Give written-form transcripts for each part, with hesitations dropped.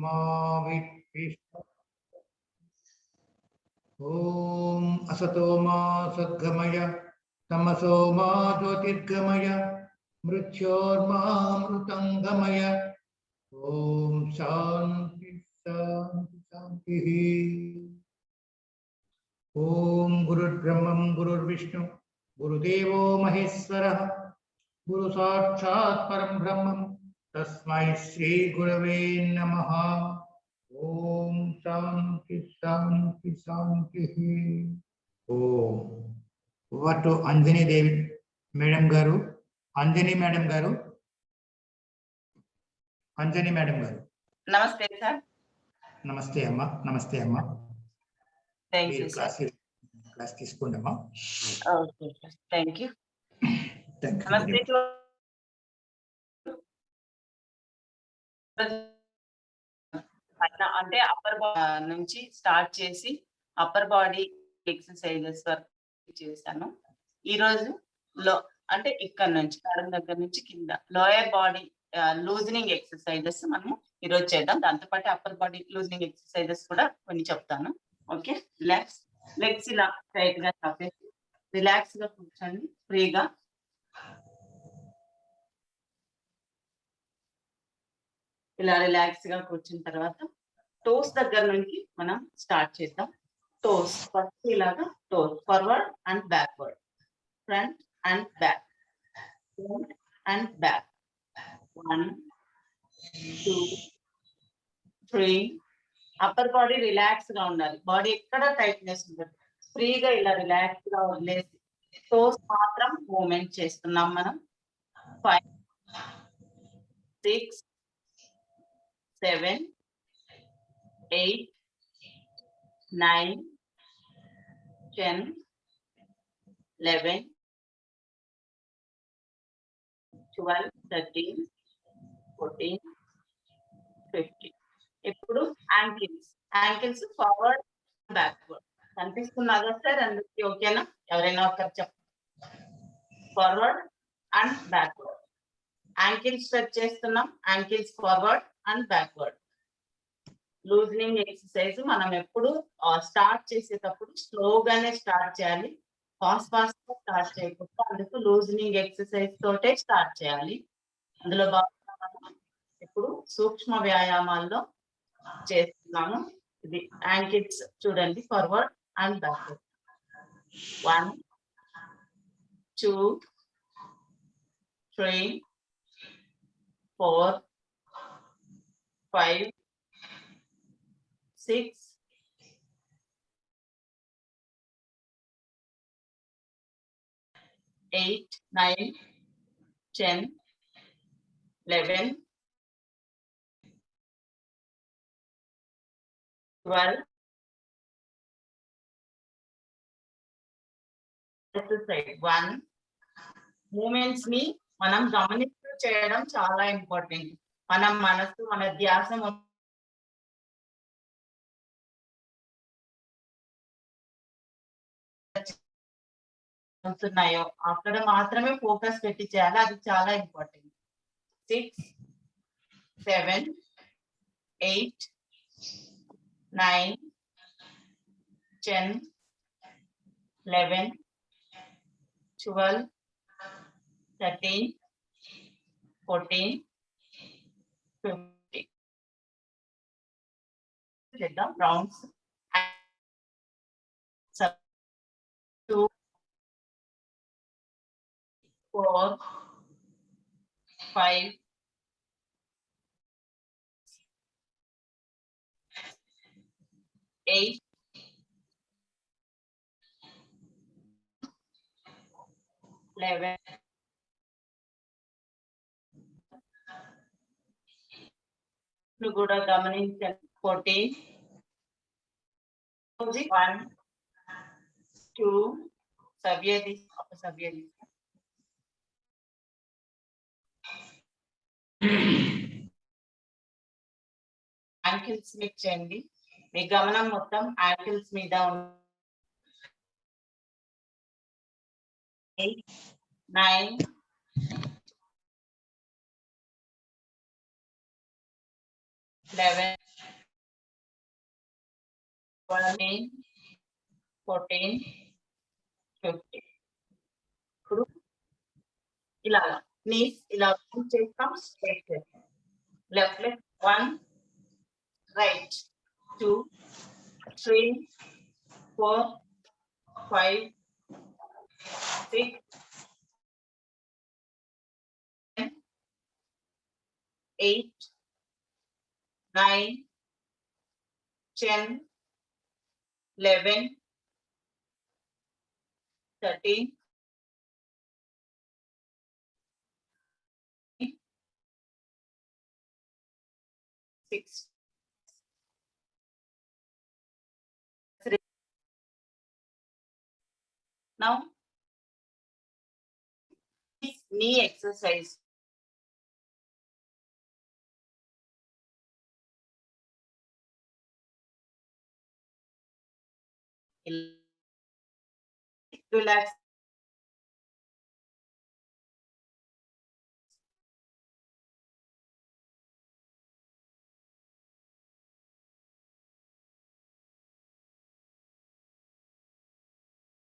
मा विद्विषावहै। ओम असतो मा सद्गमय तमसो मा ज्योतिर्गमय मृत्योर्मामृतंगमय। ओम शांति शांति शांति। ओम गुरुर्ब्रह्मं गुरुर्विष्णु गुरुदेवो महेश्वरः गुरु साक्षात् परं ब्रह्मं तस्मै श्री गुरवे नमः। ओम शांति शांति शांति। ओम वटो अंजनी देवी मैडम गारू, अंजनी मैडम गारू, अंजनी मैडम गारू। नमस्ते सर। नमस्ते अम्मा, नमस्ते अम्मा। Thank you sir. क्लास తీసుకోండి అమ్మా। Okay sir, thank you. నమస్తే అంటే అప్పర్ నుంచి స్టార్ట్ చేసి అప్పర్ బాడీ ఎక్సర్సైజెస్ వరకు చేశాను। ఈ రోజు లో అంటే ఇక్కడ నుంచి కారం దగ్గర నుంచి కింద లోయర్ బాడీ లూజనింగ్ ఎక్సర్సైజెస్ మనం ఈ రోజు చేద్దాం। దాంతో పాటు అప్పర్ బాడీ లూజనింగ్ ఎక్సర్సైజెస్ కూడా కొన్ని చెప్తాను। ఓకే, లెగ్స్ ఇలా టైట్ గా చాపేసి రిలాక్స్ గా కూర్చోండి ఫ్రీగా। ఇలా రిలాక్స్ గా కూర్చున్న తర్వాత టోస్ దగ్గర నుంచి మనం స్టార్ట్ చేద్దాం। టోస్ ఫస్ట్ ఇలాగా toes forward and backward, front and back, front and back, 1 2 3। Upper body relax గా ఉండాలి, బాడీ ఎక్కడ టైట్నెస్ ఉండదు, ఫ్రీగా ఇలా రిలాక్స్ గా వదిలేసి టోస్ మాత్రం మూవ్మెంట్ చేస్తున్నాం మనం। 5 6 7 8 9 10 11 12 13 14 15। ఇప్పుడు యాంకిల్స్ ఫార్వర్డ్ బ్యాక్వర్డ్ కనిపిస్తున్నదా సార్? అందరికి ఓకేనా? ఎవరైనా ఒకరు చెప్పండి। Forward and backward, ankles stretch చేస్తున్నాం, ankles forward and backward. Loosening exercise మనం ఎప్పుడు స్టార్ట్ చేసేటప్పుడు స్లోగానే స్టార్ట్ చేయాలి, ఫాస్ట్ గా స్టార్ట్ చేయకూడదు। అందుకు లూజనింగ్ ఎక్సర్సైజ్ తోటే స్టార్ట్ చేయాలి। అందులో భాగంగా మనం ఇప్పుడు సూక్ష్మ వ్యాయామాల్లో చేస్తున్నాము। ఇది యాంకిల్స్ చూడండి, forward and backward, 1 2 3 4 5 6 8 9 10 11 12। Exercise 1 moments ని మనం గమనిస్తూ చేయడం చాలా ఇంపార్టెంట్। మనం మనసు మన ధ్యాస ఉంటున్నాయో అక్కడ మాత్రమే ఫోకస్ పెట్టి చేయాలి, అది చాలా ఇంపార్టెంట్। 6 7 8 9 10 11 12 13 14 15। చేద్దాం రౌండ్స్। 2 4 5 8 11 కూడా గమనించండి। 14 1 2 సవ్యది యాంకిల్స్ మీకు చేయండి, మీ గమనం మొత్తం యాంకిల్స్ మీద 8 9 11 13, 14, 15. ఇప్పుడు ఇలాగా నీస్ ఇలా చేస్తాం, స్ట్రైట్ చేస్తాం. Left left 1, right 2, 3, 4, 5, 6, 7, 8, 9, 10, 11, 13, 6. Now, knee exercise. Relax.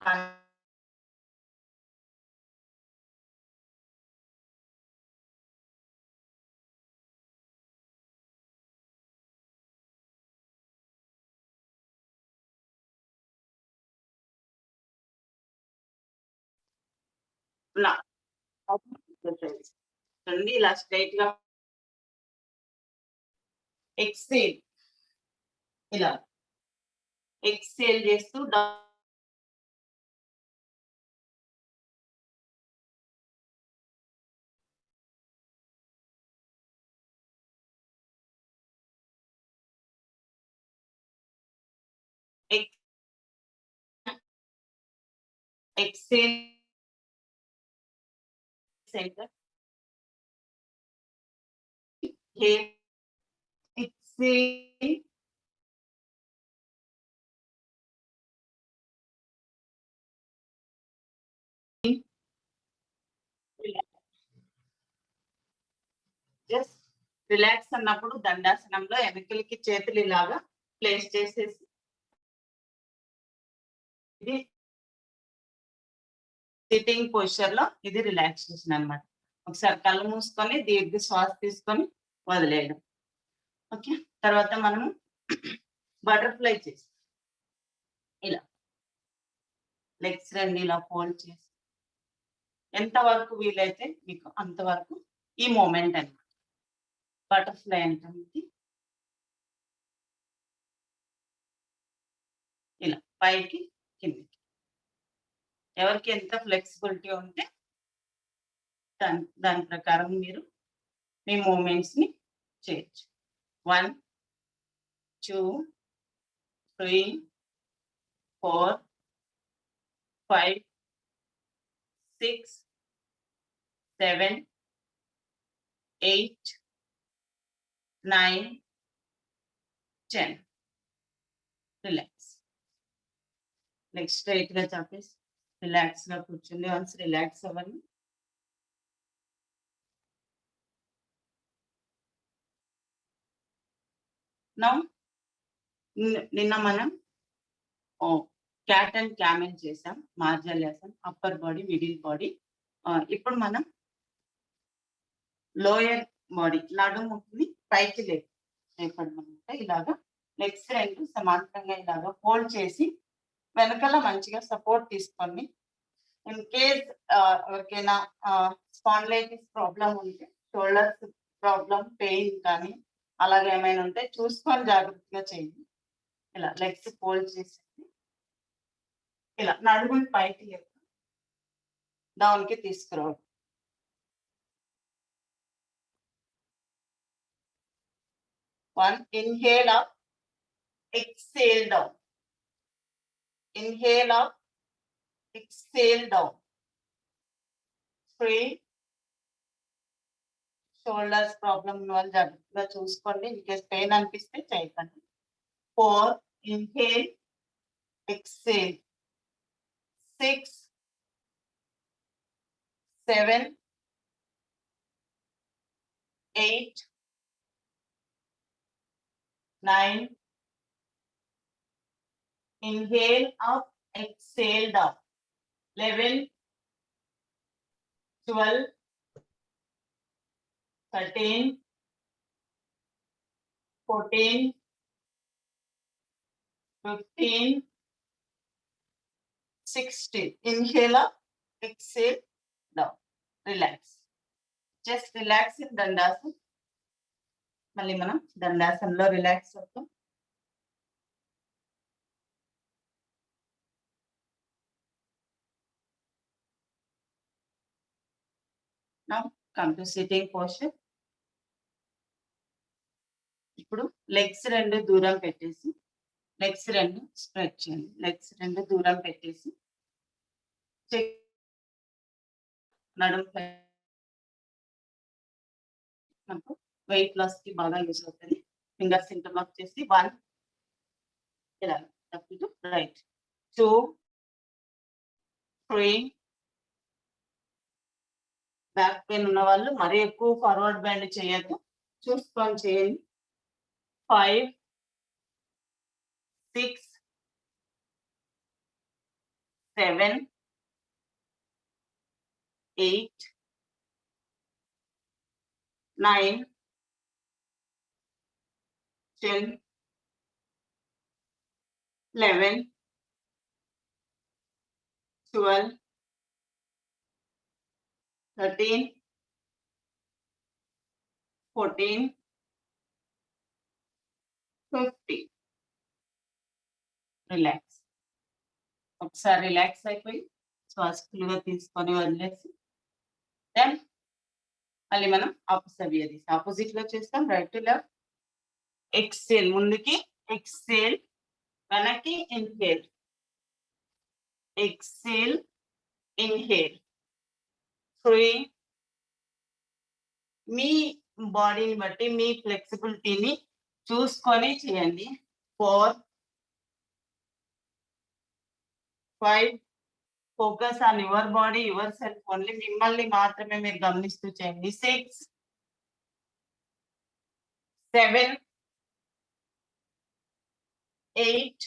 And now, రండి ఇలా స్ట్రైట్ గా ఎక్సేల్ ఇలా ఎక్సేల్ చేస్తూ exhale centre exhale just relax అన్నప్పుడు దండాసనంలో వెనకలికి చేతులు ఇలాగా ప్లేస్ చేసేసి ఇది సిట్టింగ్ పొజిషన్ లో ఇది రిలాక్సేషన్ అన్నమాట. ఒకసారి కళ్ళు మూసుకొని దీర్ఘ శ్వాస తీసుకొని వదిలేయడం. ఓకే, తర్వాత మనము బటర్ఫ్లై చేస్తాం. ఇలా లెగ్స్ రెండు ఇలా ఫోల్డ్ చేసి ఎంతవరకు వీలైతే మీకు అంతవరకు ఈ మూమెంట్ అన్నమాట. బటర్ఫ్లై అంటే ఇలా పైకి కిందికి ఎవరికి ఎంత ఫ్లెక్సిబిలిటీ ఉంటే దాని ప్రకారం మీరు మీ మూమెంట్స్ ని చేయొచ్చు. 1, 2, 3, 4, 5, 6, 7, 8, 9, 10. రిలాక్స్. నెక్స్ట్ స్ట్రైట్ గా చెప్పేసి రిలాక్స్ గా కూర్చుంది. వన్స్ రిలాక్స్ అవ్వండి. నౌ నిన్న మనం క్యాట్ అండ్ క్యామెల్ చేసాం, మార్జల్యాసన్, అప్పర్ బాడీ, మిడిల్ బాడీ. ఇప్పుడు మనం లోయర్ బాడీ, నడుముని పైకి లేపడమంటే ఇలాగా లెగ్స్ రెండు సమాంతరంగా ఇలాగా ఫోల్డ్ చేసి వెనకాల మంచిగా సపోర్ట్ తీసుకోండి. ఇన్ కేస్ ఎవరికైనా స్పాండిలైటిస్ ప్రాబ్లం ఉంటే, షోల్డర్స్ ప్రాబ్లం, పెయిన్ కానీ అలాగే ఏమైనా ఉంటే చూసుకొని జాగ్రత్తగా చేయండి. ఇలా లెగ్స్ ఫోల్డ్ చేసి ఇలా నడుముని పైకి డౌన్కి తీసుకురావడం. One, inhale up, exhale down. Inhale up, exhale down. 3, shoulders problem వాళ్ళు జాగ్రత్తగా చూసుకోండి. ఇన్ కేస్ పెయిన్ అనిపిస్తే చేయకండి. 4, inhale, exhale. 6, 7, 8, 9, Inhale up, exhale down. 11, 12, 13, 14, 15, 16. Inhale up, exhale down. Relax. Just relax in Dandasana. మళ్ళీ మనం దండాసనలో రిలాక్స్ అవుతాం. Now come to sitting posture. ఇప్పుడు legs రెండు దూరం పెట్టేసి లెగ్స్ రెండు స్ప్రెడ్ చేయండి. లెగ్స్ రెండు దూరం పెట్టేసి నడుము మనకు వెయిట్ లాస్ కి బాగా యూజ్ అవుతుంది. ఫింగర్స్ ఇంటర్లాక్ చేసి 1 ఇలా left to right 2 3 back pain ఉన్న వాళ్ళు మరీ ఎక్కువ ఫార్వర్డ్ బెండ్ చేయొద్దు, చూసుకొని చేయండి. 5 6 7 8 9 10 11 12 13 14 15. రిలాక్స్. ఒకసారి రిలాక్స్ అయిపోయి శ్వాస ఫుల్గా తీసుకొని వదిలేసి దెన్ మళ్ళీ మనం ఆపోజిట్ గా చేస్తాం. Right to left. ఎక్సేల్ ముందుకి, ఎక్సేల్ వెనక్కి, ఇన్హేల్ ఎక్సేల్ ఇన్హేల్. ఫ్రీ. మీ బాడీని బట్టి మీ ఫ్లెక్సిబిలిటీని చూసుకొని చేయండి. 4 5 focus on your body, your self only. మిమ్మల్ని మాత్రమే మీరు గమనిస్తూ చేయండి. 6 7 8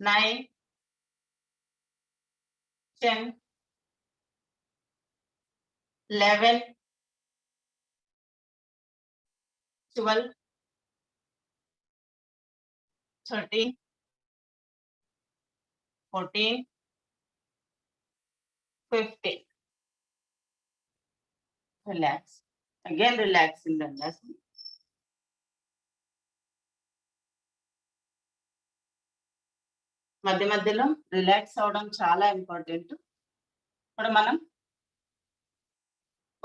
9 10 11 12 13 14 15. Relax. Again relax in the lesson. మధ్య మధ్యలో రిలాక్స్ అవడం చాలా ఇంపార్టెంట్. ఇప్పుడు మనం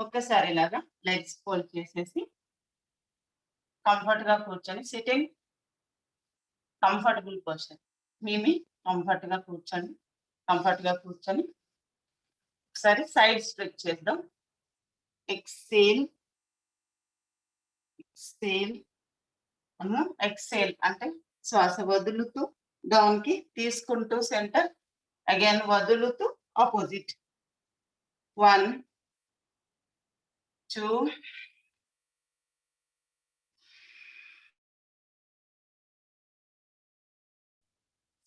ఒక్కసారి ఇలాగా లెగ్స్ ఫోల్డ్ చేసేసి కంఫర్ట్ గా కూర్చొని సిట్టింగ్ కంఫర్టబుల్ పొజిషన్. మీ కంఫర్ట్ గా కూర్చొని ఒకసారి సైడ్ స్ట్రెచ్ చేద్దాం. ఎక్సేల్ ఎక్సేల్ ఎక్సేల్ అంటే శ్వాస వదులుతూ డౌన్ కి తీసుకుంటూ సెంటర్, అగైన్ వదులుతూ ఆపోజిట్. 1 2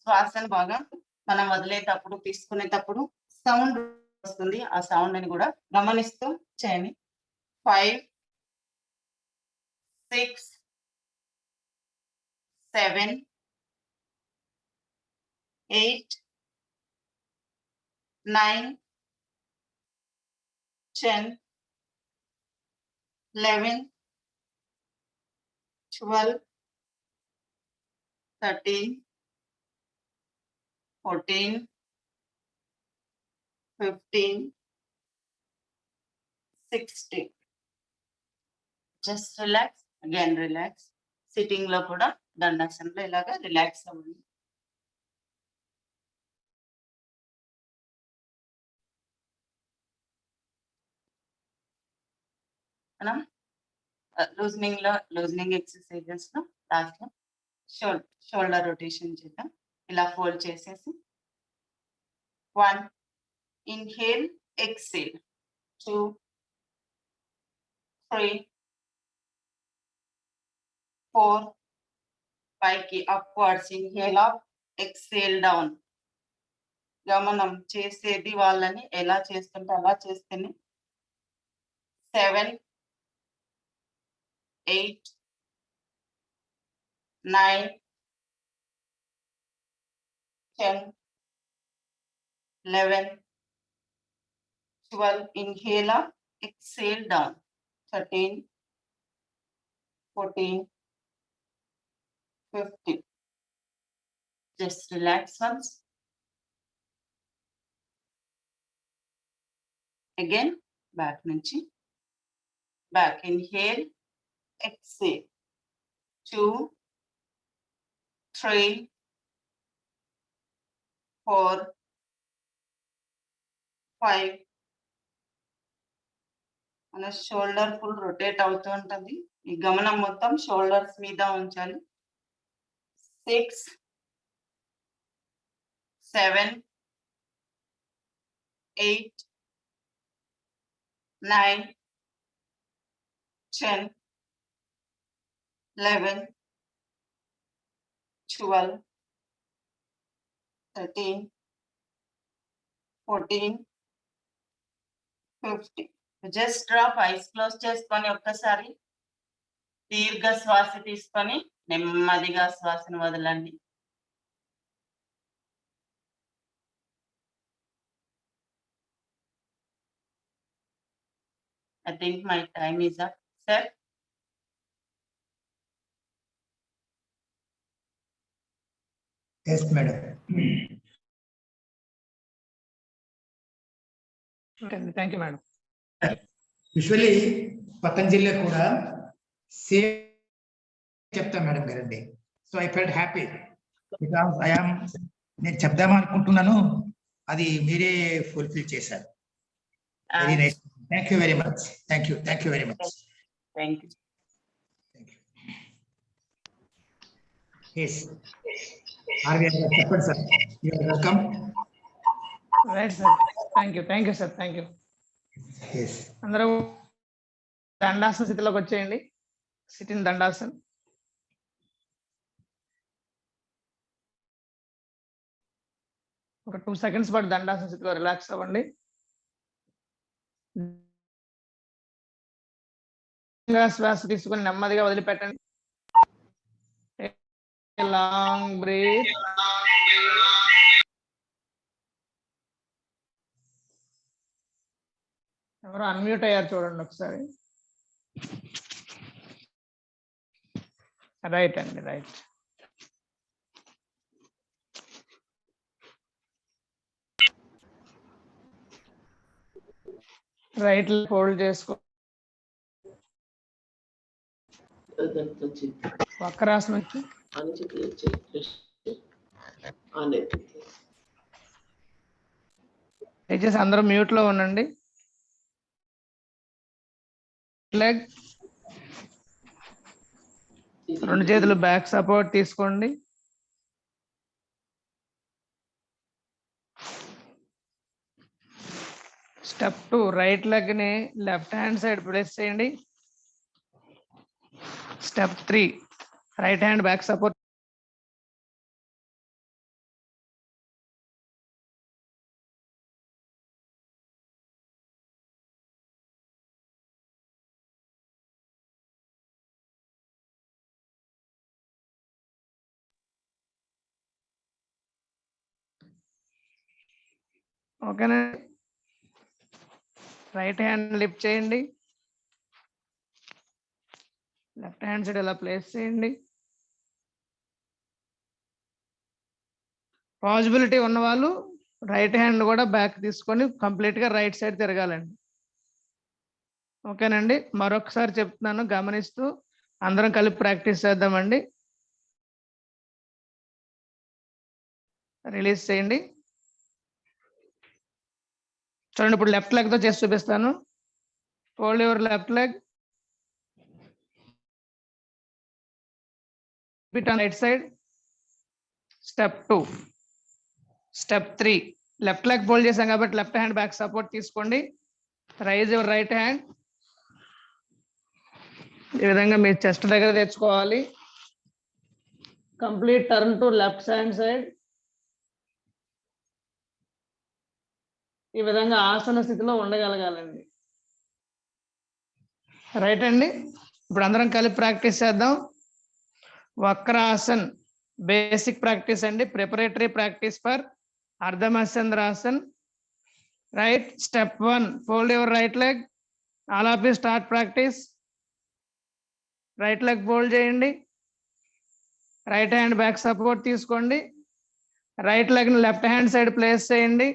శ్వాసను బాగా మనం వదిలేటప్పుడు తీసుకునేటప్పుడు సౌండ్ వస్తుంది, ఆ సౌండ్ ని కూడా గమనిస్తూ చేయండి. 5 6 7 8 9 10 11 12 13 14 15 16. Just relax. Again relax. Sitting లో కూడా దండాసనలో ఇలాగా రిలాక్స్ అవ్వండి. మనం లూజనింగ్ ఎక్సర్సైజెస్ లో లాస్ట్ లో షోల్డర్ రొటేషన్ చేద్దాం. ఇలా ఫోల్డ్ చేసేసి 1 ఇన్హేల్ ఎక్సేల్ 2 3 4 పైకి upwards inhale up exhale down. గమనం చేసేది వాళ్ళని ఎలా చేస్తుంటే అలా చేస్తేనే 7 8 9 10 11 12 inhale up exhale down 13 14 15. Just relax once. Again back nunchi back inhale exhale 2 3 4 5. మన షోల్డర్ ఫుల్ రొటేట్ అవుతూ ఉంటుంది. ఈ గమనం మొత్తం షోల్డర్స్ మీద ఉంచాలి. 6 7 8 9 10 11 12 13 14 15. జస్ట్ డ్రాప్ ఐస్ క్లోజ్ చేసుకొని ఒక్కసారి దీర్ఘ శ్వాస తీసుకొని నెమ్మదిగా శ్వాసను వదలండి. I think my time is up, sir. Yes, madam. Okay, thank you, madam. Usually పతంజలిలో కూడా సేమ్ చెప్తాం మేడం గారండి. So I felt happy because నేను చెప్దామనుకుంటున్నాను, అది మీరే ఫుల్ఫిల్ చేశారు. Very nice. Thank you very much. Thank you very much. Thank you. Yes ఆర్వి చెప్పండి sir. You are welcome. Right sir. Thank you sir. Thank you. Yes అందరూ దండాసన స్థితిలోకి వచ్చేయండి. Sit in dandasan. ఒక 2 seconds పాటు దండాసన స్థితిలో రిలాక్స్ అవ్వండి. శ్వాస తీసుకొని నెమ్మదిగా వదిలిపెట్టండి. Long breath. ఎవరు అన్మ్యూట్ అయ్యారు చూడండి ఒకసారి. రైట్ అండి, రైట్. రైట్ హోల్డ్ చేసుకో. వక్రాసనం నుంచి దయచేసి అందరూ మ్యూట్ లో ఉండండి. లెగ్ 2 చేతులు బ్యాక్ సపోర్ట్ తీసుకోండి. స్టెప్ 2 రైట్ లెగ్ ని లెఫ్ట్ హ్యాండ్ సైడ్ ప్లేస్ చేయండి. Step 3 right hand back support. ఓకేనా? రైట్ హ్యాండ్ లిఫ్ట్ చేయండి. లెఫ్ట్ హ్యాండ్ సైడ్ ఇలా ప్లేస్ చేయండి. పాసిబిలిటీ ఉన్న వాళ్ళు రైట్ హ్యాండ్ కూడా బ్యాక్ తీసుకొని కంప్లీట్ గా రైట్ సైడ్ తిరగాలండి. ఓకేనండి? మరొకసారి చెప్తున్నాను, గమనిస్తూ అందరం కలిపి ప్రాక్టీస్ చేద్దామండి. రిలీజ్ చేయండి. చూడండి, ఇప్పుడు లెఫ్ట్ లెగ్ తో చేసి చూపిస్తాను. Hold your left leg. Bit on right side. Step 2. Step 3. Left leg fold చేసాం కాబట్టి లెఫ్ట్ హ్యాండ్ బ్యాక్ సపోర్ట్ తీసుకోండి. Rise your right hand. ఈ విధంగా మీ చెస్ట్ దగ్గర తెచ్చుకోవాలి. Complete turn to left hand side. ఈ విధంగా ఆసన స్థితిలో ఉండగలగాలండి. రైట్ అండి. ఇప్పుడు అందరం కలిపి ప్రాక్టీస్ చేద్దాం. వక్రాసన్ బేసిక్ ప్రాక్టీస్ అండి, preparatory practice for Ardhamatsyendrasan. Right, step 1, fold your right leg. All of you start practice. Right leg fold చేయండి, రైట్ హ్యాండ్ బ్యాక్ సపోర్ట్ తీసుకోండి, రైట్ లెగ్ ని లెఫ్ట్ హ్యాండ్ సైడ్ ప్లేస్ చేయండి,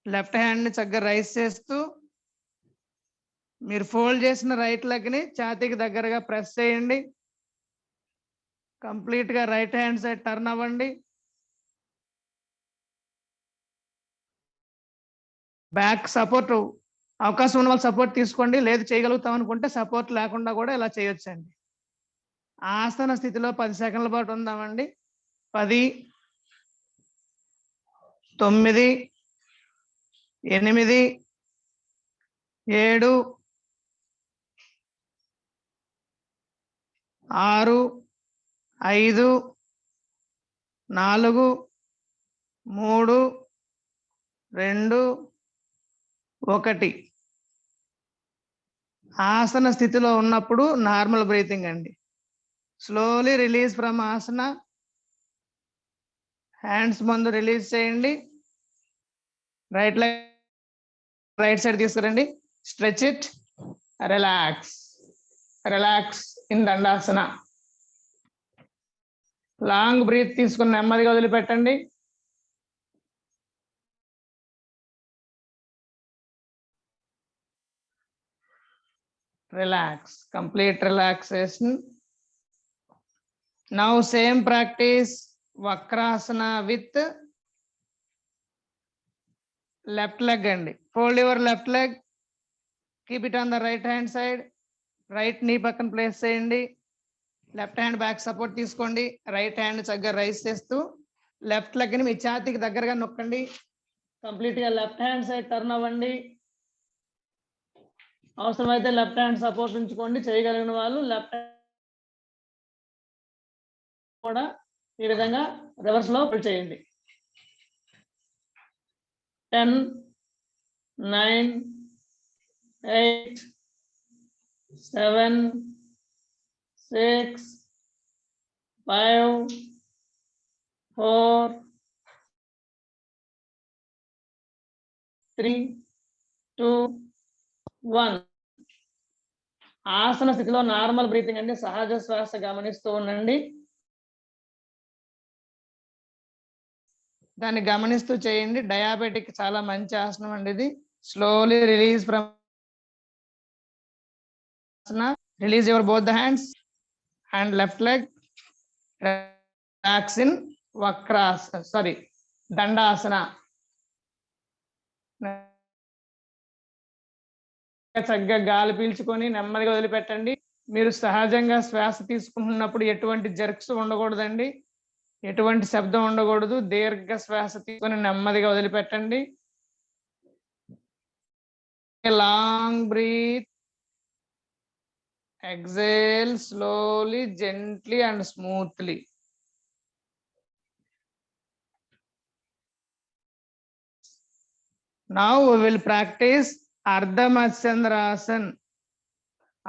లెఫ్ట్ హ్యాండ్ ని చక్కగా rice చేస్తూ మీరు fold చేసిన right leg ని ఛాతీకి దగ్గరగా ప్రెస్ చేయండి. కంప్లీట్ గా రైట్ హ్యాండ్ సైడ్ టర్న్ అవ్వండి. బ్యాక్ సపోర్ట్ అవకాశం ఉన్న వాళ్ళు సపోర్ట్ తీసుకోండి, లేదు చేయగలుగుతాం అనుకుంటే సపోర్ట్ లేకుండా కూడా ఇలా చేయొచ్చండి. ఆసన స్థితిలో 10 సెకండ్ల పాటు ఉందామండి. 10, 9, 8, 7, 6, 5, 4, 3, 2, 1. ఆసన స్థితిలో ఉన్నప్పుడు నార్మల్ బ్రీతింగ్ అండి. Slowly release from asana. Hands ముందు రిలీజ్ చేయండి. రైట్ లెగ్ రైట్ సైడ్ తీసుకురండి. Stretch it, relax, relax in dandasana. Long breath తీసుకుని నెమ్మదిగా వదిలిపెట్టండి. Relax, complete relaxation. Now same practice, Vakrasana with left leg and fold your left leg, keep it on the right hand side, right knee పక్కన place చేయండి, left hand back support తీసుకోండి, right hand చక్కగా rice చేస్తూ left leg ని మీ ఛాతీకి దగ్గరగా నొక్కండి. Complete గా left hand side turn అవ్వండి. అవసరమైతే లెఫ్ట్ హ్యాండ్ సపోర్ట్ ఉంచుకోండి, చేయగలిగిన వాళ్ళు లెఫ్ట్ కూడా ఈ విధంగా రివర్స్ లో చేయండి. 10, 9, 8, 7, 6, 5, 4, 3, 2, 1. ఆసన స్థితిలో నార్మల్ బ్రీతింగ్ అండి, సహజ శ్వాస గమనిస్తూ ఉండండి. దాన్ని గమనిస్తూ చేయండి. డయాబెటిక్ చాలా మంచి ఆసనం అండి ఇది. Slowly release from release your both the hands and left leg. Relax in dandasana. చక్కగా గాలి పీల్చుకొని నెమ్మదిగా వదిలిపెట్టండి. మీరు సహజంగా శ్వాస తీసుకుంటున్నప్పుడు ఎటువంటి జర్క్స్ ఉండకూడదండి, ఎటువంటి శబ్దం ఉండకూడదు. దీర్ఘ శ్వాస తీసుకొని నెమ్మదిగా వదిలిపెట్టండి. Long breath, exhale slowly, gently and smoothly. Now we will practice అర్ధమత్స్యంద్రాసన్.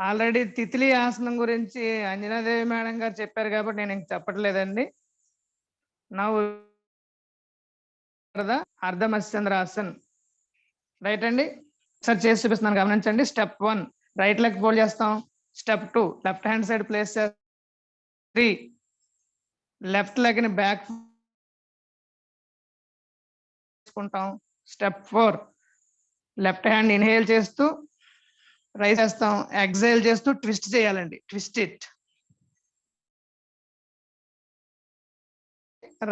ఆల్రెడీ తిత్లీ ఆసనం గురించి అంజనాదేవి మేడం గారు చెప్పారు కాబట్టి నేను ఇంక చెప్పట్లేదండి. నౌ అర్ధమత్స్యంద్రాసన్. రైట్ అండి, సార్ చేసి చూపిస్తున్నాను గమనించండి. స్టెప్ 1 రైట్ లెగ్ ఫోల్డ్ చేస్తాం. Step 2 left hand side place చేస్తాం. 3 లెఫ్ట్ లెగ్ ని బ్యాక్ తీసుకుంటాం. స్టెప్ 4 లెఫ్ట్ హ్యాండ్ ఇన్హేల్ చేస్తూ రైస్ చేస్తాం, ఎక్సేల్ చేస్తూ ట్విస్ట్ చేయాలండి. Twist it.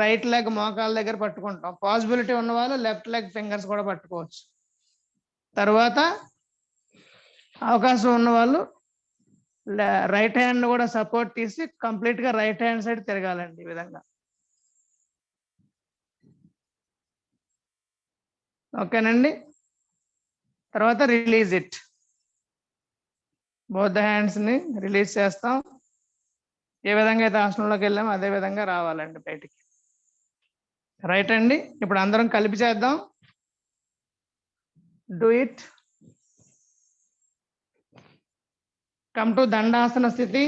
రైట్ లెగ్ మోకాల దగ్గర పట్టుకుంటాం. పాసిబిలిటీ ఉన్న వాళ్ళు లెఫ్ట్ లెగ్ ఫింగర్స్ కూడా పట్టుకోవచ్చు. తర్వాత అవకాశం ఉన్న వాళ్ళు రైట్ హ్యాండ్ కూడా సపోర్ట్ తీసి కంప్లీట్ గా రైట్ హ్యాండ్ సైడ్ తిరగాలండి ఈ విధంగా. ఓకేనండి. తర్వాత release it. Both the hands ని రిలీజ్ చేస్తాం. ఏ విధంగా అయితే ఆసనంలోకి వెళ్ళామో అదే విధంగా రావాలండి బయటికి. రైట్ అండి. ఇప్పుడు అందరం కలిపి చేద్దాం. Do it. Come to dandasana స్థితి.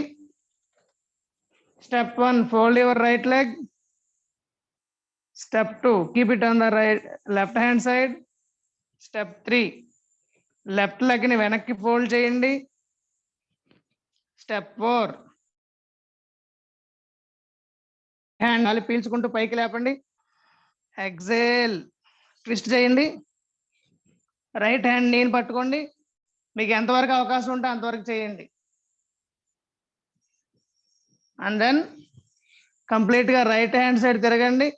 Step 1, fold your right leg. Step 2, keep it on the left hand side. Step 3, left leg ni venakki fold cheyandi. Step 4, hand గాలి పీల్చుకుంటూ పైకి లేపండి. ఎక్సేల్, ట్విస్ట్ చేయండి. రైట్ హ్యాండ్ నేను పట్టుకోండి. మీకు ఎంతవరకు అవకాశం ఉంటే అంతవరకు చేయండి. అండ్ దెన్ కంప్లీట్ గా రైట్ హ్యాండ్ సైడ్ తిరగండి.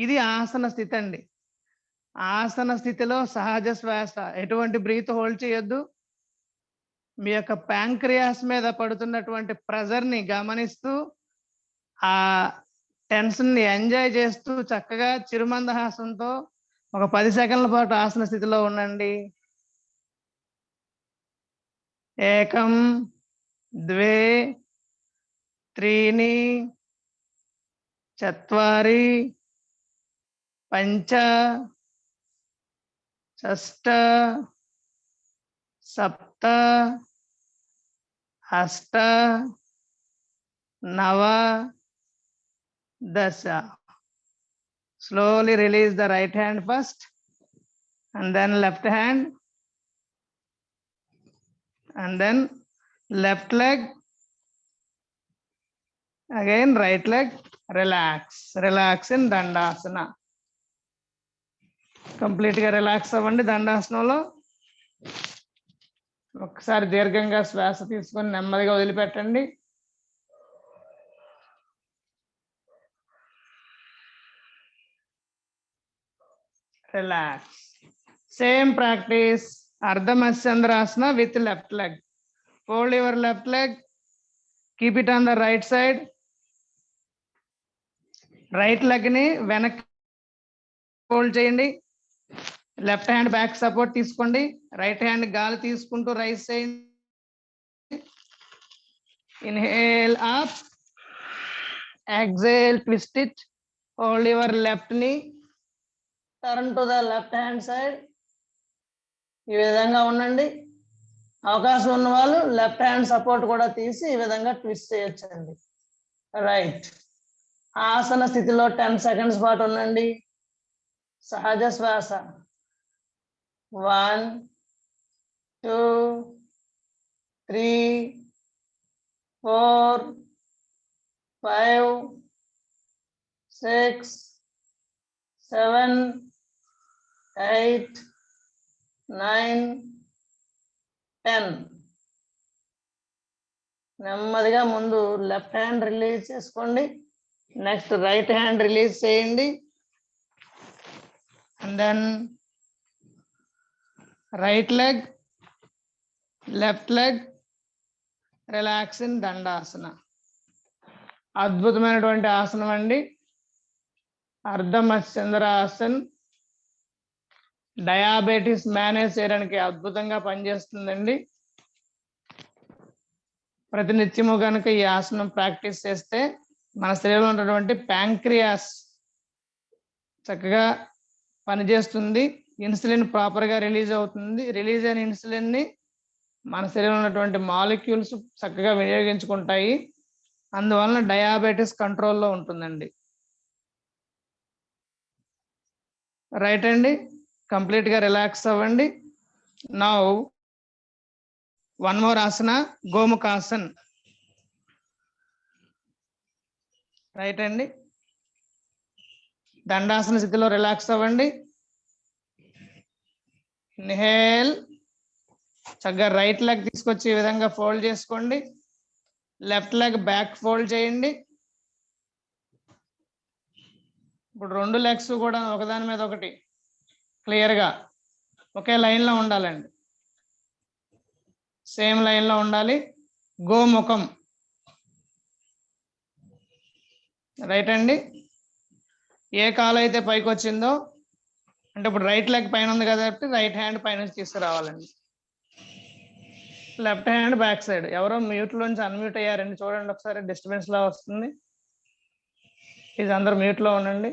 ఇది ఆసన స్థితి అండి. ఆసన స్థితిలో సహజ శ్వాస, ఎటువంటి బ్రీత్ హోల్డ్ చేయొద్దు. మీ యొక్క ప్యాంక్రియాస్ మీద పడుతున్నటువంటి ప్రెజర్ ని గమనిస్తూ ఆ టెన్షన్ ని ఎంజాయ్ చేస్తూ చక్కగా చిరుమందహాసంతో ఒక 10 సెకండ్ల పాటు ఆసన స్థితిలో ఉండండి. ఏకం, ద్వే, త్రీని, చత్వారి, పంచ, షష్ట, సప్త, అష్ట, నవ, dasha. Slowly release the right hand first and then left hand and then left leg, again right leg. Relax in dandasana. Complete గా రిలాక్స్ అవ్వండి దండాసనంలో. ఒకసారి దీర్ఘంగా శ్వాస తీసుకొని నెమ్మదిగా వదిలిపెట్టండి. Relax. Same practice, Ardha Matsyendrasana with left leg. Fold your left leg, keep it on the right side. Right leg ni వెనక్కి fold చేయండి. లెఫ్ట్ హ్యాండ్ బ్యాక్ సపోర్ట్ తీసుకోండి. రైట్ హ్యాండ్ గాలి తీసుకుంటూ రైస్ చేయండి. Inhale up, exhale twist it. Hold your left ని, turn to the left hand side. ఈ విధంగా ఉండండి. అవకాశం ఉన్న వాళ్ళు లెఫ్ట్ హ్యాండ్ సపోర్ట్ కూడా తీసి ఈ విధంగా ట్విస్ట్ చేయొచ్చండి. రైట్. ఆసన స్థితిలో 10 సెకండ్స్ పాటు ఉండండి. సహజ శ్వాస. 1, 2, 3, 4, 5, 6, 7, 8, 9, 10. నెమ్మదిగా ముందు లెఫ్ట్ హ్యాండ్ రిలీజ్ చేసుకోండి. నెక్స్ట్ రైట్ హ్యాండ్ రిలీజ్ చేయండి. And then right leg, left leg, relax in దండాసన. అద్భుతమైనటువంటి ఆసనం అండి. అర్ధ మత్స్యంద్రాసన్ డయాబెటీస్ మేనేజ్ చేయడానికి అద్భుతంగా పనిచేస్తుందండి. ప్రతినిత్యము కనుక ఈ ఆసనం ప్రాక్టీస్ చేస్తే మన శరీరంలో ఉన్నటువంటి ప్యాంక్రియాస్ చక్కగా పనిచేస్తుంది. ఇన్సులిన్ ప్రాపర్ గా రిలీజ్ అవుతుంది. రిలీజ్ అయిన ఇన్సులిన్ ని మన శరీరంలో ఉన్నటువంటి మాలిక్యూల్స్ చక్కగా వినియోగించుకుంటాయి. అందువలన డయాబెటీస్ కంట్రోల్లో ఉంటుందండి. రైట్ అండి. కంప్లీట్ గా రిలాక్స్ అవ్వండి. నౌ వన్ మోర్ ఆసన, గోముఖాసన్. రైట్ అండి. దండాసన స్థితిలో రిలాక్స్ అవ్వండి. ఇన్హేల్, చక్కగా రైట్ లెగ్ తీసుకొచ్చి ఈ విధంగా ఫోల్డ్ చేసుకోండి. లెఫ్ట్ లెగ్ బ్యాక్ ఫోల్డ్ చేయండి. ఇప్పుడు 2 లెగ్స్ కూడా ఒకదాని మీద ఒకటి క్లియర్ గా ఒకే లైన్ లో ఉండాలండి. సేమ్ లైన్ లో ఉండాలి. గోముఖం. రైట్ అండి. ఏ కాలు అయితే పైకి వచ్చిందో అంటే ఇప్పుడు రైట్ లెగ్ పైన ఉంది కాబట్టి రైట్ హ్యాండ్ పైన తీసుకురావాలండి. Left hand back side. ఎవరో మ్యూట్ లోంచి అన్మ్యూట్ అయ్యారండి, చూడండి ఒకసారి, డిస్టర్బెన్స్ లా వస్తుంది. ఇది అందరు మ్యూట్ లో ఉండండి.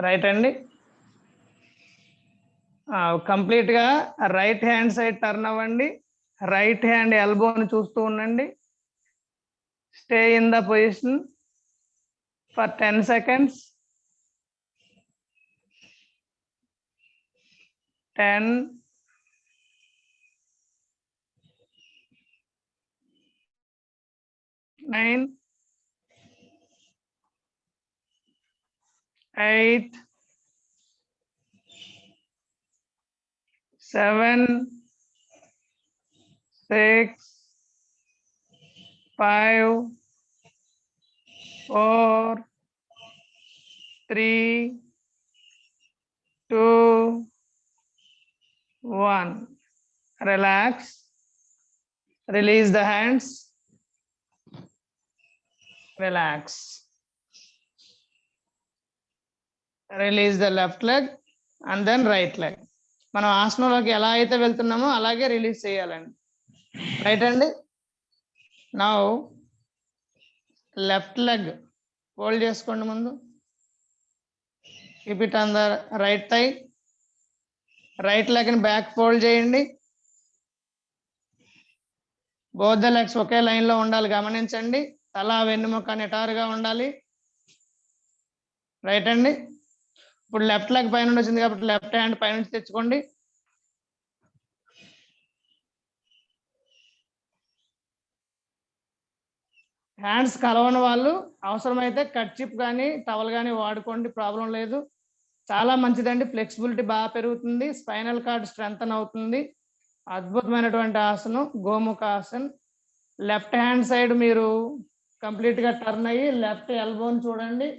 రైట్ అండి. కంప్లీట్ గా రైట్ హ్యాండ్ సైడ్ టర్న్ అవ్వండి. రైట్ హ్యాండ్ ఎల్బోని చూస్తూ ఉండండి. Stay in the position for 10 seconds. 10, 9, 8, 7, 6, 5, 4, 3, 2, 1. Relax. Release the hands. Relax. Release the left leg and then right leg. మనం ఆసనంలోకి ఎలా అయితే వెళ్తున్నామో అలాగే రిలీజ్ చేయాలండి. రైట్ అండి. నౌ లెఫ్ట్ లెగ్ ఫోల్డ్ చేసుకోండి ముందు. Keep it on the right thigh. Right leg ని back fold చేయండి. బోత్ ద లెగ్స్ ఒకే లైన్ లో ఉండాలి, గమనించండి. తల వెన్నుముక నిటారుగా ఉండాలి. రైట్ అండి. ఇప్పుడు లెఫ్ట్ లెగ్ పైన వచ్చింది కాబట్టి లెఫ్ట్ హ్యాండ్ పైనుంచి తెచ్చుకోండి. హ్యాండ్స్ కలవని వాళ్ళు అవసరమైతే కర్చీఫ్ కానీ టవల్ కానీ వాడుకోండి, ప్రాబ్లం లేదు. చాలా మంచిదండి, ఫ్లెక్సిబిలిటీ బాగా పెరుగుతుంది, స్పైనల్ కార్డ్ స్ట్రెంగ్తన్ అవుతుంది. అద్భుతమైనటువంటి ఆసనం గోముఖ ఆసన్. లెఫ్ట్ హ్యాండ్ సైడ్ మీరు కంప్లీట్ గా టర్న్ అయ్యి లెఫ్ట్ ఎల్బోని చూడండి.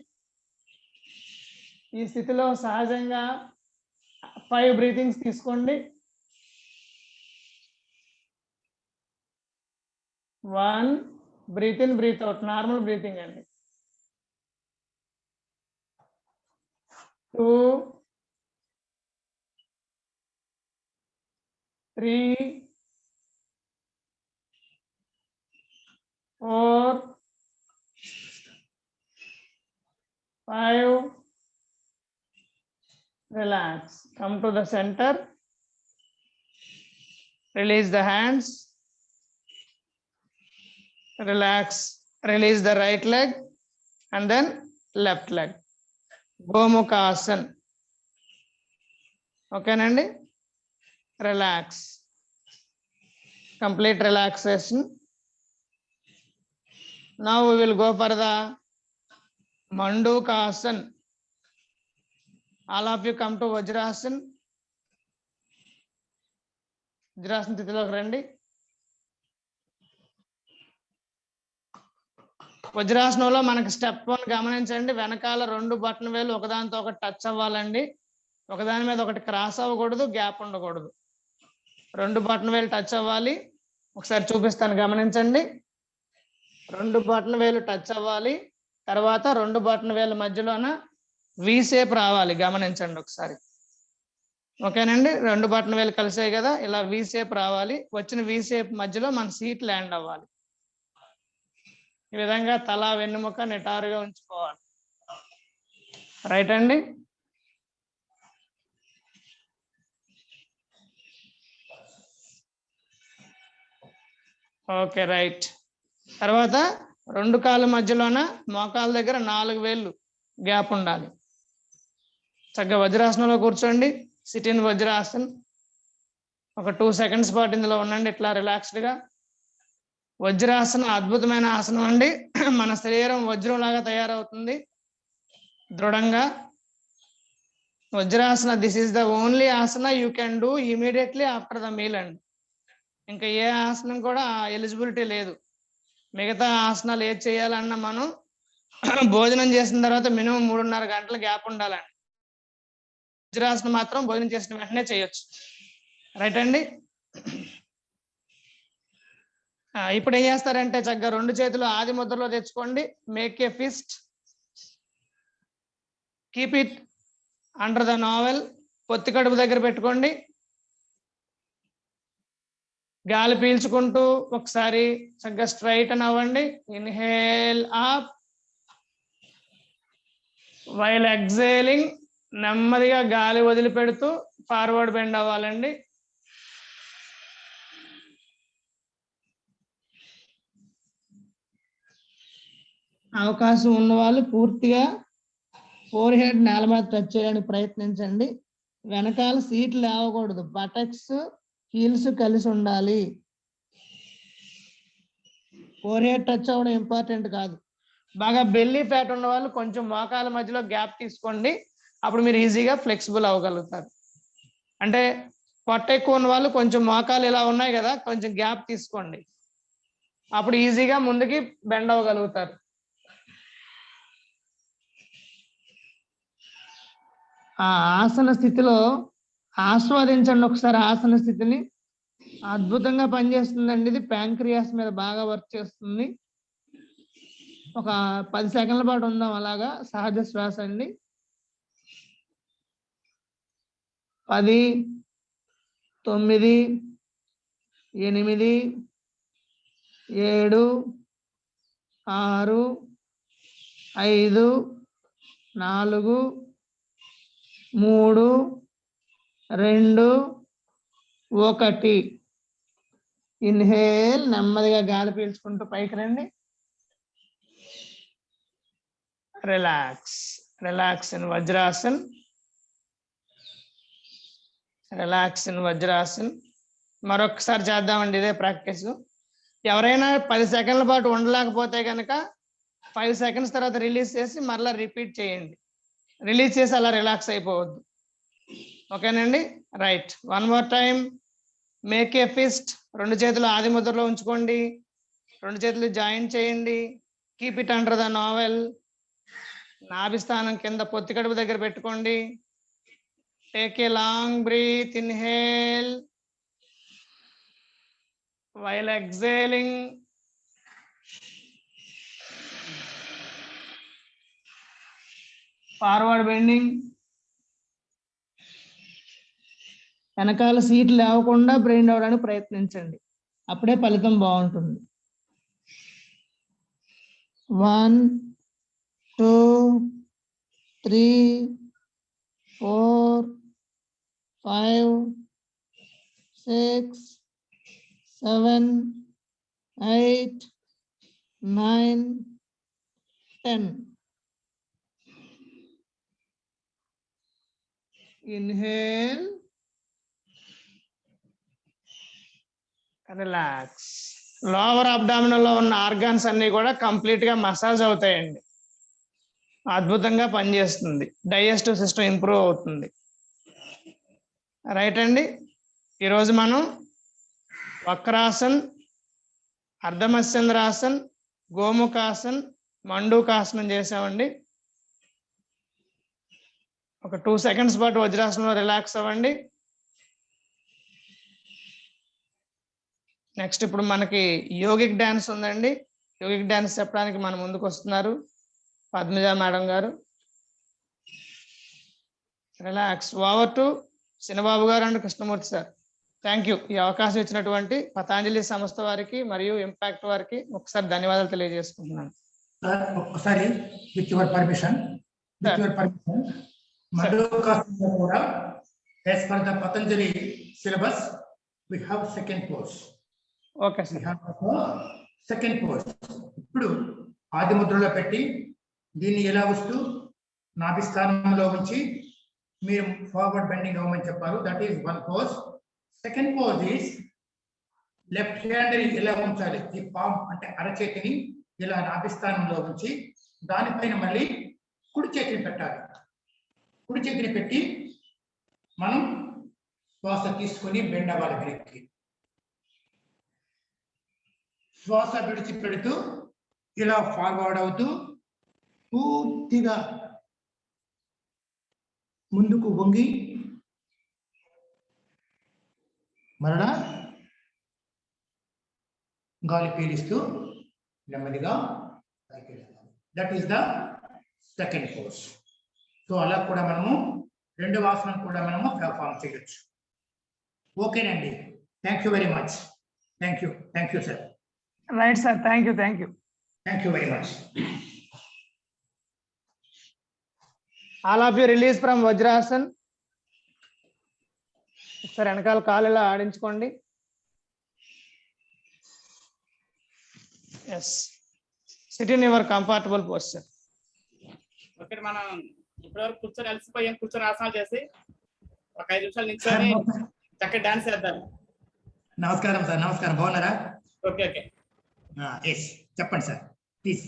ఈ స్థితిలో సహజంగా 5 బ్రీతింగ్స్ తీసుకోండి. 1, breath in, breath out, normal breathing అండి. 2, 3, 4, 5. Relax. Come to the center. Release the hands. Relax. Release the right leg and then left leg. Gomukha Asana. Okay, Nandi? Relax. Complete relaxation. Now we will go for the Mandukha Asana. All of you come to Vajrasana. Vajrasana స్థితిలోకి రండి. వజ్రాసనంలో మనకి step 1 గమనించండి. వెనకాల 2 button వేలు ఒకదానితో ఒకటి touch అవ్వాలండి. ఒకదాని మీద ఒకటి క్రాస్ అవ్వకూడదు, గ్యాప్ ఉండకూడదు. 2 బటన్ వేలు టచ్ అవ్వాలి. ఒకసారి చూపిస్తాను, గమనించండి. 2 బటన్ వేలు టచ్ అవ్వాలి. తర్వాత 2 బటన్ వేల మధ్యలోన వి షేప్ రావాలి, గమనించండి ఒకసారి. ఓకేనండి. 2 బటన్ వేలు కలిసాయి కదా, ఇలా వి షేప్ రావాలి. వచ్చిన వి షేప్ మధ్యలో మన సీట్ ల్యాండ్ అవ్వాలి. ఈ విధంగా తల వెన్నుముక నిటారుగా ఉంచుకోవాలి. రైట్ అండి. Okay, right. తర్వాత 2 కాళ్ళ మధ్యలోన మోకాల దగ్గర 4 వేళ్ళు గ్యాప్ ఉండాలి. చక్కగా వజ్రాసనంలో కూర్చోండి. సిట్ ఇన్ వజ్రాసన్. ఒక 2 seconds పాటు ఇందులో ఉండండి, ఇట్లా రిలాక్స్డ్ గా. వజ్రాసన అద్భుతమైన ఆసనం అండి. మన శరీరం వజ్రం లాగా తయారవుతుంది దృఢంగా. Vajrasana, this is the only Haasan you can do immediately after the meal అండి. ఇంకా ఏ ఆసనం కూడా ఎలిజిబిలిటీ లేదు. మిగతా ఆసనాలు ఏది చేయాలన్నా మనం భోజనం చేసిన తర్వాత మినిమం 3.5 గంటల గ్యాప్ ఉండాలండి. వజ్రాసనం మాత్రం భోజనం చేసిన వెంటనే చేయొచ్చు. రైట్ అండి. ఇప్పుడు ఏం చేస్తారంటే చక్కగా 2 చేతులు ఆది ముద్రలో తెచ్చుకోండి. Make a fist. Keep it under the navel. పొత్తి కడుపు దగ్గర పెట్టుకోండి. గాలి పీల్చుకుంటూ ఒకసారి చక్కగా స్ట్రైటన్ అవ్వండి. ఇన్హేల్ అప్, వైల్ ఎక్సేలింగ్ నెమ్మదిగా గాలి వదిలిపెడుతూ ఫార్వర్డ్ బెండ్ అవ్వాలండి. అవకాశం ఉన్న వాళ్ళు పూర్తిగా ఫోర్ హెడ్ నేల మీద టచ్ చేయడానికి ప్రయత్నించండి. వెనకాల సీట్లు లేవకూడదు, బటక్స్ హీల్స్ కలిసి ఉండాలి. ఫోర్ హెడ్ టచ్ అవ్వడం ఇంపార్టెంట్ కాదు. బాగా బెల్లీ ఫ్యాట్ ఉన్న వాళ్ళు కొంచెం మోకాల మధ్యలో గ్యాప్ తీసుకోండి, అప్పుడు మీరు ఈజీగా ఫ్లెక్సిబుల్ అవ్వగలుగుతారు. అంటే పొట్ట ఎక్కువ ఉన్న వాళ్ళు కొంచెం మోకాలు ఇలా ఉన్నాయి కదా, కొంచెం గ్యాప్ తీసుకోండి, అప్పుడు ఈజీగా ముందుకి బెండ్ అవ్వగలుగుతారు. ఆ ఆసన స్థితిలో ఆస్వాదించండి ఒకసారి. ఆసన స్థితిని అద్భుతంగా పనిచేస్తుందండి. ఇది ప్యాంక్రియాస్ మీద బాగా వర్క్ చేస్తుంది. ఒక 10 సెకండ్ల పాటు ఉందాం అలాగా. సహజ శ్వాస అండి. 10, 9, 8, 7, 6, 5, 4, 3, 2, 1. ఇన్హేల్, నెమ్మదిగా గాలి పీల్చుకుంటూ పైకి రండి. రిలాక్స్, రిలాక్స్ ఇన్ వజ్రాసన్, రిలాక్స్ ఇన్ వజ్రాసన్. మరొకసారి చేద్దామండి ఇదే ప్రాక్టీస్. ఎవరైనా 10 సెకండ్ల పాటు ఉండలేకపోతే కనుక 5 సెకండ్స్ తర్వాత రిలీజ్ చేసి మరలా రిపీట్ చేయండి. రిలీజ్ చేసి అలా రిలాక్స్ అయిపోవద్దు. ఓకేనండి, right. One more time. Make a fist. 2 చేతులు ఆది ముద్రలో ఉంచుకోండి, 2 చేతులు జాయిన్ చేయండి. Keep it under the navel. నాభిస్థానం కింద పొత్తి కడుపు దగ్గర పెట్టుకోండి. Take a long breath. Inhale while exhaling. Forward bending. వెనకాల సీట్లు లేవకుండా బ్రెయిన్ అవడానికి ప్రయత్నించండి, అప్పుడే ఫలితం బాగుంటుంది. 1, 2, 3, 4, 5, 6, 7, 8, 9, 10. Inhale, relax. లోవర్ అబ్డామినల్ లో ఉన్న ఆర్గాన్స్ అన్ని కూడా కంప్లీట్ గా మసాజ్ అవుతాయండి. అద్భుతంగా పనిచేస్తుంది. డైజెస్టివ్ సిస్టమ్ ఇంప్రూవ్ అవుతుంది. రైట్ అండి. ఈరోజు మనం వక్రాసన్, అర్ధమత్స్యంద్రాసన్, గోముఖాసన్, మండూకాసనం చేసామండి. ఒక 2 సెకండ్స్ పాటు వజ్రాసనంలో రిలాక్స్ అవ్వండి. నెక్స్ట్ ఇప్పుడు మనకి యోగిక్ డాన్స్ ఉందండి. యోగిక్ డాన్స్ చెప్పడానికి మన ముందుకు వస్తున్నారు పద్మజ మేడం గారు. రిలాక్స్. ఓవర్ టు చిన్నబాబు గారు and Krishnamurthy sir. Thank you. ఈ అవకాశం ఇచ్చినటువంటి పతాంజలి సంస్థ వారికి మరియు ఇంపాక్ట్ వారికి ఒకసారి ధన్యవాదాలు తెలియజేసుకుంటున్నాను. ఒక్కసారి విత్ యువర్ పర్మిషన్, మండూకాసనంలో కూడా as per the Patanjali syllabus we have second pose. Okay sir. Second pose. ఇప్పుడు ఆది ముద్రలో పెట్టి దీన్ని ఎలా వస్తూ నాభిస్థానంలో ఉంచి మీరు ఫార్వర్డ్ బెండింగ్ అవ్వమని చెప్పారు. That is one pose. Second pose is left hand ఇలా ఉంచాలి. ఈ పామ్ అంటే అరచేతిని ఇలా నాభిస్థానంలో ఉంచి దానిపైన మళ్ళీ కుడి చేతిని పెట్టాలి. కుడి చేతిని పెట్టి మనం శ్వాస తీసుకొని బెండ్ అవ్వాలి వెనక్కి. శ్వాస విడిచిపెడుతూ ఇలా ఫార్వర్డ్ అవుతూ పూర్తిగా ముందుకు వంగి మరలా గాలి పీలిస్తూ నెమ్మదిగా పైకి వెళ్ళాలి. That is the second pose. So అలా కూడా మనము 2 ఆసనం కూడా మనము పర్ఫామ్ చేయొచ్చు. ఓకేనండి. Thank you very much. Thank you, sir. Right, sir. Thank you. Thank you very much. All of you release from Vajrasan. ఒకసారి వెనకాల కాలు ఇలా ఆడించుకోండి. Yes, sit in your comfortable posture. Okay, మనం ఇప్పటివరకు కూర్చొని అలసిపోయాం. కూర్చొని ఆసనాలు చేసి ఒక 5 నిమిషాలు నిల్చొని చక్కగా డాన్స్ చేద్దాం. నమస్కారం సార్. నమస్కారం, బాగున్నారా? ఓకే. ఎస్, చెప్పండి సార్, ప్లీజ్.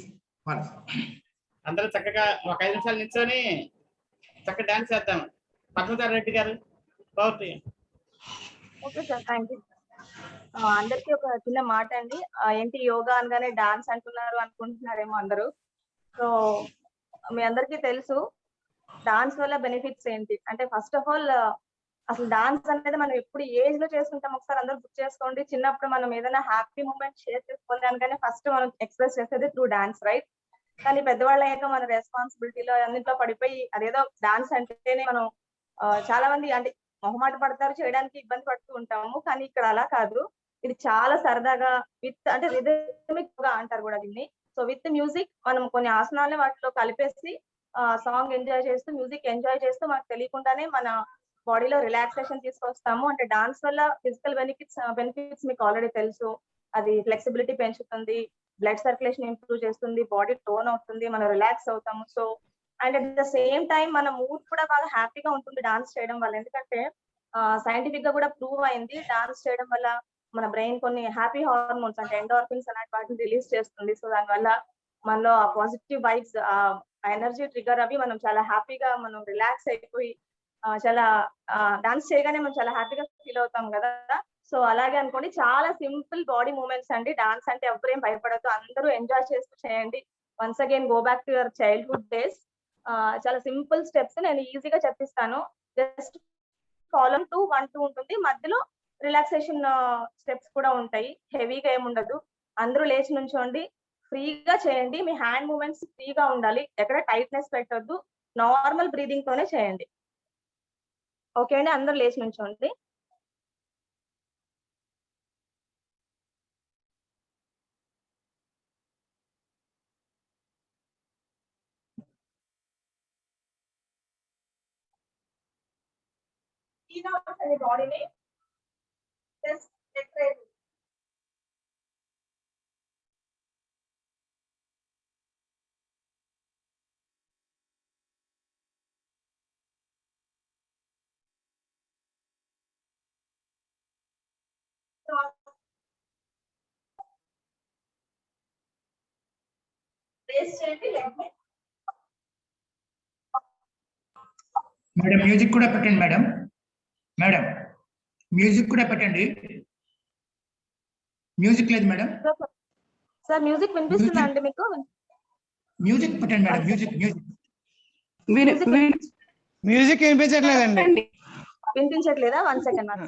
అందరూ చక్కగా ఒక 5 నిమిషాలు నిల్చొని చక్కగా డాన్స్ చేద్దాం. పద్మజారెడ్డి రెడ్డి గారు, బాగుంది. Okay sir, thank you. అందరికీ ఒక చిన్న మాట అండి. ఏంటి యోగా అనగానే డాన్స్ అంటున్నారు అనుకుంటున్నారేమో అందరూ. సో మీ అందరికీ తెలుసు డాన్స్ వల్ల బెనిఫిట్స్ ఏంటి అంటే, ఫస్ట్ ఆఫ్ ఆల్ అసలు డాన్స్ అనేది మనం ఎప్పుడు ఏజ్ లో చేసుకుంటాం ఒకసారి అందరూ గుర్తు చేసుకోండి. చిన్నప్పుడు మనం ఏదైనా హ్యాపీ మూమెంట్ షేర్ చేసుకోవాలి అనగానే ఫస్ట్ మనం ఎక్స్ప్రెస్ చేసేది త్రూ డాన్స్, రైట్? కానీ పెద్దవాళ్ళు అయ్యాక మన రెస్పాన్సిబిలిటీలో అన్నింటిలో పడిపోయి అదేదో డాన్స్ అంటేనే మనం చాలా మంది అంటే మొహమాట పడతారు, చేయడానికి ఇబ్బంది పడుతూ ఉంటాము. కానీ ఇక్కడ అలా కాదు, ఇది చాలా సరదాగా విత్ అంటే రిథమిక్ గా అంటారు కూడా దీన్ని. సో విత్ మ్యూజిక్ మనం కొన్ని ఆసనాలు వాటిలో కలిపేసి సాంగ్ ఎంజాయ్ చేస్తూ మ్యూజిక్ ఎంజాయ్ చేస్తూ మనకు తెలియకుండానే మన బాడీలో రిలాక్సేషన్ తీసుకొస్తాము. అంటే డాన్స్ వల్ల ఫిజికల్ బెనిఫిట్స్ మీకు ఆల్రెడీ తెలుసు. అది ఫ్లెక్సిబిలిటీ పెంచుతుంది, బ్లడ్ సర్క్యులేషన్ ఇంప్రూవ్ చేస్తుంది, బాడీ టోన్ అవుతుంది, మనం రిలాక్స్ అవుతాము. So and at the same time మన మూడ్ కూడా బాగా హ్యాపీగా ఉంటుంది డాన్స్ చేయడం వల్ల. ఎందుకంటే సైంటిఫిక్ గా కూడా ప్రూవ్ అయింది, డాన్స్ చేయడం వల్ల మన బ్రెయిన్ కొన్ని హ్యాపీ హార్మోన్స్ అంటే ఎండోర్ఫిన్స్ అలాంటి వాటిని రిలీజ్ చేస్తుంది. సో దానివల్ల మనలో ఆ పాజిటివ్ వైబ్స్, ఆ ఎనర్జీ ట్రిగర్ అవి మనం చాలా హ్యాపీగా మనం రిలాక్స్ అయిపోయి చాలా డాన్స్ చేయగానే మనం చాలా హ్యాపీగా ఫీల్ అవుతాం కదా. సో అలాగే అనుకోండి, చాలా సింపుల్ బాడీ మూవ్మెంట్స్ అండి. డాన్స్ అంటే ఎవరేం భయపడద్దు, అందరూ ఎంజాయ్ చేస్తూ చేయండి. Once again go back to your childhood days. చాలా సింపుల్ స్టెప్స్ నేను ఈజీగా చెప్పిస్తాను. జస్ట్ ఫాలో 2 1 2 ఉంటుంది, మధ్యలో రిలాక్సేషన్ స్టెప్స్ కూడా ఉంటాయి. హెవీగా ఏముండదు. అందరూ లేచి నుంచోండి, ఫ్రీగా చేయండి. మీ హ్యాండ్ మూవ్మెంట్స్ ఫ్రీగా ఉండాలి, ఎక్కడ టైట్నెస్ పెట్టొద్దు, నార్మల్ బ్రీదింగ్ తోనే చేయండి. ఓకే అండి, అందరూ లేచి నుంచోండి. బాడీని జస్ట్ చేయండి. మేడం మ్యూజిక్ కూడా పెట్టండి మేడం. మ్యూజిక్ కూడా పెట్టండి. మ్యూజిక్ లేదు మేడం. సార్ మ్యూజిక్ వినిపిస్తుందా అండి మీకు? మ్యూజిక్ పెట్టండి మేడం. మ్యూజిక్ వినిపించట్లేదండి. వినిపించట్లేదా? 1 సెకండ్.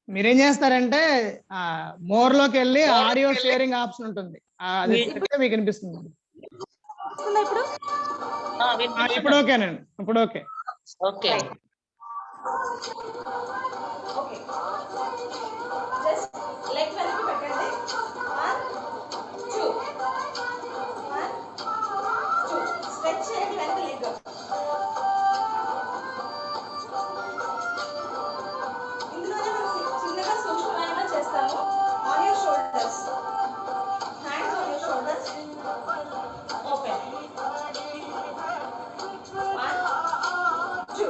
మీరేం చేస్తారంటే మోర్ లోకి వెళ్ళి ఆడియో షేరింగ్ ఆప్షన్ ఉంటుంది, అది పెడితే మీకు వినిపిస్తుంది. ఇప్పుడు ఓకేనండి, ఇప్పుడు ఓకే. ఓకే. జస్ట్ లెగ్ వెనక్కి పెట్టండి. 1 2 1 2 స్ట్రెచ్ చేయండి వెనక లెగ్. ఇందులోనే మనం చిన్నగా సూక్ష్మంగా చేస్తాము. On your shoulders, hands on your shoulders, open. 1 2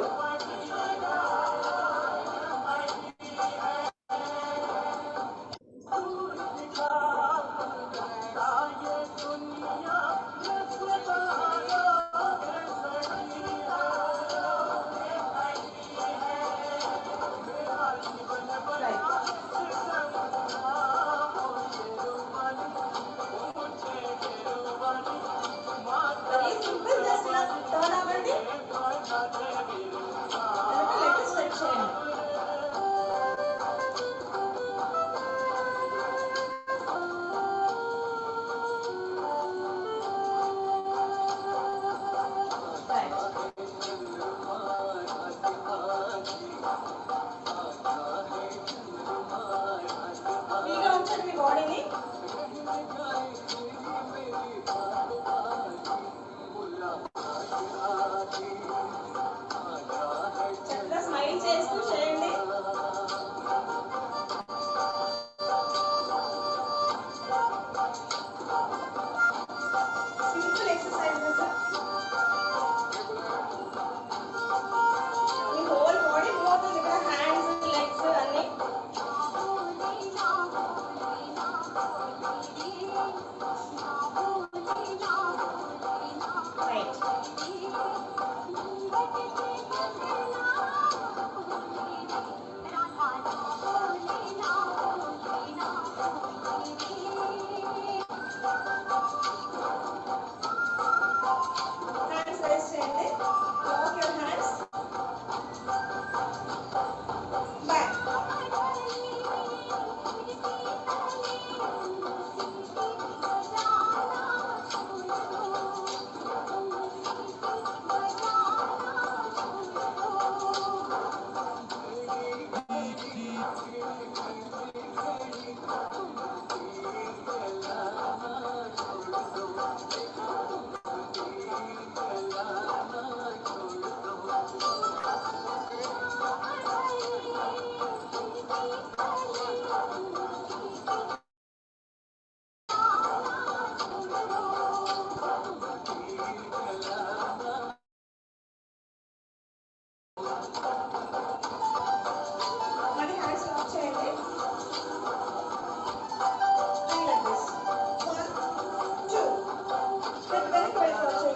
Hands raised చేయండి. Walk your hands back. మళ్ళీ హ్యాండ్స్ లాక్ చేయండి. And like this. 1, 2. Then వెనక్కి వెళ్ళిపోవచ్చు.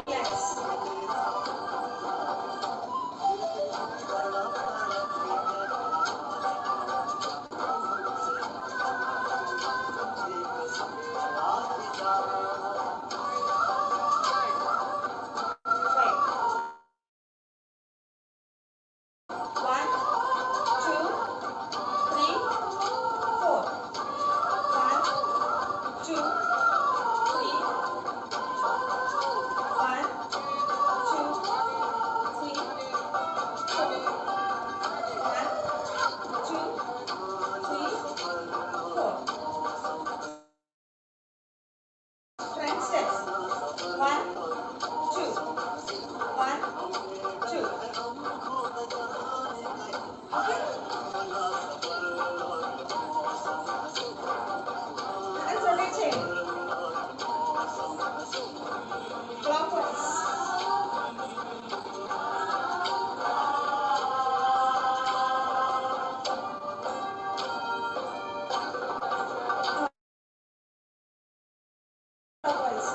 Relax. Right. 1, 2, 3, 4. 1, 2, 3. 1, 2, 3, 4. 1, 2, 3, 4. Front steps. 1, 2. 1, 2. Okay? Hands rotate చేయండి. Clockwise. Clockwise.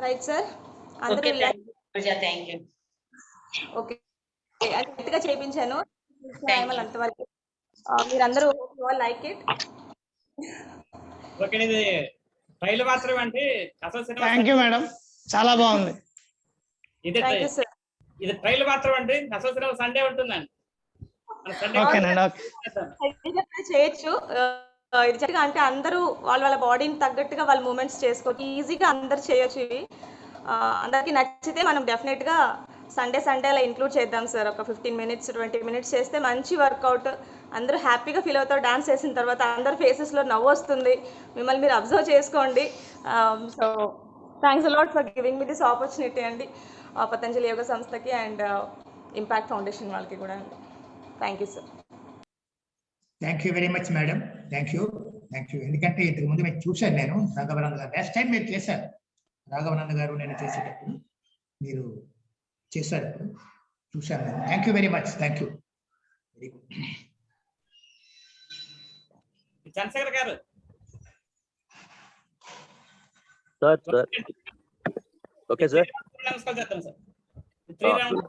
రైట్ సార్, అందరూ Okay, thank you. Pooja, thank you. Okay, అది గట్టిగా చేయించాను Thank you. అంతవరకు. మీరందరూ లైక్ ఇట్. ఓకే, ఇది ట్రైల్ మాత్రమే అంటే అసలు సినిమా థ్యాంక్ యూ మేడం, చాలా బాగుంది. ఇది థ్యాంక్ యూ సార్. ఇది ట్రైల్ మాత్రం అండి, అసలు సినిమా సండే ఉంటుందండి. మన సండే ఓకేనండి, ఓకే. చేయొచ్చు. ఇది చక్కగా అంటే అందరూ వాళ్ళ బాడీని తగ్గట్టుగా వాళ్ళ మూమెంట్స్ చేసుకోవచ్చు, ఈజీగా అందరు చేయొచ్చు ఇవి. అందరికి నచ్చితే మనం డెఫినెట్ గా సండే అలా ఇంక్లూడ్ చేద్దాం సార్. ఒక 15 minutes 20 minutes చేస్తే మంచి వర్కౌట్, అందరూ హ్యాపీగా ఫీల్ అవుతారు. డాన్స్ చేసిన తర్వాత అందరు ఫేసెస్ లో నవ్వు వస్తుంది, మిమ్మల్ని మీరు అబ్జర్వ్ చేసుకోండి. So thanks a lot for giving me this opportunity అండి, పతంజలి యోగ సంస్థకి అండ్ ఇంపాక్ట్ ఫౌండేషన్ వాళ్ళకి కూడా అండి. Thank you sir. Thank you very much madam, thank you. ఎందుకంటే ఇంతకు ముందు మీరు చూశాను నేను రాఘవానంద్ గారు, నెక్స్ట్ టైం మీరు చేశారు రాఘవానంద్ గారు, నేను చేసేటప్పుడు మీరు చేశారు, ఇప్పుడు చూశాను నేను. Thank you very much, thank you, very good. Chandrashekhar గారు సార్ ఓకే సార్. నమస్కారం చేస్తాను sir. 3 rounds.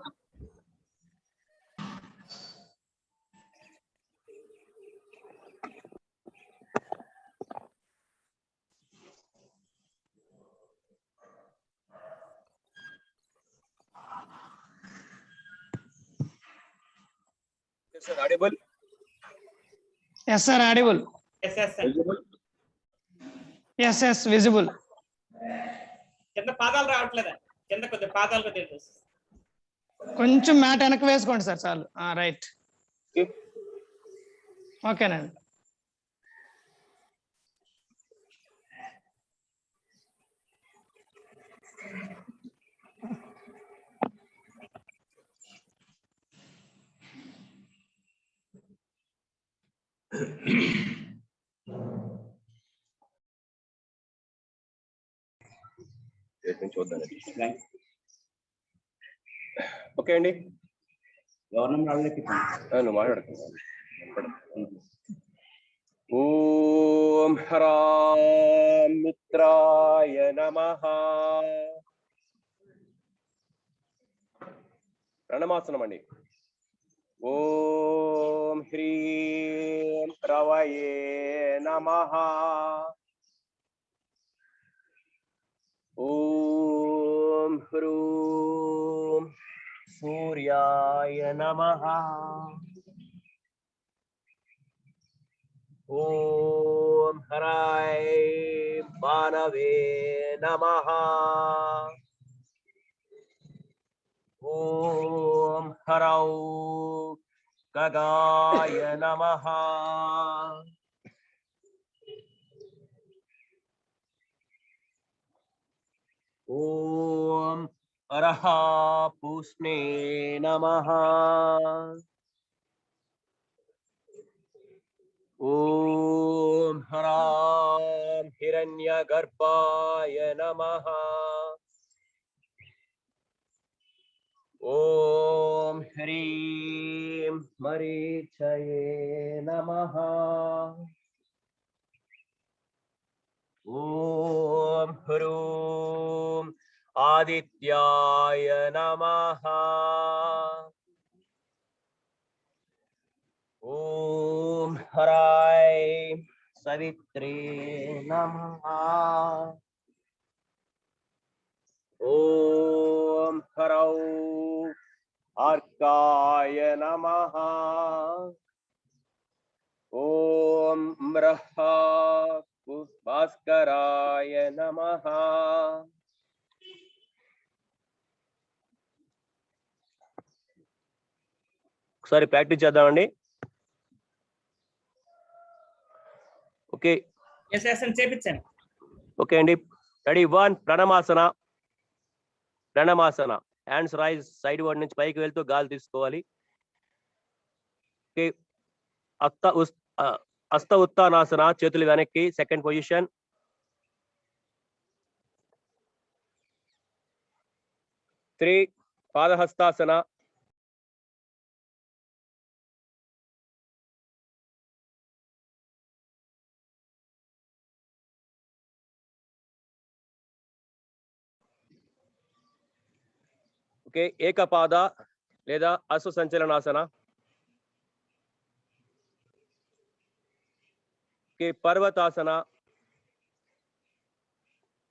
Sir, audible? Yes sir, audible. Yes, yes, sir. Visible? Yes, visible. కింద పాదాలు రావట్లేదా? కింద కొద్దిగా పాదాలు కొద్దిగా కొంచెం మ్యాట్ వెనక్కి వేసుకోండి సార్, చాలు. Right, Okay. ఓకేనండి. చూద్దానండి. ఓకే అండి, నువ్వు మాట్లాడుతున్నా. ఓం హరామిత్రాయ నమః. ప్రణమాసనం అండి. ఓం హ్రీం రవయే నమః. ఓం హ్రూం సూర్యాయ నమః. ఓం హరాయ మానవే నమః. ఓం హరౌ గగాయ నమః. ఓం అరహ పూష్ణే నమః. ఓం హరాం హిరణ్యగర్భాయ నమః. ఓం హ్రీం మరీచయే నమః. ఓం హ్రూం ఆదిత్యాయ నమః. ఓం హరాయ సవిత్రే నమః. ఓం హరౌ అర్కాయ నమః. ఓం మ్రహ భాస్కరాయ నమః. ఒకసారి ప్రాక్టీస్ చేద్దామండి. ఓకే, ఎస్ ఎస్ అని చేపించాను. ఓకే అండి, రెడీ. 1 ప్రణమాసన. హ్యాండ్స్ రైజ్, సైడ్ వర్డ్ నుంచి పైకి వెళ్తూ గాలి తీసుకోవాలి. ఓకే, హస్త ఉత్తానాసన, చేతులు వెనక్కి, సెకండ్ పొజిషన్. 3 పాదహస్తాసన. ఓకే, ఏకపాద లేదా అశ్వసంచలనాసన. ఓకే, పర్వతాసన.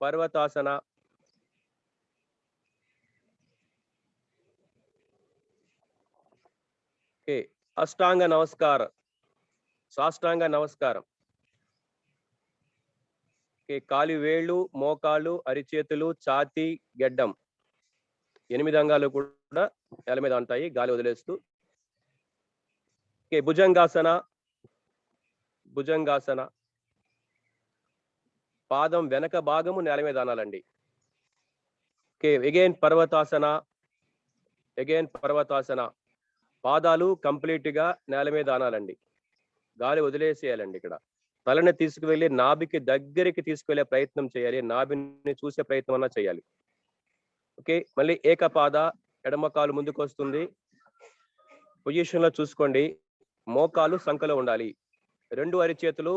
పర్వతాసన. ఓకే, అష్టాంగ నమస్కారం, సాష్టాంగ నమస్కారం. ఓకే, కాలి వేళ్ళు, మోకాళ్ళు, అరిచేతులు, ఛాతీ, గెడ్డం 8 అంగాలు కూడా నేల మీద ఉంటాయి, గాలి వదిలేస్తూ. ఓకే, భుజంగాసన. భుజంగాసన. పాదం వెనక భాగము నేల మీద అనాలండి. Okay, again పర్వతాసన. అగైన్ పర్వతాసన. పాదాలు కంప్లీట్ గా నేల మీద ఆనాలండి, గాలి వదిలేసేయాలండి. ఇక్కడ తలని తీసుకువెళ్ళి నాభికి దగ్గరికి తీసుకువెళ్ళే ప్రయత్నం చేయాలి, నాభిని చూసే ప్రయత్నం అన్నా చేయాలి. ఓకే, మళ్ళీ ఏకపాద, ఎడమ కాలు ముందుకు వస్తుంది. పొజిషన్ లో చూసుకోండి, మోకాలు సంఖలో ఉండాలి, 2 అరిచేతులు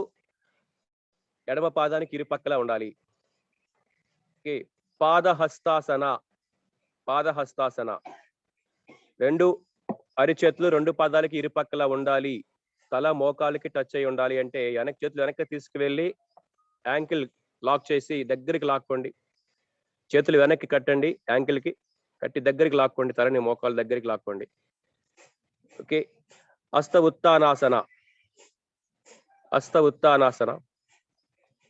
ఎడమ పాదానికి ఇరుపక్కలా ఉండాలి. ఓకే, పాదహస్తాసన. పాదహస్తాసన. 2 అరిచేతులు 2 పాదాలకి ఇరుపక్కలా ఉండాలి, తల మోకాళ్ళకి టచ్ అయి ఉండాలి. అంటే చేతులు వెనక్కి తీసుకువెళ్ళి యాంకిల్ లాక్ చేసి దగ్గరికి లాక్కోండి. చేతులు వెనక్కి కట్టండి, యాంకిల్ కి కట్టి దగ్గరికి లాక్కోండి, తలని మోకాళ్ళ దగ్గరికి లాక్కోండి. ఓకే, హస్త ఉత్తానాసన. హస్త ఉత్తానాసన.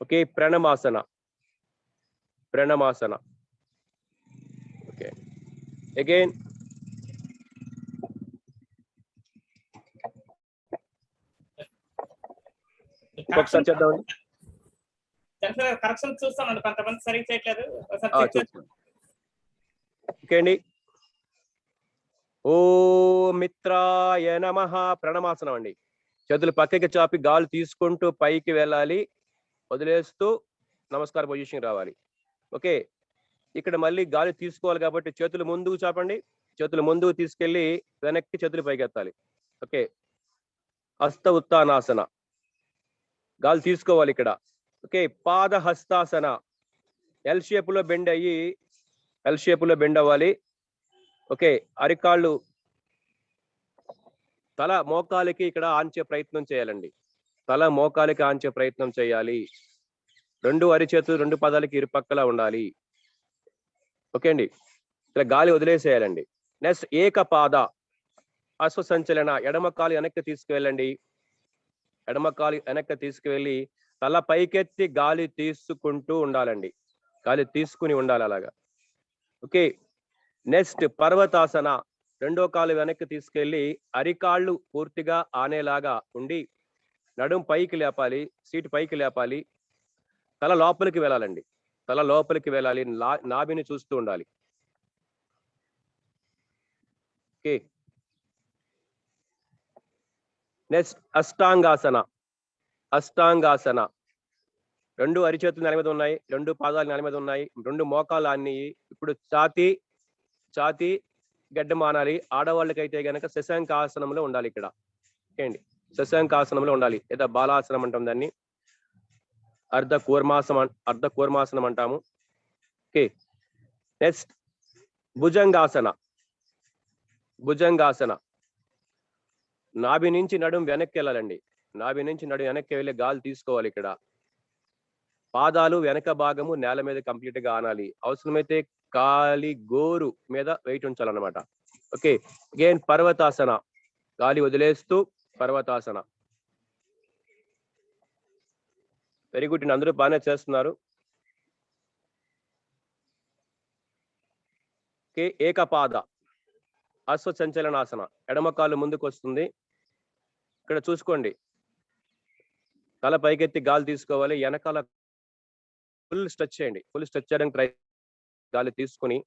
ఓకే, ప్రణమాసన. ప్రణమాసన. ఓకే, అగైన్ ఒకసారి చేద్దామండి. కరెక్షన్ చూస్తామండి, కొంతమంది సరిగ్గా చేయట్లేదు. ఒకసారి ఆ, check చేస్తాం. చూస్తాను. ఓకే అండి. ఓ మిత్రాయ నమః. ప్రణమాసనం అండి. చేతులు పక్కకి చాపి గాలి తీసుకుంటూ పైకి వెళ్ళాలి, వదిలేస్తూ నమస్కార పొజిషన్ రావాలి. ఓకే, ఇక్కడ మళ్ళీ గాలి తీసుకోవాలి కాబట్టి చేతులు ముందుకు చాపండి, చేతులు ముందుకు తీసుకెళ్ళి వెనక్కి చేతులు పైకెత్తాలి. ఓకే, హస్త ఉత్తానాసన. గాలి తీసుకోవాలి ఇక్కడ. ఓకే, పాద హస్తాసన. ఎల్ షేప్ లో బెండ్ అయ్యి, ఎల్ షేప్ లో బెండ్ అవ్వాలి. ఓకే, అరికాళ్ళు తల మోకాలికి ఇక్కడ ఆంచే ప్రయత్నం చేయాలండి, తల మోకాలికి ఆంచే ప్రయత్నం చేయాలి. 2 అరిచేతులు 2 పాదాలకి ఇరుపక్కలా ఉండాలి. ఓకే అండి, ఇలా గాలి వదిలేసేయాలండి. నెక్స్ట్ ఏకపాద అశ్వసంచలన. ఎడమ కాలు వెనక్కి తీసుకువెళ్ళండి, ఎడమ కాలు వెనక్కి తీసుకువెళ్ళి తల పైకెత్తి గాలి తీసుకుంటూ ఉండాలండి, గాలి తీసుకుని ఉండాలి అలాగా. Okay, next పర్వతాసన. 2వ కాలు వెనక్కి తీసుకెళ్ళి అరికాళ్ళు పూర్తిగా ఆనేలాగా ఉండి నడుం పైకి లేపాలి, సీటు పైకి లేపాలి, తల లోపలికి వెళ్ళాలండి, తల లోపలికి వెళ్ళాలి, నాభిని చూస్తూ ఉండాలి. Okay, next అష్టాంగాసన. అష్టాంగాసన. 2 అరిచేతులు నేల మీద ఉన్నాయి, 2 పాదాలు నేల మీద ఉన్నాయి, 2 మోకాలు ఆన్నాయి. ఇప్పుడు ఛాతీ గడ్డం ఆనాలి. ఆడవాళ్ళకైతే గనక శశాంకాసనంలో ఉండాలి ఇక్కడ. ఓకే అండి, శశాంకాసనంలో ఉండాలి, లేదా బాలాసనం అంటాం దాన్ని, అర్ధ కూర్మాసనం అంటాము. ఓకే, నెక్స్ట్ భుజంగాసన. భుజంగాసన. నాభి నుంచి నడుం వెనక్కి వెళ్ళాలండి, నాభి నుంచి నడుం వెనక్కి వెళ్ళి గాలి తీసుకోవాలి ఇక్కడ. పాదాలు వెనక భాగము నేల మీద కంప్లీట్ గా ఆనాలి, అవసరమైతే కాలి గోరు మీద వెయిట్ ఉంచాలన్నమాట. Okay, again పర్వతాసన. గాలి వదిలేస్తూ పర్వతాసన. వెరీ గుడ్, అందరూ బాగానే చేస్తున్నారు. ఓకే, ఏకపాద అశ్వసంచలనాసన. ఎడమ కాలు ముందుకు వస్తుంది, ఇక్కడ చూసుకోండి, తల పైకెత్తి గాలి తీసుకోవాలి, వెనకాల ఫుల్ స్ట్రెచ్ చేయండి, ఫుల్ స్ట్రెచ్ చేయడానికి ట్రై, గాలి తీసుకుని.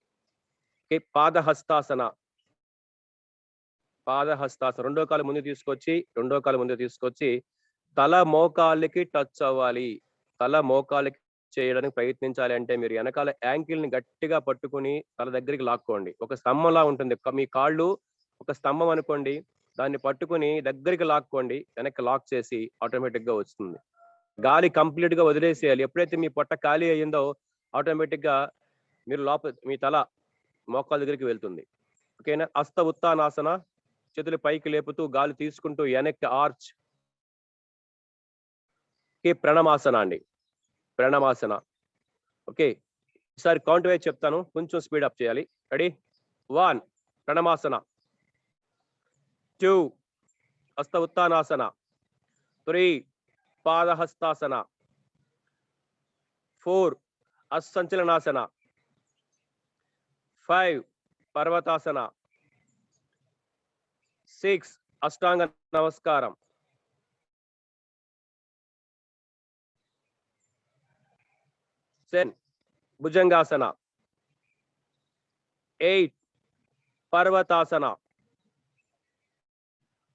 ఓకే, పాదహస్తాసన. పాదహస్తాసన. 2వ కాలు ముందు తీసుకొచ్చి తల మోకాళ్ళకి టచ్ అవ్వాలి, తల మోకాళ్ళకి చేయడానికి ప్రయత్నించాలి అంటే మీరు వెనకాల యాంకిల్ ని గట్టిగా పట్టుకుని తల దగ్గరికి లాక్కోండి. ఒక స్తంభంలా ఉంటుంది. మీ కాళ్ళు ఒక స్తంభం అనుకోండి, దాన్ని పట్టుకుని దగ్గరికి లాక్కోండి. వెనక్కి లాక్ చేసి ఆటోమేటిక్ గా వస్తుంది. గాలి కంప్లీట్ గా వదిలేసేయాలి. ఎప్పుడైతే మీ పొట్ట ఖాళీ అయ్యిందో ఆటోమేటిక్ గా మీరు లోపల మీ తల మోకాల దగ్గరికి వెళ్తుంది. ఓకేనా? హస్త ఉత్తానాసన, చేతులు పైకి లేపుతూ గాలి తీసుకుంటూ వెనక్కి ఆర్చ్. ప్రణమాసన అండి, ప్రణమాసన. ఓకే, ఈసారి కౌంట్ వైజ్ చెప్తాను, కొంచెం స్పీడ్ అప్ చేయాలి. రెడీ? 1 ప్రణమాసన, 2 హస్త ఉత్తానాసన, 3 పాదహస్తాసన, 4 అసంచలనాసన, 5 పర్వతాసన, 6 అష్టాంగ నమస్కారం, 7 భుజంగాసన, 8 పర్వతాసన,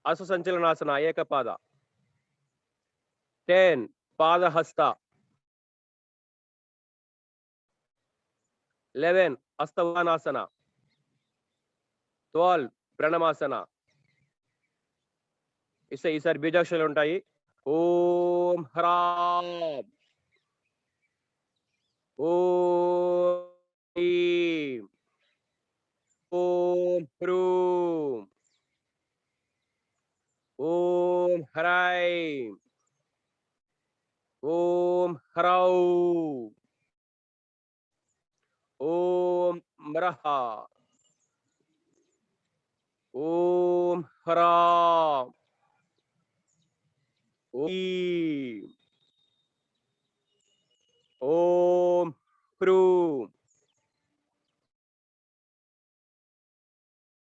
అసంచలనాసన ఏకపాద, 10 పాదహస్త, 11 హస్తవానాసన, 12 ప్రణమాసన. ఈసారి బీజాక్షరాలు ఉంటాయి. ఓం హ్రాం, ఓం హ్రీం, ఓం హ్రూం, ఓం హ్రైం, ఓం హ్రౌం, ఓం మ్రహ, ఓం హ్రాం, ఓం, ఓం హ్రూం,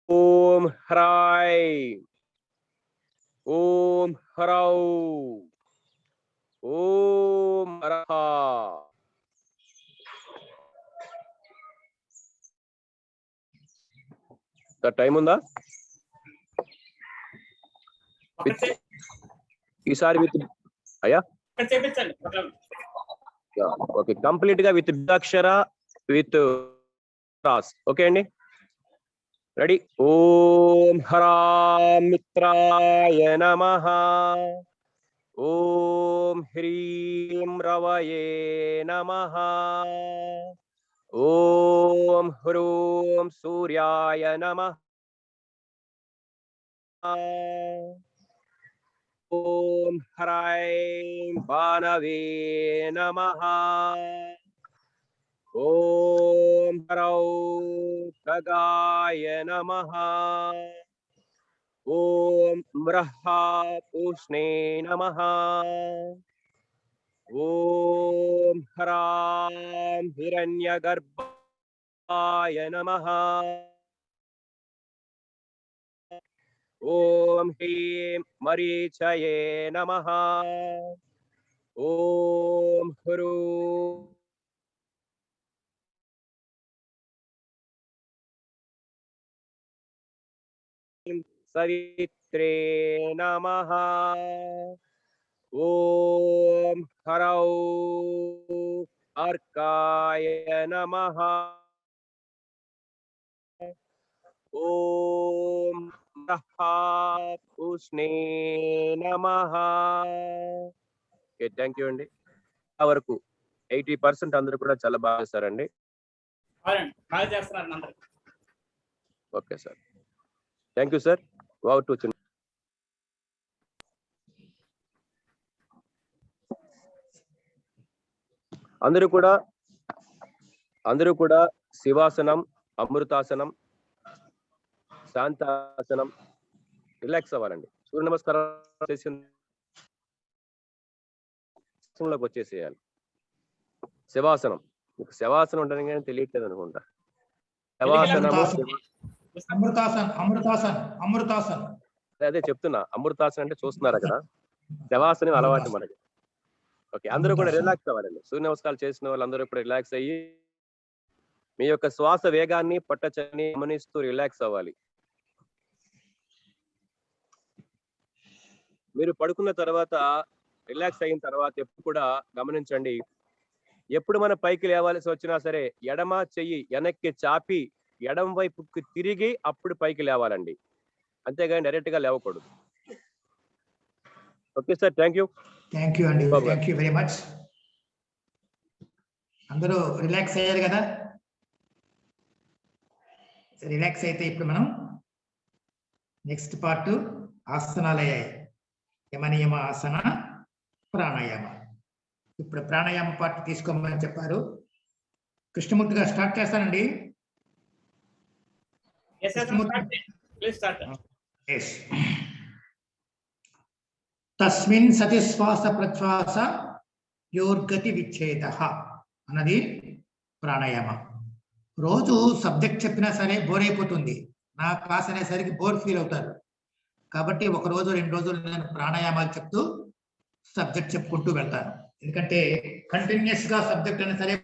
ఓం హ్రైం, ఓం హ్రౌం, ఓం మ్రహ. టైం ఉందా? ఈసారి విత్ అయ్యా చేపించండి. ఓకే, కంప్లీట్ గా విత్ బీజాక్షర విత్ క్రాస్. ఓకే అండి, రెడీ? ఓం హ్రాం మిత్రాయ నమః, ఓం హ్రీం రవయే నమః, ఓం హ్రూం సూర్యాయ నమః, ఓం హ్రైం భానవే నమః, ఓం హ్రౌం ఖగాయ నమః, ఓం మ్రహ పూష్ణే నమః, ఓం హ్రాం హిరణ్యగర్భాయ నమః, ఓం హ్రీం మరీచయే నమః, ఓం హ్రూం సవిత్రే నమః, ఓం హ్రౌం అర్కాయ నమః, ఓం మ్రహ పూష్ణే నమః. ఓకే, థ్యాంక్ యూ అండి. వరకు 80% అందరూ కూడా చాలా బాగా చేస్తారండి. బాగా చేస్తున్నారు అందరూ. Okay sir, thank you sir. Wow to చిన్న అందరూ కూడా శివాసనం, అమృతాసనం, శాంతాసనం రిలాక్స్ అవ్వాలండి. సూర్య నమస్కారం చేసి వచ్చేసేయాలి. శివాసనం, మీకు శవాసనం ఉంటుంది కానీ తెలియట్లేదు అనుకుంటా. శవాసనము, అమృతాసన్, అమృతాసన్, అమృతాసన్. అదే చెప్తున్నా, అమృతాసనం అంటే చూస్తున్నారు అక్కడ. శవాసనం అలవాటు మనకి. ఓకే, అందరూ కూడా రిలాక్స్ అవ్వాలండి. సూర్య నమస్కారాలు చేసిన వాళ్ళందరూ కూడా రిలాక్స్ అయ్యి మీ యొక్క శ్వాస వేగాన్ని పట్టచని గమనిస్తూ రిలాక్స్ అవ్వాలి. మీరు పడుకున్న తర్వాత రిలాక్స్ అయిన తర్వాత ఎప్పుడు కూడా గమనించండి, ఎప్పుడు మనం పైకి లేవాల్సి వచ్చినా సరే ఎడమ చెయ్యి వెనక్కి చాపి ఎడమ వైపుకి తిరిగి అప్పుడు పైకి లేవాలండి, అంతేగాని డైరెక్ట్ గా లేవకూడదు. Okay sir, thank you. Thank you అండి, బాబు గారు. Thank you very much. అందరూ రిలాక్స్ అయ్యారు కదా? రిలాక్స్ అయితే ఇప్పుడు మనం నెక్స్ట్ పార్ట్ ఆసనాలు అయ్యాయి. యమనియమ ఆసన, ప్రాణాయామ. ఇప్పుడు ప్రాణాయామ పార్ట్ తీసుకోమని చెప్పారు. కృష్ణమూర్తి గారు స్టార్ట్ చేస్తానండి. Yes, sir. Start. Please start. Yes. తస్మిన్ సతి శ్వాస ప్రశ్వాస యోర్గతి విచ్ఛేద అన్నది ప్రాణాయామ. రోజు సబ్జెక్ట్ చెప్పినా సరే బోర్ అయిపోతుంది. నా క్లాస్ అనేసరికి బోర్ ఫీల్ అవుతారు. కాబట్టి ఒక రోజు 2 రోజులు నేను ప్రాణాయామాలు చెప్తూ సబ్జెక్ట్ చెప్పుకుంటూ వెళ్తాను. ఎందుకంటే కంటిన్యూస్ గా సబ్జెక్ట్ అయినా సరే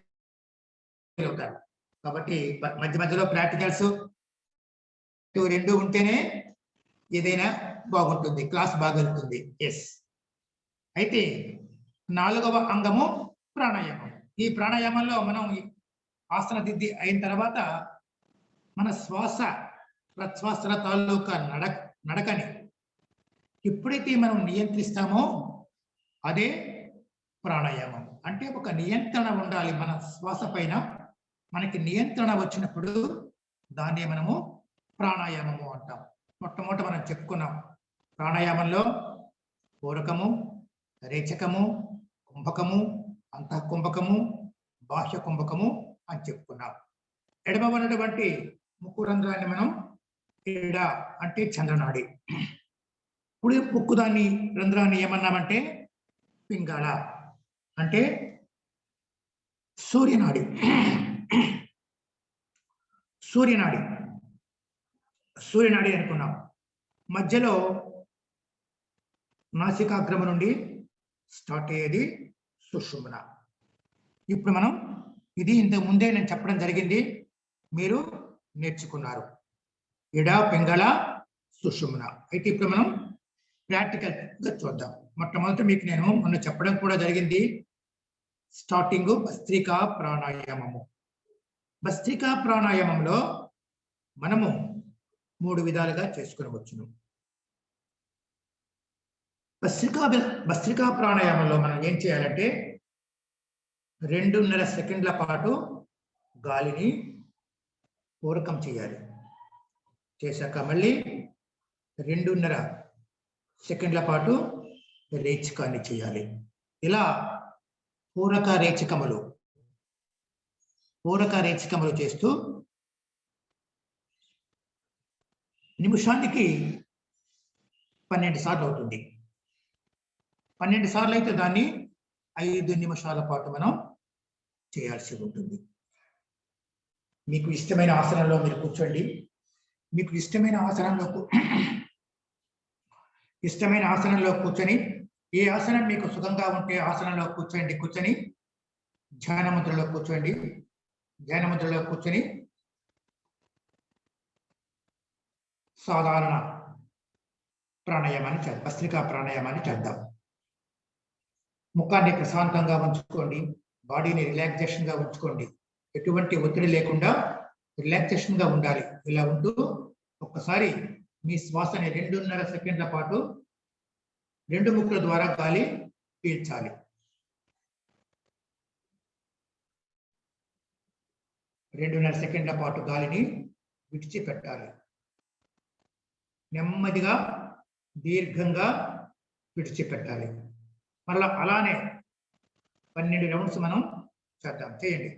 ఫీల్ అవుతారు. కాబట్టి మధ్య మధ్యలో ప్రాక్టికల్స్ 2 ఉంటేనే ఏదైనా బాగుంటుంది, క్లాస్ బాగా వెళ్తుంది. ఎస్. అయితే 4వ అంగము ప్రాణాయామం. ఈ ప్రాణాయామంలో మనం ఆసన దిద్ది అయిన తర్వాత మన శ్వాస ప్రశ్వాసల తాలూకా నడకని ఎప్పుడైతే మనం నియంత్రిస్తామో అదే ప్రాణాయామం. అంటే ఒక నియంత్రణ ఉండాలి మన శ్వాస పైన. మనకి నియంత్రణ వచ్చినప్పుడు దాన్నే మనము ప్రాణాయామము అంటాం. మొట్టమొదట మనం చెప్పుకున్నాం ప్రాణాయామంలో పూరకము, రేచకము, కుంభకము, అంతఃకుంభకము, బాహ్య కుంభకము అని చెప్పుకున్నాం. ఎడమ ఉన్నటువంటి ముక్కు రంధ్రాన్ని మనం ఎడ అంటే చంద్రనాడి, కుడి ముక్కు దాన్ని రంధ్రాన్ని ఏమన్నామంటే పింగళ అంటే సూర్యనాడి. సూర్యనాడి సూర్యనాడి అనుకున్నాం. మధ్యలో నాసికాగ్రమ నుండి స్టార్ట్ అయ్యేది సుషుమ్న. ఇప్పుడు మనం ఇది ఇంతకు ముందే నేను చెప్పడం జరిగింది, మీరు నేర్చుకున్నారు. ఇడ, పింగళ, సుషుమ్న. అయితే ఇప్పుడు మనం ప్రాక్టికల్ గా చూద్దాం. మొట్టమొదటి మీకు నేను మొన్న చెప్పడం కూడా జరిగింది, స్టార్టింగ్ భస్త్రికా ప్రాణాయామము. భస్త్రికా ప్రాణాయామంలో మనము 3 విధాలుగా చేసుకునవచ్చును. భస్త్రికా ప్రాణాయామంలో మనం ఏం చేయాలంటే 2.5 సెకండ్ల పాటు గాలిని పూరకం చేయాలి. చేశాక మళ్ళీ 2.5 సెకండ్ల పాటు రేచకాన్ని చేయాలి. ఇలా పూరక రేచకములు చేస్తూ నిమిషానికి 12 సార్లు అవుతుంది. 12 సార్లు అయితే దాన్ని 5 నిమిషాల పాటు మనం చేయాల్సి ఉంటుంది. మీకు ఇష్టమైన ఆసనంలో మీరు కూర్చోండి. మీకు ఇష్టమైన ఆసనంలో కూర్చొని, ఏ ఆసనం మీకు సుఖంగా ఉంటే ఆసనంలో కూర్చొని ధ్యాన ముద్రలో కూర్చోండి. ధ్యాన ముద్రలో కూర్చొని సాధారణ ప్రాణాయామాన్ని చేద్దాం. భస్త్రికా ప్రాణాయామాన్ని చేద్దాం. ముఖాన్ని ప్రశాంతంగా ఉంచుకోండి, బాడీని రిలాక్సేషన్ గా ఉంచుకోండి. ఎటువంటి ఒత్తిడి లేకుండా రిలాక్సేషన్ గా ఉండాలి. ఇలా ఉంటూ ఒక్కసారి మీ శ్వాసని 2.5 సెకండ్ల పాటు 2 ముక్కుల ద్వారా గాలి పీల్చాలి. 2.5 సెకండ్ల పాటు గాలిని విడిచిపెట్టాలి. నెమ్మదిగా దీర్ఘంగా విడిచిపెట్టాలి. మళ్ళా అలానే 12 రౌండ్స్ మనం చేద్దాం. చేయండి.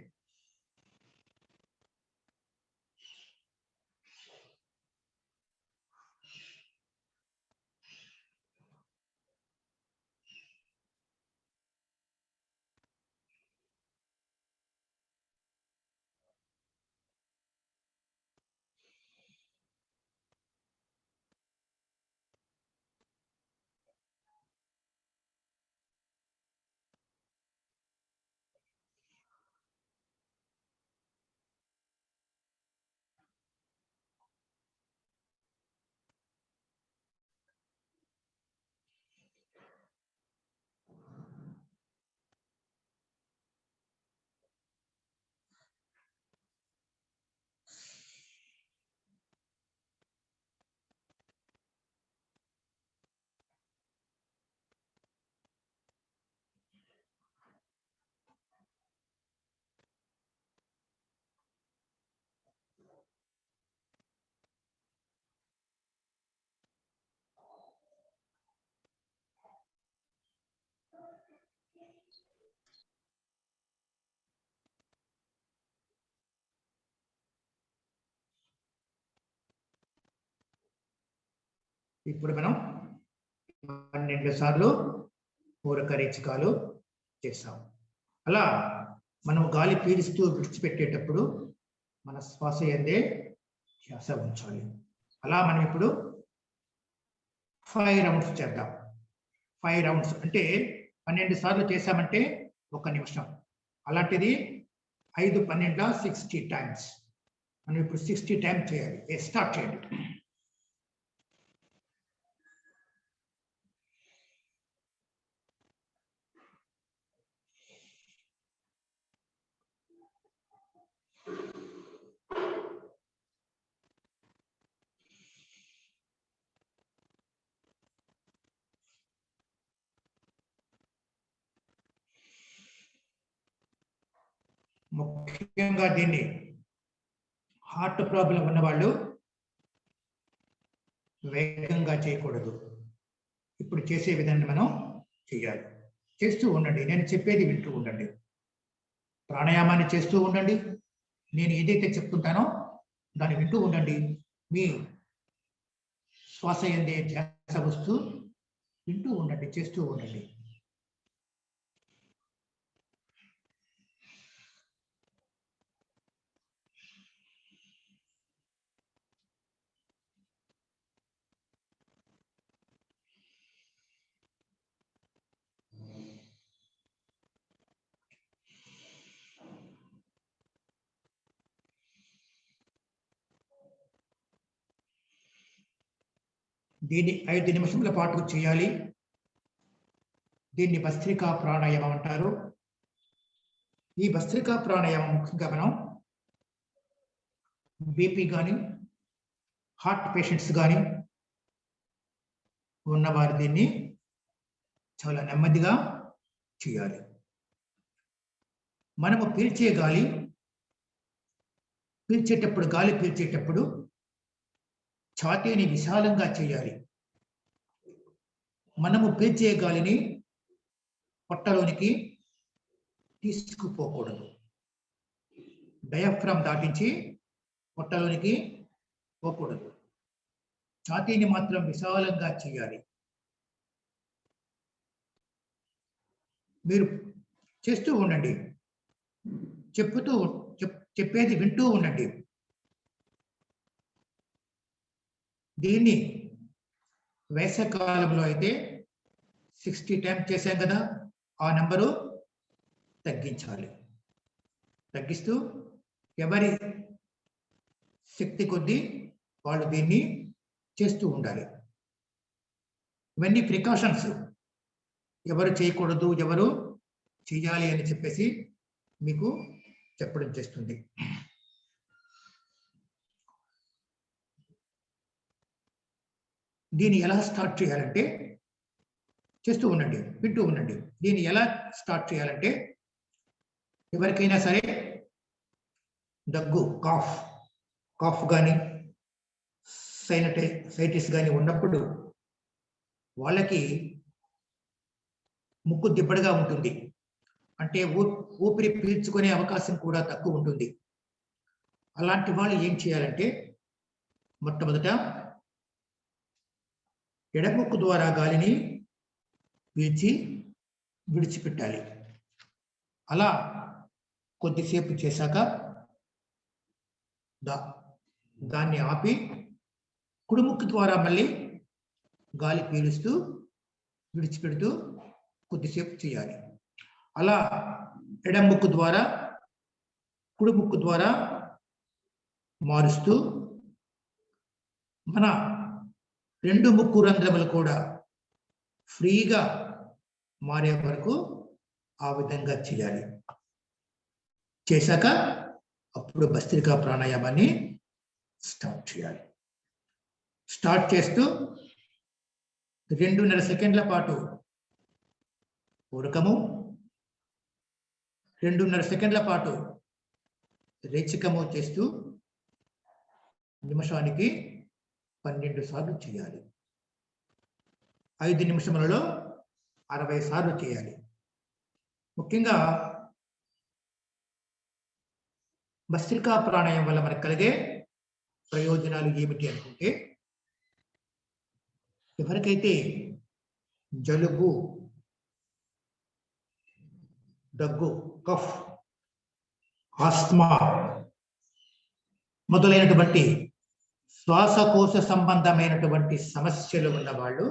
ఇప్పుడు మనం 12 సార్లు పూరక రేచకాలు చేసాం. అలా మనం గాలి పీలుస్తూ విడిచిపెట్టేటప్పుడు మన శ్వాస ఎందే శ్వాస ఉంచాలి. అలా మనం ఇప్పుడు 5 రౌండ్స్ చేద్దాం. 5 రౌండ్స్ అంటే 12 సార్లు చేసామంటే 1 నిమిషం. అలాంటిది 5 12 60 టైమ్స్. మనం ఇప్పుడు 60 టైమ్స్ చేయాలి. స్టార్ట్ చేయండి. ముఖ్యంగా దీన్ని హార్ట్ ప్రాబ్లం ఉన్నవాళ్ళు వేగంగా చేయకూడదు. ఇప్పుడు చేసే విధాన్ని మనం చేయాలి. చేస్తూ ఉండండి. నేను చెప్పేది వింటూ ఉండండి. ప్రాణాయామాన్ని చేస్తూ ఉండండి. నేను ఏదైతే చెప్తుంటానో దాన్ని వింటూ ఉండండి. మీ శ్వాస ఎందే ధ్యాస వస్తూ వింటూ ఉండండి, చేస్తూ ఉండండి. దీన్ని 5 నిమిషముల పాటు చేయాలి. దీన్ని భస్త్రికా ప్రాణాయామం అంటారు. ఈ భస్త్రికా ప్రాణాయామం ముఖ్యంగా మనం బీపీ కానీ హార్ట్ పేషెంట్స్ కానీ ఉన్నవారు దీన్ని చాలా నెమ్మదిగా చేయాలి. మనము పీల్చే గాలి పీల్చేటప్పుడు ఛాతీని విశాలంగా చేయాలి. మనము పీల్చే గాలిని పొట్టలోనికి తీసుకుపోకూడదు. డయాఫ్రామ్ దాటించి పొట్టలోనికి పోకూడదు. ఛాతీని మాత్రం విశాలంగా చేయాలి. మీరు చేస్తూ ఉండండి, చెప్పేది వింటూ ఉండండి. దీన్ని వేసవికాలంలో అయితే 60 టైమ్స్ చేశాం కదా, ఆ నెంబరు తగ్గించాలి. తగ్గిస్తూ ఎవరి శక్తి కొద్దీ వాళ్ళు దీన్ని చేస్తూ ఉండాలి. ఇవన్నీ ప్రికాషన్స్. ఎవరు చేయకూడదు, ఎవరు చేయాలి అని చెప్పేసి మీకు చెప్పడం చేస్తుంది. దీన్ని ఎలా స్టార్ట్ చేయాలంటే చేస్తూ ఉండండి, వింటూ ఉండండి. దీన్ని ఎలా స్టార్ట్ చేయాలంటే ఎవరికైనా సరే దగ్గు, కాఫ్ కానీ సైనటైటిస్ కానీ ఉన్నప్పుడు వాళ్ళకి ముక్కు దిబ్బడుగా ఉంటుంది. అంటే ఊపిరి పీల్చుకునే అవకాశం కూడా తక్కువ ఉంటుంది. అలాంటి వాళ్ళు ఏం చేయాలంటే మొట్టమొదట ఎడముక్కు ద్వారా గాలిని పీల్చి విడిచిపెట్టాలి. అలా కొద్దిసేపు చేశాక దాన్ని ఆపి కుడిముక్కు ద్వారా మళ్ళీ గాలి పీలుస్తూ విడిచిపెడుతూ కొద్దిసేపు చేయాలి. అలా ఎడముక్కు ద్వారా కుడిముక్కు ద్వారా మారుస్తూ మన 2 ముక్కు రంధ్రములు కూడా ఫ్రీగా మారే వరకు ఆ విధంగా చేయాలి. చేశాక అప్పుడు భస్త్రికా ప్రాణాయామాన్ని స్టార్ట్ చేయాలి. స్టార్ట్ చేస్తూ 2.5 సెకండ్ల పాటు పూరకము, 2.5 సెకండ్ల పాటు రేచకము చేస్తూ నిమిషానికి 12 సార్లు చేయాలి. 5 నిమిషములలో 60 సార్లు చేయాలి. ముఖ్యంగా భస్త్రికా ప్రాణాయామం వల్ల మనకు కలిగే ప్రయోజనాలు ఏమిటి అనుకుంటే, ఎవరికైతే జలుబు, దగ్గు, కఫ్, ఆస్మా మొదలైనటువంటి శ్వాసకోశ సంబంధమైనటువంటి సమస్యలు ఉన్న వాళ్ళు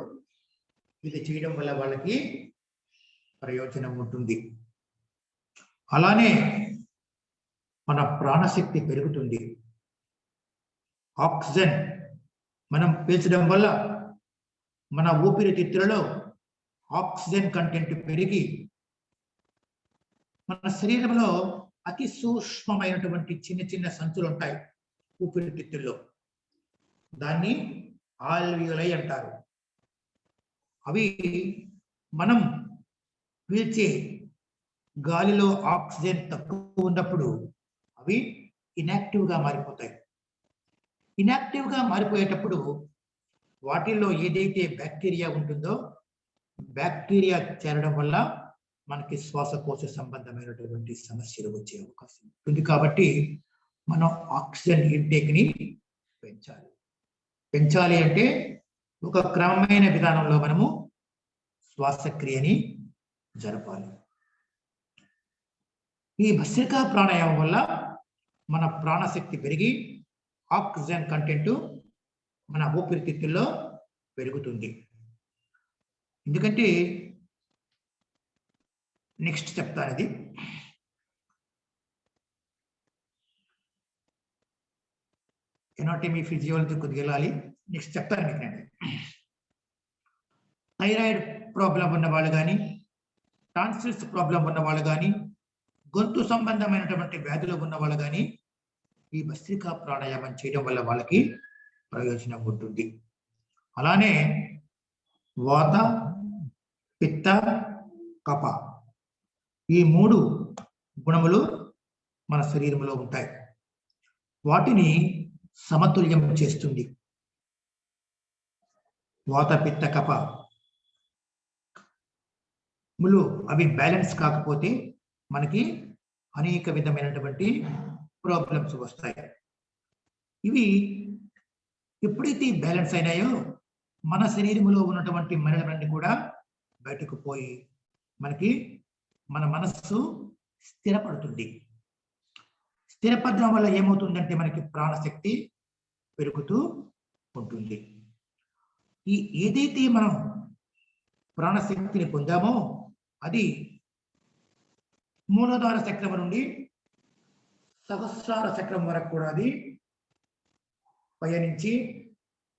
ఇది చేయడం వల్ల వాళ్ళకి ప్రయోజనం ఉంటుంది. అలానే మన ప్రాణశక్తి పెరుగుతుంది. ఆక్సిజన్ మనం పీల్చడం వల్ల మన ఊపిరితిత్తులలో ఆక్సిజన్ కంటెంట్ పెరిగి మన శరీరంలో అతి సూక్ష్మమైనటువంటి చిన్న చిన్న సంచులు ఉంటాయి ఊపిరితిత్తుల్లో. దాన్ని ఆల్వియోలై అంటారు. అవి మనం పీల్చే గాలిలో ఆక్సిజన్ తక్కువ ఉన్నప్పుడు అవి ఇనాక్టివ్గా మారిపోతాయి. ఇనాక్టివ్గా మారిపోయేటప్పుడు వాటిల్లో ఏదైతే బ్యాక్టీరియా ఉంటుందో బ్యాక్టీరియా చేరడం వల్ల మనకి శ్వాసకోశ సంబంధమైనటువంటి సమస్యలు వచ్చే అవకాశం ఉంటుంది. కాబట్టి మనం ఆక్సిజన్ ఇంటేక్ ని పెంచాలి అంటే ఒక క్రమమైన విధానంలో మనము శ్వాసక్రియని జరపాలి. ఈ భస్త్రికా ప్రాణాయామం వల్ల మన ప్రాణశక్తి పెరిగి ఆక్సిజన్ కంటెంట్ మన ఊపిరితిత్తుల్లో పెరుగుతుంది. ఎందుకంటే నెక్స్ట్ చెప్తాను, అది ఎనాటమీ ఫిజియాలజీ కొద్దిగా వెళ్ళాలి. నెక్స్ట్ చెప్తాను మీకు నేను. థైరాయిడ్ ప్రాబ్లం ఉన్న వాళ్ళు కానీ, టాన్సిల్స్ ప్రాబ్లం ఉన్న వాళ్ళు కానీ, గొంతు సంబంధమైనటువంటి వ్యాధులు ఉన్న వాళ్ళు కానీ ఈ భస్త్రికా ప్రాణాయామం చేయడం వల్ల వాళ్ళకి ప్రయోజనం ఉంటుంది. అలానే వాత, పిత్త, కఫ ఈ 3 గుణములు మన శరీరంలో ఉంటాయి. వాటిని సమతుల్యం చేస్తుంది. వాత, పిత్త, కఫ ములు అవి బ్యాలెన్స్ కాకపోతే మనకి అనేక విధమైనటువంటి ప్రాబ్లమ్స్ వస్తాయి. ఇవి ఎప్పుడైతే బ్యాలెన్స్ అయినాయో మన శరీరంలో ఉన్నటువంటి మరణాలన్నీ కూడా బయటకు పోయి మనకి మన మనస్సు స్థిరపడుతుంది. స్థిరపడడం వల్ల ఏమవుతుందంటే మనకి ప్రాణశక్తి పెరుగుతూ ఉంటుంది. ఈ ఏదైతే మనం ప్రాణశక్తిని పొందామో అది మూలాధార చక్రం నుండి సహస్రార చక్రం వరకు కూడా అది పయనించి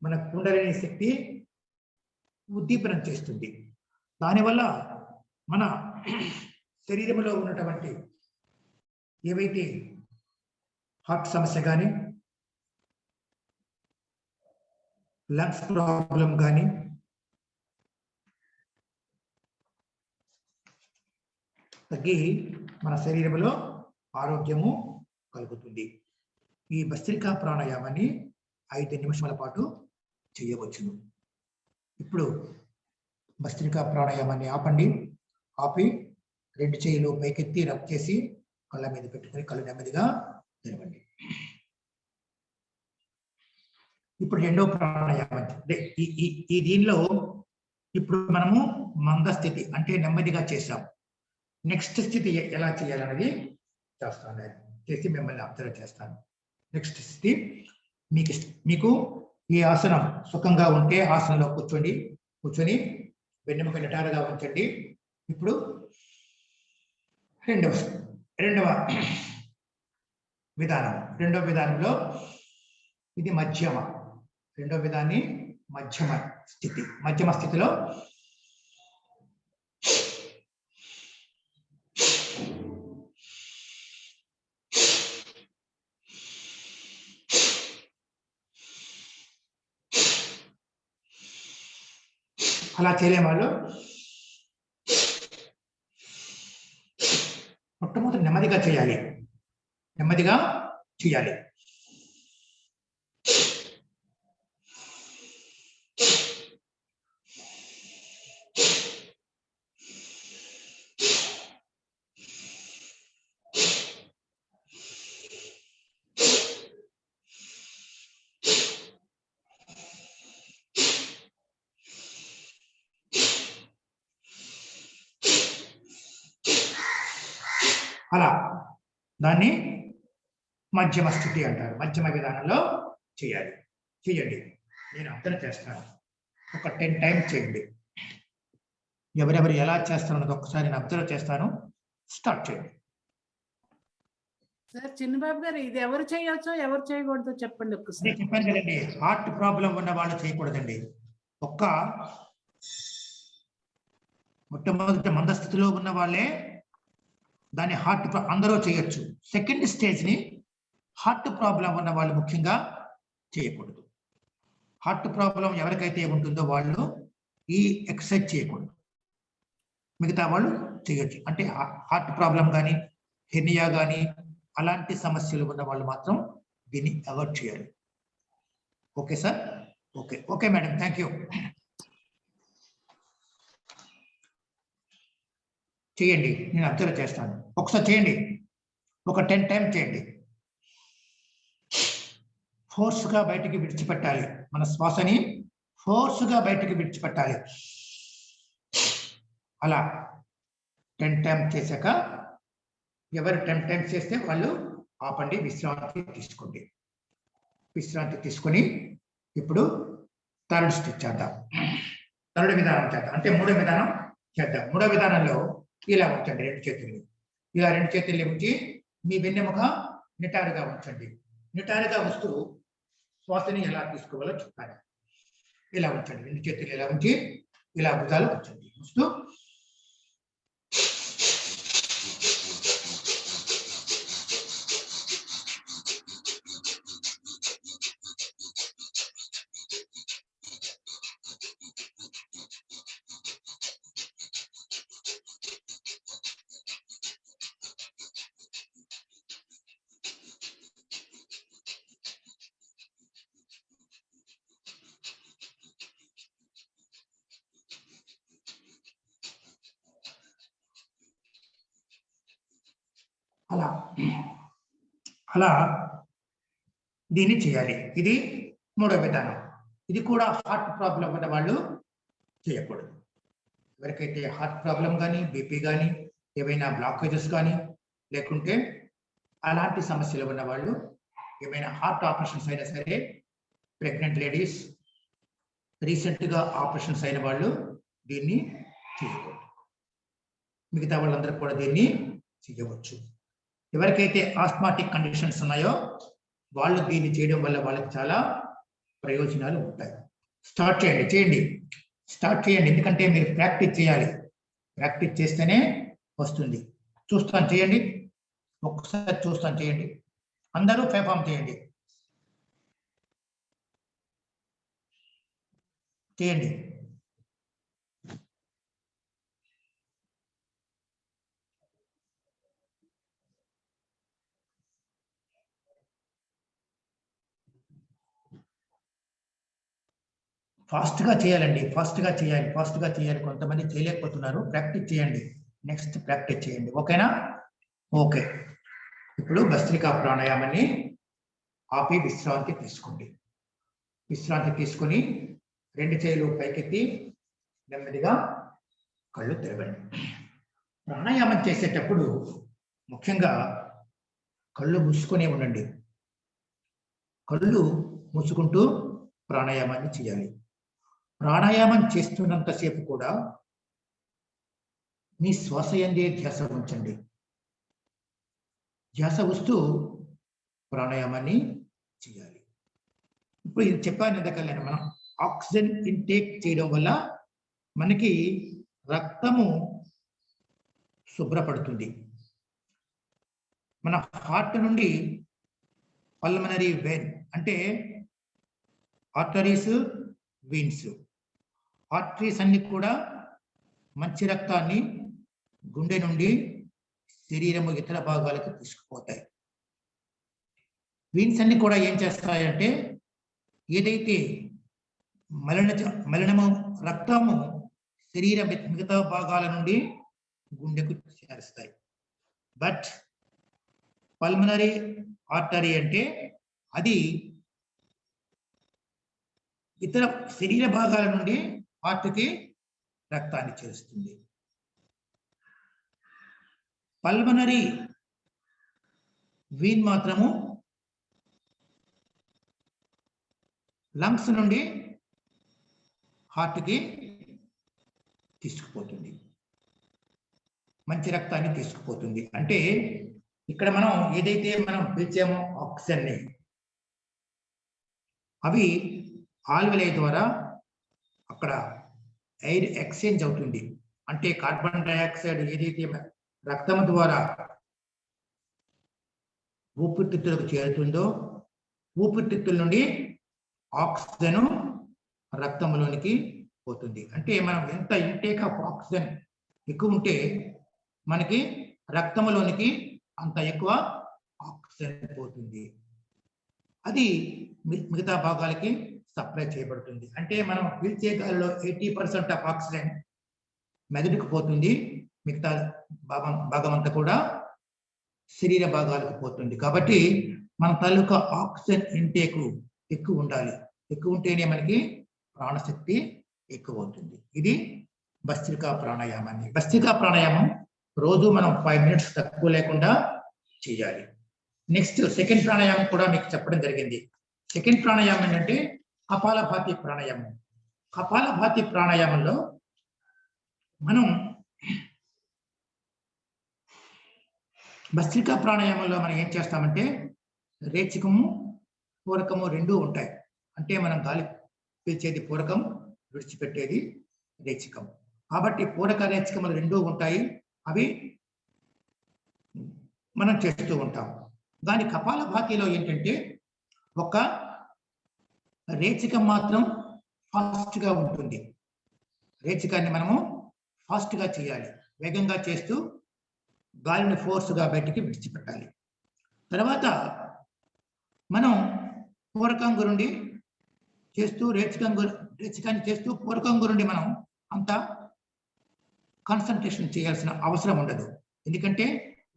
మన కుండలిని శక్తి ఉద్దీపనం చేస్తుంది. దానివల్ల మన శరీరంలో ఉన్నటువంటి ఏవైతే హార్ట్ సమస్య కానీ, లంగ్స్ ప్రాబ్లం కానీ, తగ్గి మన శరీరంలో ఆరోగ్యము కలుగుతుంది. ఈ భస్త్రికా ప్రాణాయామాన్ని 5 నిమిషాల పాటు చేయవచ్చును. ఇప్పుడు భస్త్రికా ప్రాణాయామాన్ని ఆపి 2 చేతులు పైకెత్తి రబ్ చేసి కళ్ళ మీద పెట్టుకొని కళ్ళు నెమ్మదిగా తెరవండి. ఇప్పుడు 2వ ప్రాణాయామం ఈ దీనిలో ఇప్పుడు మనము మంద స్థితి అంటే నెమ్మదిగా చేసాం. నెక్స్ట్ స్థితి ఎలా చేయాలనేది చేసి మిమ్మల్ని అబ్జర్వ్ చేస్తాను. నెక్స్ట్ స్థితి మీకు ఈ ఆసనం సుఖంగా ఉంటే ఆసనంలో కూర్చొని వెన్నెముక నిటారుగా ఉంచండి. ఇప్పుడు రెండవ విధానంలో ఇది రెండవ విధాన్ని మధ్యమ స్థితిలో అలా చేయలేని వాళ్ళు మొట్టమొదటి నెమ్మదిగా చేయాలి. అలా దాన్ని మధ్యమ స్థితి అంటారు. మధ్యమ విధానంలో చేయాలి. చేయండి, నేను అర్థం చేస్తాను. ఒక 10 టైమ్స్ చేయండి. ఎవరెవరు ఎలా చేస్తారన్నది ఒక్కసారి నేను అబ్జర్వ్ చేస్తాను. స్టార్ట్ చేయండి. సార్ చిన్నబాబు గారు ఇది ఎవరు చేయొచ్చో ఎవరు చేయకూడదో చెప్పండి అదే ఒక్కసారి. చెప్పాను కదండి, హార్ట్ ప్రాబ్లం ఉన్న వాళ్ళు చేయకూడదండి. మొట్టమొదటి మందస్థితిలో ఉన్న వాళ్ళే దాన్ని అందరూ చేయొచ్చు. సెకండ్ స్టేజ్ ని హార్ట్ ప్రాబ్లం ఉన్న వాళ్ళు ముఖ్యంగా చేయకూడదు. హార్ట్ ప్రాబ్లం ఎవరికైతే ఉంటుందో వాళ్ళు ఈ ఎక్సర్సైజ్ చేయకూడదు. మిగతా వాళ్ళు చేయొచ్చు. అంటే హార్ట్ ప్రాబ్లం కానీ హెర్నియా కానీ అలాంటి సమస్యలు ఉన్న వాళ్ళు మాత్రం దీన్ని అవాయిడ్ చేయాలి. Okay sir? Okay okay madam, thank you. చేయండి, నేను అబ్జర్వ్ చేస్తాను. ఒకసారి చేయండి, ఒక 10 టైమ్స్ చేయండి. ఫోర్స్గా బయటికి విడిచిపెట్టాలి. మన శ్వాసని ఫోర్స్గా బయటికి విడిచిపెట్టాలి. అలా 10 టైమ్స్ చేశాక ఎవరు 10 టైమ్స్ చేస్తే వాళ్ళు ఆపండి, విశ్రాంతి తీసుకోండి. విశ్రాంతి తీసుకొని ఇప్పుడు థర్డ్ స్టెప్ చేద్దాం. థర్డ్ విధానం చేద్దాం, అంటే మూడో విధానం చేద్దాం. మూడో విధానంలో ఇలా ఉంచండి 2 చేతులు. ఇలా 2 చేతులు ఉంచి మీ వెన్నెముక నిటారుగా ఉంచండి. నిటారుగా వస్తూ శ్వాసని ఎలా తీసుకోవాలో చెప్తాను. ఇలా ఉంచండి, 2 చేతులు ఇలా ఉంచి ఇలా భుజాలు ఉంచండి. వస్తూ అలా అలా దీన్ని చేయాలి. ఇది మూడో విధానం. ఇది కూడా హార్ట్ ప్రాబ్లం ఉన్న వాళ్ళు చేయకూడదు. ఎవరికైతే హార్ట్ ప్రాబ్లం కానీ బీపీ కానీ ఏవైనా బ్లాకేజెస్ కానీ లేకుంటే అలాంటి సమస్యలు ఉన్న వాళ్ళు, ఏమైనా హార్ట్ ఆపరేషన్స్ అయినా సరే, ప్రెగ్నెంట్ లేడీస్, రీసెంట్గా ఆపరేషన్స్ అయిన వాళ్ళు దీన్ని చేయకూడదు. మిగతా వాళ్ళందరూ కూడా దీన్ని చేయవచ్చు. ఎవరికైతే ఆస్మాటిక్ కండిషన్స్ ఉన్నాయో వాళ్ళు దీన్ని చేయడం వల్ల వాళ్ళకి చాలా ప్రయోజనాలు ఉంటాయి. స్టార్ట్ చేయండి, చేయండి, స్టార్ట్ చేయండి. ఎందుకంటే మీరు ప్రాక్టీస్ చేయాలి. ప్రాక్టీస్ చేస్తేనే వస్తుంది. చూస్తాను, చేయండి. ఒక్కసారి చూస్తాను, చేయండి. అందరూ పెర్ఫామ్ చేయండి. చేయండి. ఫాస్ట్గా చేయాలండి, ఫాస్ట్గా చేయాలి, ఫాస్ట్గా చేయాలి. కొంతమంది చేయలేకపోతున్నారు. ప్రాక్టీస్ చేయండి, నెక్స్ట్ ప్రాక్టీస్ చేయండి. ఓకేనా? ఓకే. ఇప్పుడు భస్త్రికా ప్రాణాయామాన్ని ఆపి విశ్రాంతి తీసుకోండి. విశ్రాంతి తీసుకొని 2 చేతులు పైకెత్తి నెమ్మదిగా కళ్ళు తెరవండి. ప్రాణాయామం చేసేటప్పుడు ముఖ్యంగా కళ్ళు మూసుకొని ఉండండి. కళ్ళు మూసుకుంటూ ప్రాణాయామాన్ని చేయాలి. ప్రాణాయామం చేస్తున్నంతసేపు కూడా మీ శ్వాస యందే ధ్యాస ఉంచండి. ధ్యాస వస్తూ ప్రాణాయామాన్ని చేయాలి. ఇప్పుడు ఇది చెప్పాను ఎందుకల్లా, మనం ఆక్సిజన్ ఇంటేక్ చేయడం వల్ల మనకి రక్తము శుభ్రపడుతుంది. మన హార్ట్ నుండి పల్మనరీ వెయిన్ అంటే ఆర్టరీస్, వీన్స్, ఆర్టరీస్ అన్ని కూడా మంచి రక్తాన్ని గుండె నుండి శరీరము ఇతర భాగాలకు తీసుకుపోతాయి. వీన్స్ అన్ని కూడా ఏం చేస్తాయంటే ఏదైతే మలినము రక్తము శరీర మిగతా భాగాల నుండి గుండెకు చేరుస్తాయి. బట్ పల్మనరీ ఆర్టరీ అంటే అది ఇతర శరీర భాగాల నుండి హార్ట్కి రక్తాన్ని చేరుస్తుంది. పల్మనరీ వీన్ మాత్రము లంగ్స్ నుండి హార్ట్కి తీసుకుపోతుంది, మంచి రక్తాన్ని తీసుకుపోతుంది. అంటే ఇక్కడ మనం ఏదైతే మనం పీల్చామో ఆక్సిజన్ని అవి ఆల్విలై ద్వారా అక్కడ ఎయిర్ ఎక్స్చేంజ్ అవుతుంది. అంటే కార్బన్ డైఆక్సైడ్ ఏదైతే రక్తం ద్వారా ఊపిరితిత్తులకు చేరుతుందో ఊపిరితిత్తుల నుండి ఆక్సిజన్ రక్తంలోనికి పోతుంది. అంటే మనం ఎంత ఇంటేక్ ఆఫ్ ఆక్సిజన్ ఎక్కువ ఉంటే మనకి రక్తంలోనికి అంత ఎక్కువ ఆక్సిజన్ పోతుంది. అది మిగతా భాగాలకి సప్లై చేయబడుతుంది. అంటే మనం పీల్చే గాలిలో 80% ఆఫ్ ఆక్సిజన్ మెదడుకు పోతుంది, మిగతా భాగం అంతా కూడా శరీర భాగాలకు పోతుంది. కాబట్టి మన తాలూకా ఆక్సిజన్ ఇంటేక్ ఎక్కువ ఉండాలి. ఎక్కువ ఉంటేనే మనకి ప్రాణశక్తి ఎక్కువ అవుతుంది. ఇది భస్త్రికా ప్రాణాయామాన్ని. భస్త్రికా ప్రాణాయామం రోజు మనం 5 minutes తక్కువ లేకుండా చేయాలి. నెక్స్ట్ సెకండ్ ప్రాణాయామం కూడా మీకు చెప్పడం జరిగింది. సెకండ్ ప్రాణాయామం ఏంటంటే కపాలభాతి ప్రాణాయామం. కపాలభాతి ప్రాణాయామంలో మనం భస్త్రికా ప్రాణాయామంలో మనం ఏం చేస్తామంటే రేచకము పూరకము రెండూ ఉంటాయి. అంటే మనం గాలి పీల్చేది పూరకం, విడిచిపెట్టేది రేచకం. కాబట్టి పూరక రేచకములు రెండూ ఉంటాయి, అవి మనం చేస్తూ ఉంటాం. దాని కపాలభాతిలో ఏంటంటే ఒక రేచకం మాత్రం ఫాస్ట్ గా ఉంటుంది. రేచకాన్ని మనము ఫాస్ట్ గా చేయాలి, వేగంగా చేస్తూ గాలిని ఫోర్స్ గా బయటికి విడిచిపెట్టాలి. తర్వాత మనం పూరకం గురుండి చేస్తూ రేచకాన్ని చేస్తూ పూరకం గురుండి మనం అంత కాన్సన్ట్రేషన్ చేయాల్సిన అవసరం ఉండదు. ఎందుకంటే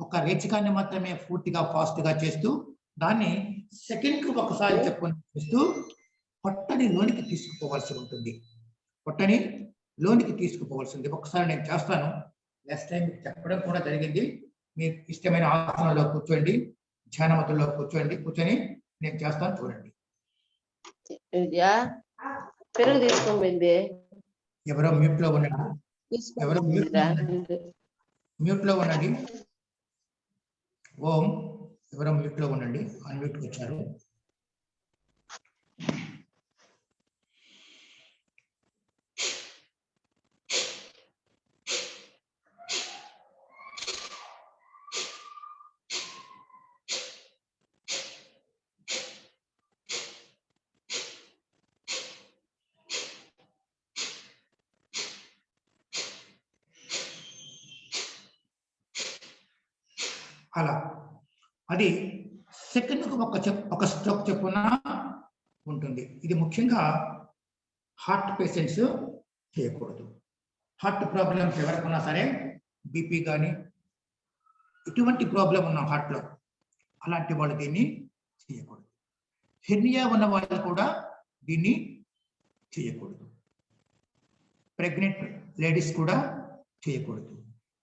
ఒక రేచకాన్ని మాత్రమే పూర్తిగా ఫాస్ట్ గా చేస్తూ దాన్ని సెకండ్ కు ఒకసారి చెప్పుకొని చేస్తూ పొట్టని లోనికి తీసుకుపోవాల్సి ఉంటుంది. పొట్టని లోనికి తీసుకుపోవాల్సింది. ఒకసారి నేను చేస్తాను, నెక్స్ట్ టైం మీకు చెప్పడం కూడా జరిగింది. మీకు ఇష్టమైన ఆసనంలో కూర్చోండి, ధ్యానమతుల్లో కూర్చొని నేను చేస్తాను, చూడండి. పెరుగు తీసుకోండి. ఎవరో మ్యూట్ లో ఉండండి, ఎవరో మ్యూట్ లో ఉండండి. ఓం ఎవరో మ్యూట్ లో ఉండండి, అన్మ్యూట్ వచ్చారు. అలా అది సెకండ్కు ఒక స్ట్రోక్ చెప్పున ఉంటుంది. ఇది ముఖ్యంగా హార్ట్ పేషెంట్స్ చేయకూడదు. హార్ట్ ప్రాబ్లమ్స్ ఎవరికన్నా సరే, బీపీ కానీ ఇటువంటి ప్రాబ్లం ఉన్న హార్ట్లో అలాంటి వాళ్ళు దీన్ని చేయకూడదు. హెర్నియా ఉన్న వాళ్ళు కూడా దీన్ని చేయకూడదు. ప్రెగ్నెంట్ లేడీస్ కూడా చేయకూడదు.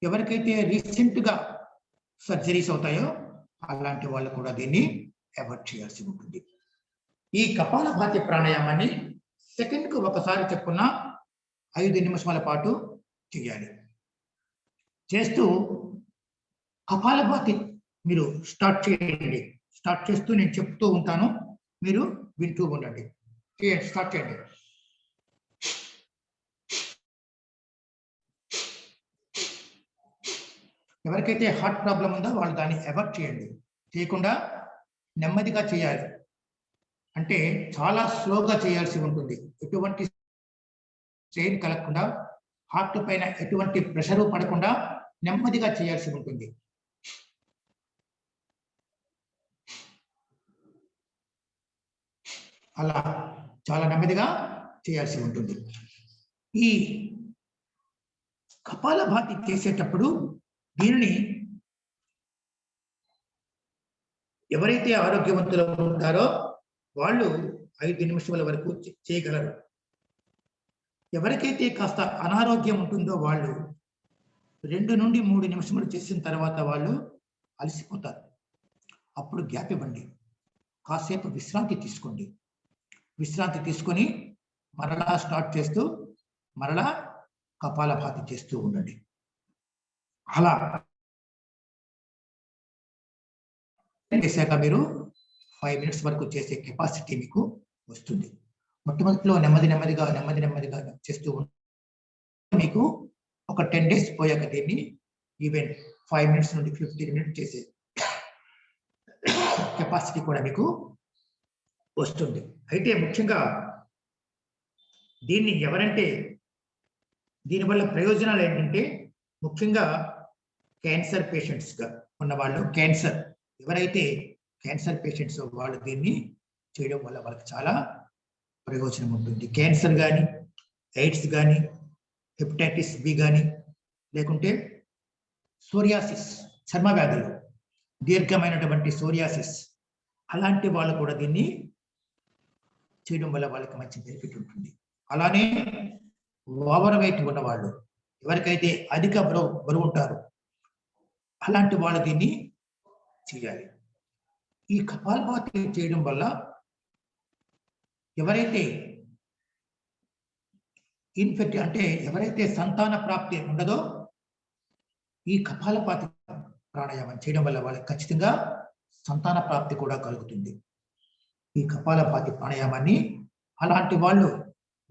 ఎవరికైతే రీసెంట్గా సర్జరీస్ అవుతాయో అలాంటి వాళ్ళు కూడా దీన్ని అవాయిడ్ చేయాల్సి ఉంటుంది. ఈ కపాలభాతి ప్రాణాయామాన్ని సెకండ్కు ఒకసారి చెప్పున 5 నిమిషాల పాటు చేయాలి. చేస్తూ కపాలభాతి మీరు స్టార్ట్ చేయండి. స్టార్ట్ చేస్తూ నేను చెప్తూ ఉంటాను, మీరు వింటూ ఉండండి. స్టార్ట్ చేయండి. ఎవరికైతే హార్ట్ ప్రాబ్లం ఉందో వాళ్ళు దాన్ని అవాయిడ్ చేయండి. చేయకుండా నెమ్మదిగా చేయాలి. అంటే చాలా స్లోగా చేయాల్సి ఉంటుంది. ఎటువంటి స్ట్రెయిన్ కలగకుండా, హార్ట్ పైన ఎటువంటి ప్రెషరు పడకుండా నెమ్మదిగా చేయాల్సి ఉంటుంది. అలా చాలా నెమ్మదిగా చేయాల్సి ఉంటుంది. ఈ కపాలభాతి చేసేటప్పుడు దీనిని ఎవరైతే ఆరోగ్యవంతులు ఉంటారో వాళ్ళు 5 నిమిషాల వరకు చేయగలరు. ఎవరికైతే కాస్త అనారోగ్యం ఉంటుందో వాళ్ళు 2 నుండి 3 నిమిషాలు చేసిన తర్వాత వాళ్ళు అలసిపోతారు. అప్పుడు గ్యాప్ ఇవ్వండి, కాసేపు విశ్రాంతి తీసుకోండి. విశ్రాంతి తీసుకొని మరలా స్టార్ట్ చేస్తూ మరలా కపాలభాతి చేస్తూ ఉండండి. అలా చేశాక మీరు 5 minutes వరకు చేసే కెపాసిటీ మీకు వస్తుంది. మొట్టమొదటిలో నెమ్మది నెమ్మదిగా చేస్తూ మీకు ఒక 10 days పోయాక దీన్ని ఈవెన్ 5 minutes నుండి 15 minutes చేసే కెపాసిటీ కూడా మీకు వస్తుంది. అయితే ముఖ్యంగా దీన్ని ఎవరంటే దీనివల్ల ప్రయోజనాలు ఏంటంటే ముఖ్యంగా క్యాన్సర్ పేషెంట్స్గా ఉన్నవాళ్ళు, ఎవరైతే క్యాన్సర్ పేషెంట్స్ వాళ్ళు దీన్ని చేయడం వల్ల వాళ్ళకి చాలా ప్రయోజనం ఉంటుంది. క్యాన్సర్ కానీ, ఎయిడ్స్ కానీ, హెపటైటిస్ బి కానీ, లేకుంటే సోరియాసిస్, చర్మ వ్యాధులు, దీర్ఘమైనటువంటి సోరియాసిస్, అలాంటి వాళ్ళు కూడా దీన్ని చేయడం వల్ల వాళ్ళకి మంచి బెనిఫిట్ ఉంటుంది. అలానే ఓవర్ వెయిట్ ఉన్నవాళ్ళు, ఎవరికైతే అధిక బరువు ఉంటారో అలాంటి వాళ్ళు దీన్ని చేయాలి. ఈ కపాలభాతి చేయడం వల్ల ఎవరైతే ఎవరైతే సంతాన ప్రాప్తి ఉండదో ఈ కపాలభాతి ప్రాణాయామం చేయడం వల్ల వాళ్ళకి ఖచ్చితంగా సంతాన ప్రాప్తి కూడా కలుగుతుంది. ఈ కపాలభాతి ప్రాణాయామాన్ని అలాంటి వాళ్ళు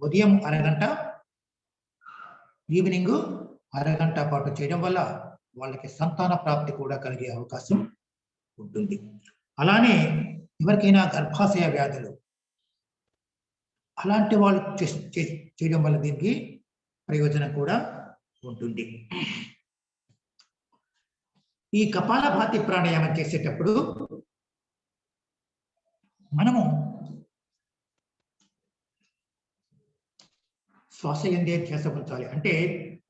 ఉదయం అరగంట, ఈవినింగ్ అరగంట పాటు చేయడం వల్ల వాళ్ళకి సంతాన ప్రాప్తి కూడా కలిగే అవకాశం ఉంటుంది. అలానే ఎవరికైనా గర్భాశయ వ్యాధులు అలాంటి వాళ్ళు చేయడం వల్ల దీనికి ప్రయోజనం కూడా ఉంటుంది. ఈ కపాలభాతి ప్రాణాయామం చేసేటప్పుడు మనము శ్వాస ఎందే ధ్యాస ఉంచాలి. అంటే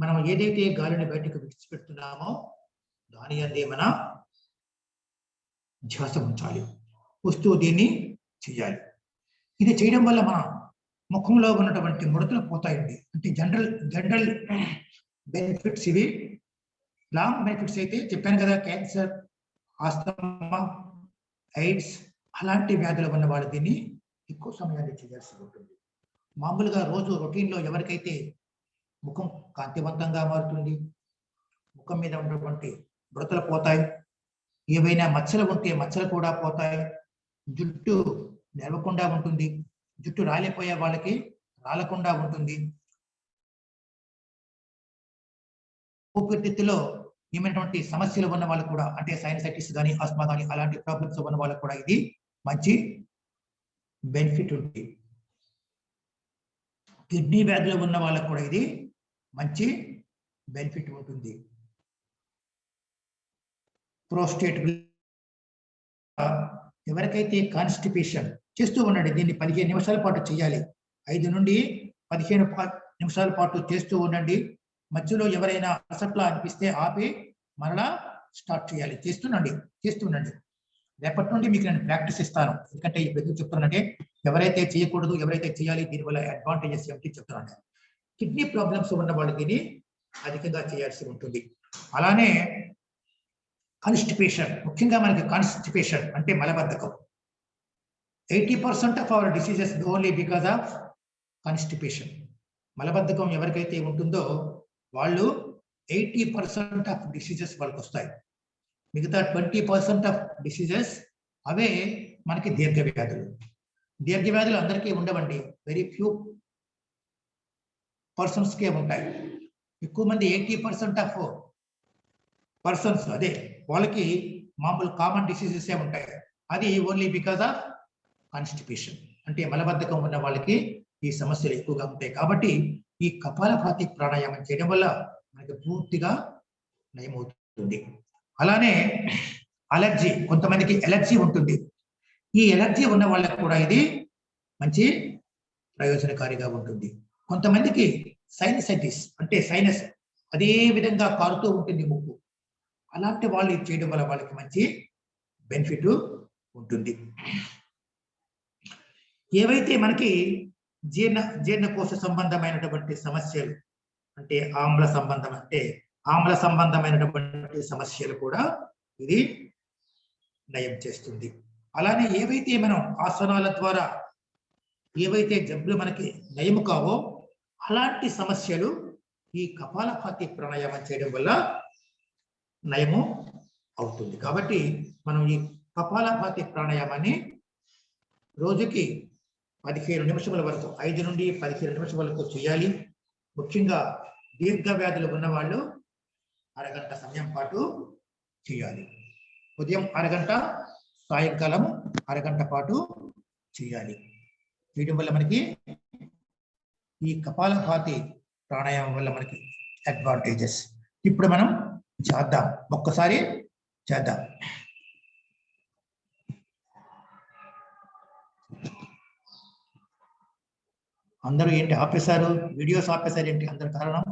మనం ఏదైతే గాలిని బయటకు విడిచిపెడుతున్నామో దాని అందే మన ధ్యాస ఉంచాలి. వస్తూ దీన్ని చేయాలి. ఇది చేయడం వల్ల మన ముఖంలో ఉన్నటువంటి ముడతలు పోతాయండి. అంటే జనరల్ బెనిఫిట్స్ ఇవి. లాంగ్ బెనిఫిట్స్ అయితే చెప్పాను కదా, క్యాన్సర్, ఆస్తమా, ఎయిడ్స్ అలాంటి వ్యాధులు ఉన్న వాళ్ళు దీన్ని ఎక్కువ సమయాన్ని చేయాల్సి ఉంటుంది. మామూలుగా రోజు రొటీన్లో ఎవరికైతే ముఖం కాంతివంతంగా మారుతుంది, ముఖం మీద ఉన్నటువంటి ముడతలు పోతాయి, ఏవైనా మచ్చలు ఉంటే మచ్చలు కూడా పోతాయి, జుట్టు నిలవకుండా ఉంటుంది, జుట్టు రాలిపోయే వాళ్ళకి రాలకుండా ఉంటుంది, ఊపిరితిత్తులో ఏమైనటువంటి సమస్యలు ఉన్న వాళ్ళు కూడా, అంటే సైనసైటిస్ కానీ, ఆస్మా కానీ అలాంటి ప్రాబ్లమ్స్ ఉన్న వాళ్ళకు కూడా ఇది మంచి బెనిఫిట్ ఉంటుంది. కిడ్నీ వ్యాధులు ఉన్న వాళ్ళకు కూడా ఇది మంచి బెనిఫిట్ ఉంటుంది. ప్రోస్టేట్, ఎవరికైతే కాన్స్టిపేషన్ చేస్తూ ఉండండి. దీన్ని 15 నిమిషాల పాటు చేయాలి. 5 నుండి 15 నిమిషాల పాటు చేస్తూ ఉండండి. మధ్యలో ఎవరైనా అసట్లా అనిపిస్తే ఆపి మరలా స్టార్ట్ చేయాలి. చేస్తుండండి. రేపటి నుండి మీకు నేను ప్రాక్టీస్ ఇస్తాను. ఎందుకంటే ఇప్పుడు ఎందుకు చెప్తున్నానంటే ఎవరైతే చేయకూడదు, ఎవరైతే చేయాలి, దీనివల్ల అడ్వాంటేజెస్ ఏమిటి చెప్తున్నాను. కిడ్నీ ప్రాబ్లమ్స్ ఉన్న వాళ్ళు దీన్ని అధికంగా చేయాల్సి ఉంటుంది. అలానే కాన్స్టిపేషన్, ముఖ్యంగా మనకి కాన్స్టిపేషన్ అంటే మలబద్ధకం. 80% of our diseases only because of constipation. మలబద్ధకం ఎవరికైతే ఉంటుందో వాళ్ళు 80% ఆఫ్ డిసీజెస్ వాళ్ళకి వస్తాయి. మిగతా 20% ఆఫ్ డిసీజెస్ అవే మనకి దీర్ఘవ్యాధులు. దీర్ఘవ్యాధులు అందరికీ ఉండవండి, వెరీ ఫ్యూ పర్సన్స్కే ఉంటాయి. ఎక్కువ మంది 80% ఆఫ్ పర్సన్స్ అదే వాళ్ళకి మామూలు కామన్ డిసీజెస్ ఉంటాయి. అది ఓన్లీ బికాస్ ఆఫ్ కాన్స్టిపేషన్, అంటే మలబద్ధకం ఉన్న వాళ్ళకి ఈ సమస్యలు ఎక్కువగా ఉంటాయి. కాబట్టి ఈ కపాలభాతి ప్రాణాయామం చేయడం వల్ల మనకి పూర్తిగా నయమవుతుంది. అలానే అలర్జీ, కొంతమందికి ఎలర్జీ ఉంటుంది. ఈ ఎలర్జీ ఉన్న వాళ్ళకి కూడా ఇది మంచి ప్రయోజనకారిగా ఉంటుంది. కొంతమందికి సైనసైటిస్ అంటే సైనస్ అదే విధంగా కారుతూ ఉంటుంది ముక్కు, అలాంటి వాళ్ళు ఇది చేయడం వల్ల వాళ్ళకి మంచి బెనిఫిట్ ఉంటుంది. ఏవైతే మనకి జీర్ణకోశ సంబంధమైనటువంటి సమస్యలు, అంటే ఆమ్ల సంబంధమైనటువంటి సమస్యలు కూడా ఇది నయం చేస్తుంది. అలానే ఏవైతే మనం ఆసనాల ద్వారా ఏవైతే జబ్బులు మనకి నయము కావో అలాంటి సమస్యలు ఈ కపాలభాతి ప్రాణాయామం చేయడం వల్ల నయము అవుతుంది. కాబట్టి మనం ఈ కపాలభాతి ప్రాణాయామాన్ని రోజుకి 15 నిమిషముల వరకు 5 నుండి 15 నిమిషాల వరకు చేయాలి. ముఖ్యంగా దీర్ఘ వ్యాధులు ఉన్నవాళ్ళు అరగంట సమయం పాటు చేయాలి. ఉదయం అరగంట, సాయంకాలం అరగంట పాటు చేయాలి. చేయడం వల్ల మనకి ఈ కపాలభాతి ప్రాణాయామం వల్ల మనకి అడ్వాంటేజెస్. ఇప్పుడు మనం చేద్దాం, ఒక్కసారి చేద్దాం. అందరూ ఏంటి ఆపేశారు? వీడియోస్ ఆపేశారు ఏంటి? అందరు కారణం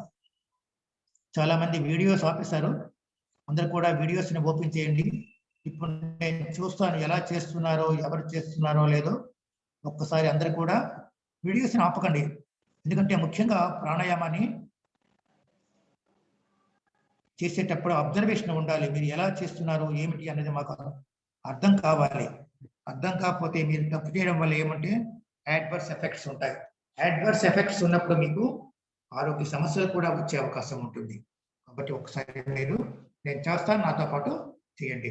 చాలా మంది వీడియోస్ ఆపేశారు. అందరు కూడా వీడియోస్ని ఓపెన్ చేయండి. ఇప్పుడు నేను చూస్తాను ఎలా చేస్తున్నారో, ఎవరు చేస్తున్నారో లేదో. ఒక్కసారి అందరు కూడా వీడియోస్ని ఆపకండి. ఎందుకంటే ముఖ్యంగా ప్రాణాయామాన్ని చేసేటప్పుడు అబ్జర్వేషన్ ఉండాలి. మీరు ఎలా చేస్తున్నారు ఏమిటి అనేది మాకు అర్థం కావాలి. అర్థం కాకపోతే మీరు తప్పు చేయడం వల్ల ఏమంటే యాడ్వర్స్ ఎఫెక్ట్స్ ఉంటాయి. యాడ్వర్స్ ఎఫెక్ట్స్ ఉన్నప్పుడు మీకు ఆరోగ్య సమస్యలు కూడా వచ్చే అవకాశం ఉంటుంది. కాబట్టి ఒకసారి మీరు నేను చేస్తాను, నాతో పాటు చేయండి.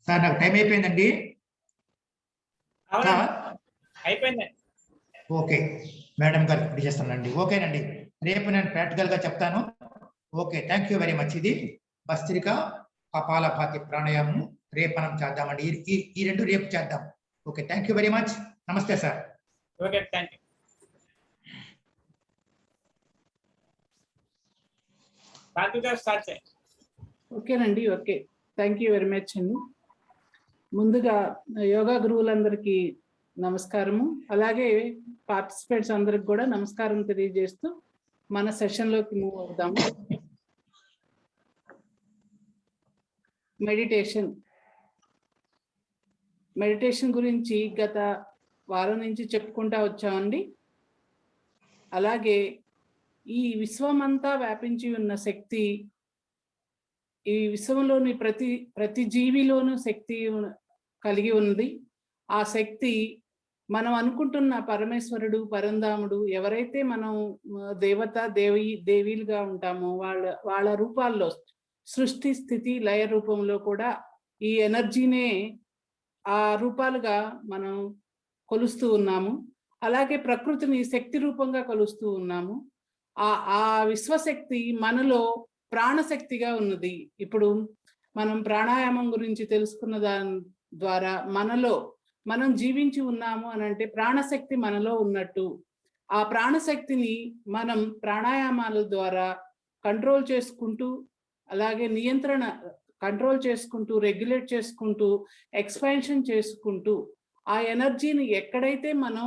సార్ నాకు టైం అయిపోయిందండి. అయిపోయింది. ఓకే మేడం గారు ఇప్పుడు చేస్తానండి. ఓకేనండి, రేపు నేను ప్రాక్టికల్ గా చెప్తాను. Okay, thank you very much. ఇది భస్త్రిక కపాలభాతి ప్రాణాయామం రేపు మనం చేద్దామండి. ఈ రెండు రేపు చేద్దాం. Okay, thank you very much. నమస్తే sir. Okay, thank you. Start చేయండి. ఓకేనండి. Okay, thank you very much అండి. ముందుగా యోగా గురువులందరికీ నమస్కారము, అలాగే పార్టిసిపేట్స్ అందరికి కూడా నమస్కారం తెలియజేస్తూ మన సెషన్లోకి మూవ్ అవుదాము. మెడిటేషన్ గురించి గత వారం నుంచి చెప్పుకుంటా వచ్చామండి. అలాగే ఈ విశ్వమంతా వ్యాపించి ఉన్న శక్తి, ఈ విశ్వంలోని ప్రతి జీవిలోనూ శక్తి కలిగి ఉంది. ఆ శక్తి మనం అనుకుంటున్న పరమేశ్వరుడు, పరంధాముడు, ఎవరైతే మనం దేవత దేవీలుగా ఉంటామో వాళ్ళ రూపాల్లో సృష్టి స్థితి లయ రూపంలో కూడా ఈ ఎనర్జీనే ఆ రూపాలుగా మనం కొలుస్తూ ఉన్నాము. అలాగే ప్రకృతిని శక్తి రూపంగా కొలుస్తూ ఉన్నాము. ఆ విశ్వశక్తి మనలో ప్రాణశక్తిగా ఉన్నది. ఇప్పుడు మనం ప్రాణాయామం గురించి తెలుసుకున్న దాని ద్వారా మనలో మనం జీవించి ఉన్నాము అని అంటే ప్రాణశక్తి మనలో ఉన్నట్టు. ఆ ప్రాణశక్తిని మనం ప్రాణాయామాల ద్వారా కంట్రోల్ చేసుకుంటూ, అలాగే కంట్రోల్ చేసుకుంటూ, రెగ్యులేట్ చేసుకుంటూ, ఎక్స్పాన్షన్ చేసుకుంటూ, ఆ ఎనర్జీని ఎక్కడైతే మనం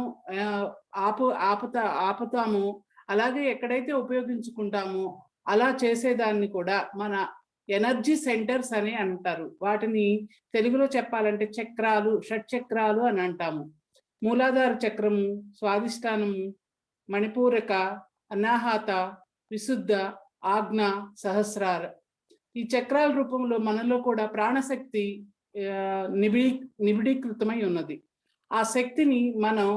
ఆపుతామో, అలాగే ఎక్కడైతే ఉపయోగించుకుంటామో అలా చేసేదాన్ని కూడా మన ఎనర్జీ సెంటర్స్ అని అంటారు. వాటిని తెలుగులో చెప్పాలంటే చక్రాలు, షట్చక్రాలు అని అంటాము. మూలాధార చక్రము, స్వాదిష్టానము, మణిపూరక, అనాహత, విశుద్ధ, ఆజ్ఞ, సహస్రార. ఈ చక్రాల రూపంలో మనలో కూడా ప్రాణశక్తి నిబిడీకృతమై ఉన్నది. ఆ శక్తిని మనం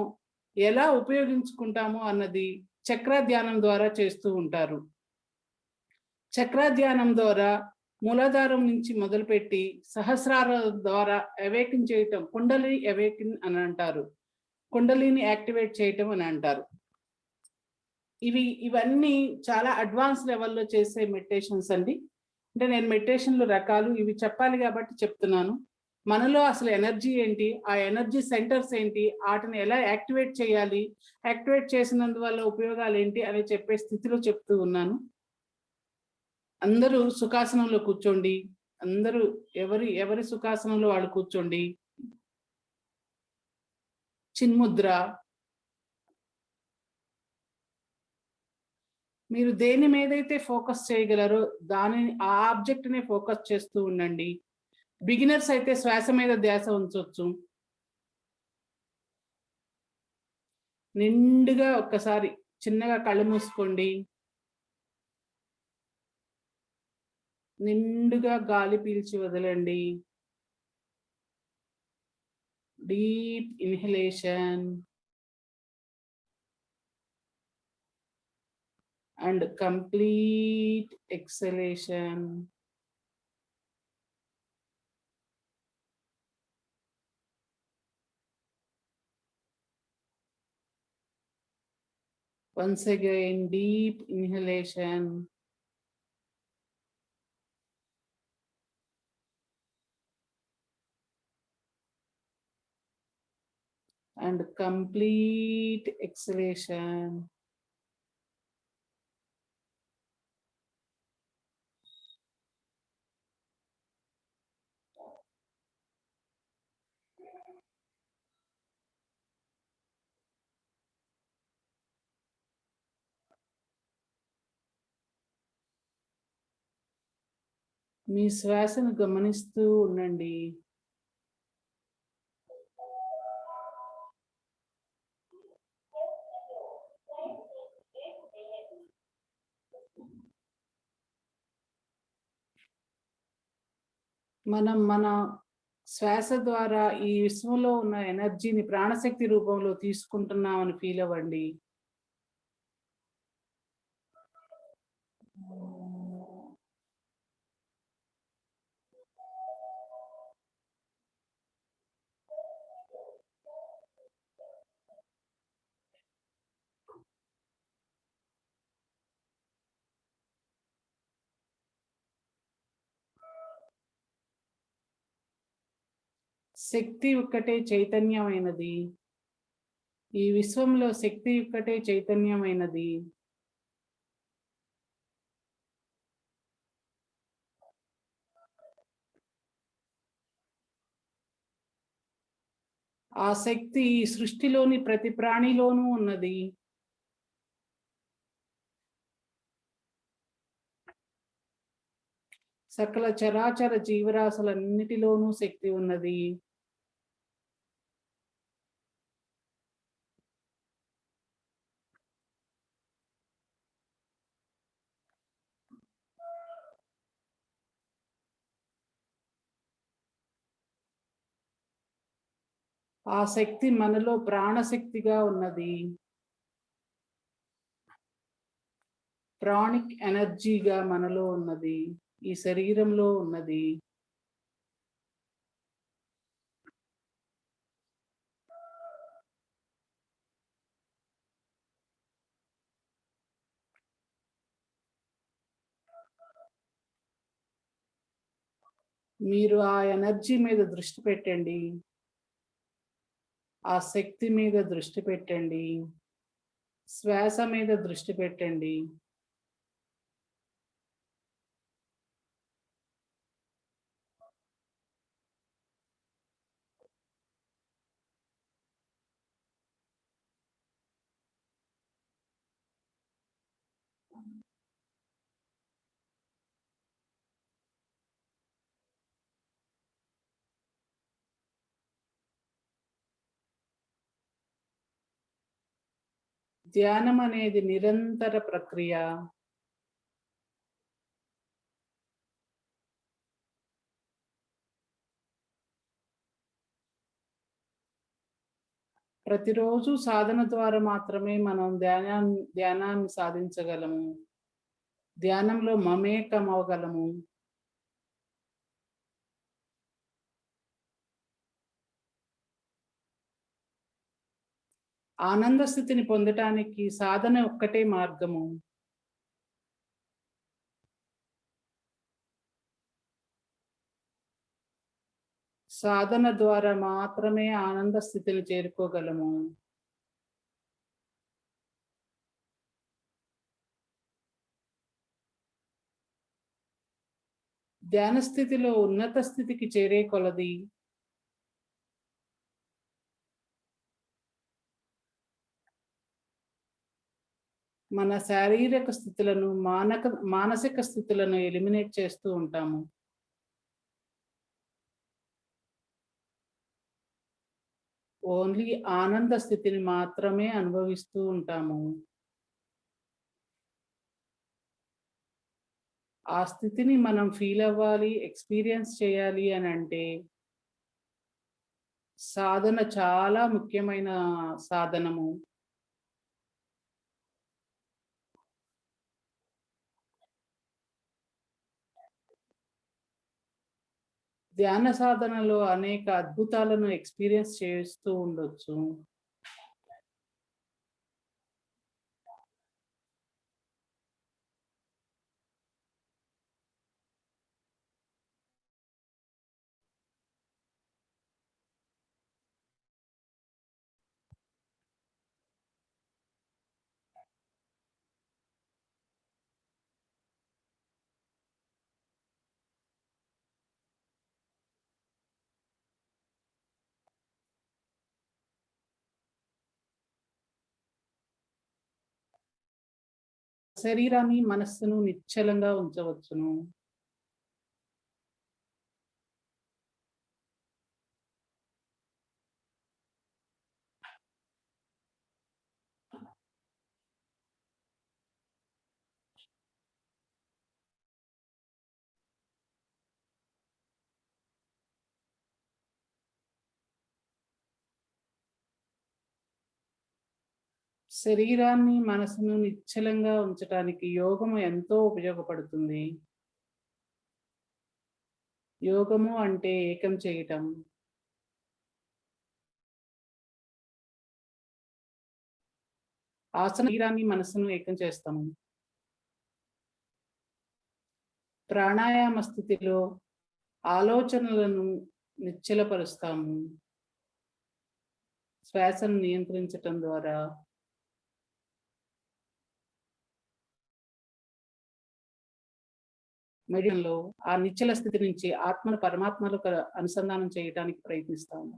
ఎలా ఉపయోగించుకుంటామో అన్నది చక్రాధ్యానం ద్వారా చేస్తూ ఉంటారు. చక్రాధ్యానం ద్వారా మూలాధారం నుంచి మొదలుపెట్టి సహస్రార ద్వారా అవేకిన్ చేయటం, కుండలిని అవేకిన్ అని అంటారు, కుండలిని యాక్టివేట్ చేయటం అని అంటారు. ఇవన్నీ చాలా అడ్వాన్స్ లెవెల్లో చేసే మెడిటేషన్స్ అండి. అంటే నేను మెడిటేషన్లు రకాలు ఇవి చెప్పాలి కాబట్టి చెప్తున్నాను. మనలో అసలు ఎనర్జీ ఏంటి, ఆ ఎనర్జీ సెంటర్స్ ఏంటి, వాటిని ఎలా యాక్టివేట్ చేయాలి, యాక్టివేట్ చేసినందువల్ల ఉపయోగాలు ఏంటి అని చెప్పే స్థితిలో చెప్తూ ఉన్నాను. అందరూ సుఖాసనంలో కూర్చోండి. అందరూ ఎవరి సుఖాసనంలో వాళ్ళు కూర్చోండి. చిన్ముద్ర. మీరు దేని మీదైతే ఫోకస్ చేయగలరో ఆ ఆబ్జెక్ట్ నే ఫోకస్ చేస్తూ ఉండండి. బిగినర్స్ అయితే శ్వాస మీద ధ్యాస ఉంచవచ్చు. నిండుగా ఒక్కసారి చిన్నగా కళ్ళు మూసుకోండి. నిండుగా గాలి పీల్చి వదలండి. deep inhalation and complete exhalation. Once again, deep inhalation. And complete exhalation. మీ శ్వాసను గమనిస్తూ ఉండండి. మనం మన శ్వాస ద్వారా ఈ విశ్వంలో ఉన్న ఎనర్జీని ప్రాణశక్తి రూపంలో తీసుకుంటున్నామని ఫీల్ అవ్వండి. శక్తి ఒక్కటే చైతన్యమైనది. ఈ విశ్వంలో శక్తి ఒక్కటే చైతన్యమైనది. ఆ శక్తి ఈ సృష్టిలోని ప్రతి ప్రాణిలోనూ ఉన్నది. సకల చరాచర జీవరాశులన్నిటిలోనూ శక్తి ఉన్నది. ఆ శక్తి మనలో ప్రాణశక్తిగా ఉన్నది. ప్రాణిక్ ఎనర్జీగా మనలో ఉన్నది. ఈ శరీరంలో ఉన్నది. మీరు ఆ ఎనర్జీ మీద దృష్టి పెట్టండి. ఆ శక్తి మీద దృష్టి పెట్టండి. శ్వాస మీద దృష్టి పెట్టండి. ధ్యానం అనేది నిరంతర ప్రక్రియ. ప్రతిరోజు సాధన ద్వారా మాత్రమే మనం ధ్యానాన్ని సాధించగలము. ధ్యానంలో మమేకం అవ్వగలము. ఆనంద స్థితిని పొందటానికి సాధన ఒక్కటే మార్గము. సాధన ద్వారా మాత్రమే ఆనంద స్థితిని చేరుకోగలము. ధ్యాన స్థితిలో ఉన్నత స్థితికి చేరే కొలది మన శారీరక స్థితులను మానసిక స్థితులను ఎలిమినేట్ చేస్తూ ఉంటాము. ఓన్లీ ఆనంద స్థితిని మాత్రమే అనుభవిస్తూ ఉంటాము. ఆ స్థితిని మనం ఫీల్ అవ్వాలి, ఎక్స్పీరియన్స్ చేయాలి అని అంటే సాధన చాలా ముఖ్యమైన సాధనము. ధ్యాన సాధనలో అనేక అద్భుతాలను ఎక్స్పీరియన్స్ చేస్తూ ఉండొచ్చు. శరీరాన్ని మనస్సును నిశ్చలంగా ఉంచవచ్చును. శరీరాన్ని మనసును నిశ్చలంగా ఉంచటానికి యోగము ఎంతో ఉపయోగపడుతుంది. యోగము అంటే ఏకం చేయటం. ఆసన శరీరాన్ని మనసును ఏకం చేస్తాము. ప్రాణాయామ స్థితిలో ఆలోచనలను నిశ్చలపరుస్తాము. శ్వాసను నియంత్రించటం ద్వారా మెడిటేషన్లో ఆ నిశ్చల స్థితి నుంచి ఆత్మను పరమాత్మలకు అనుసంధానం చేయడానికి ప్రయత్నిస్తాము.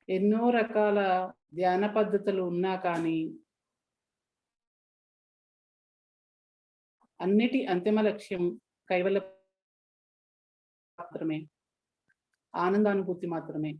ఎన్నో రకాల ధ్యాన పద్ధతులు ఉన్నా కానీ అన్నిటి అంతిమ లక్ష్యం కైవల్య మాత్రమే, ఆనందానుభూతి మాత్రమే.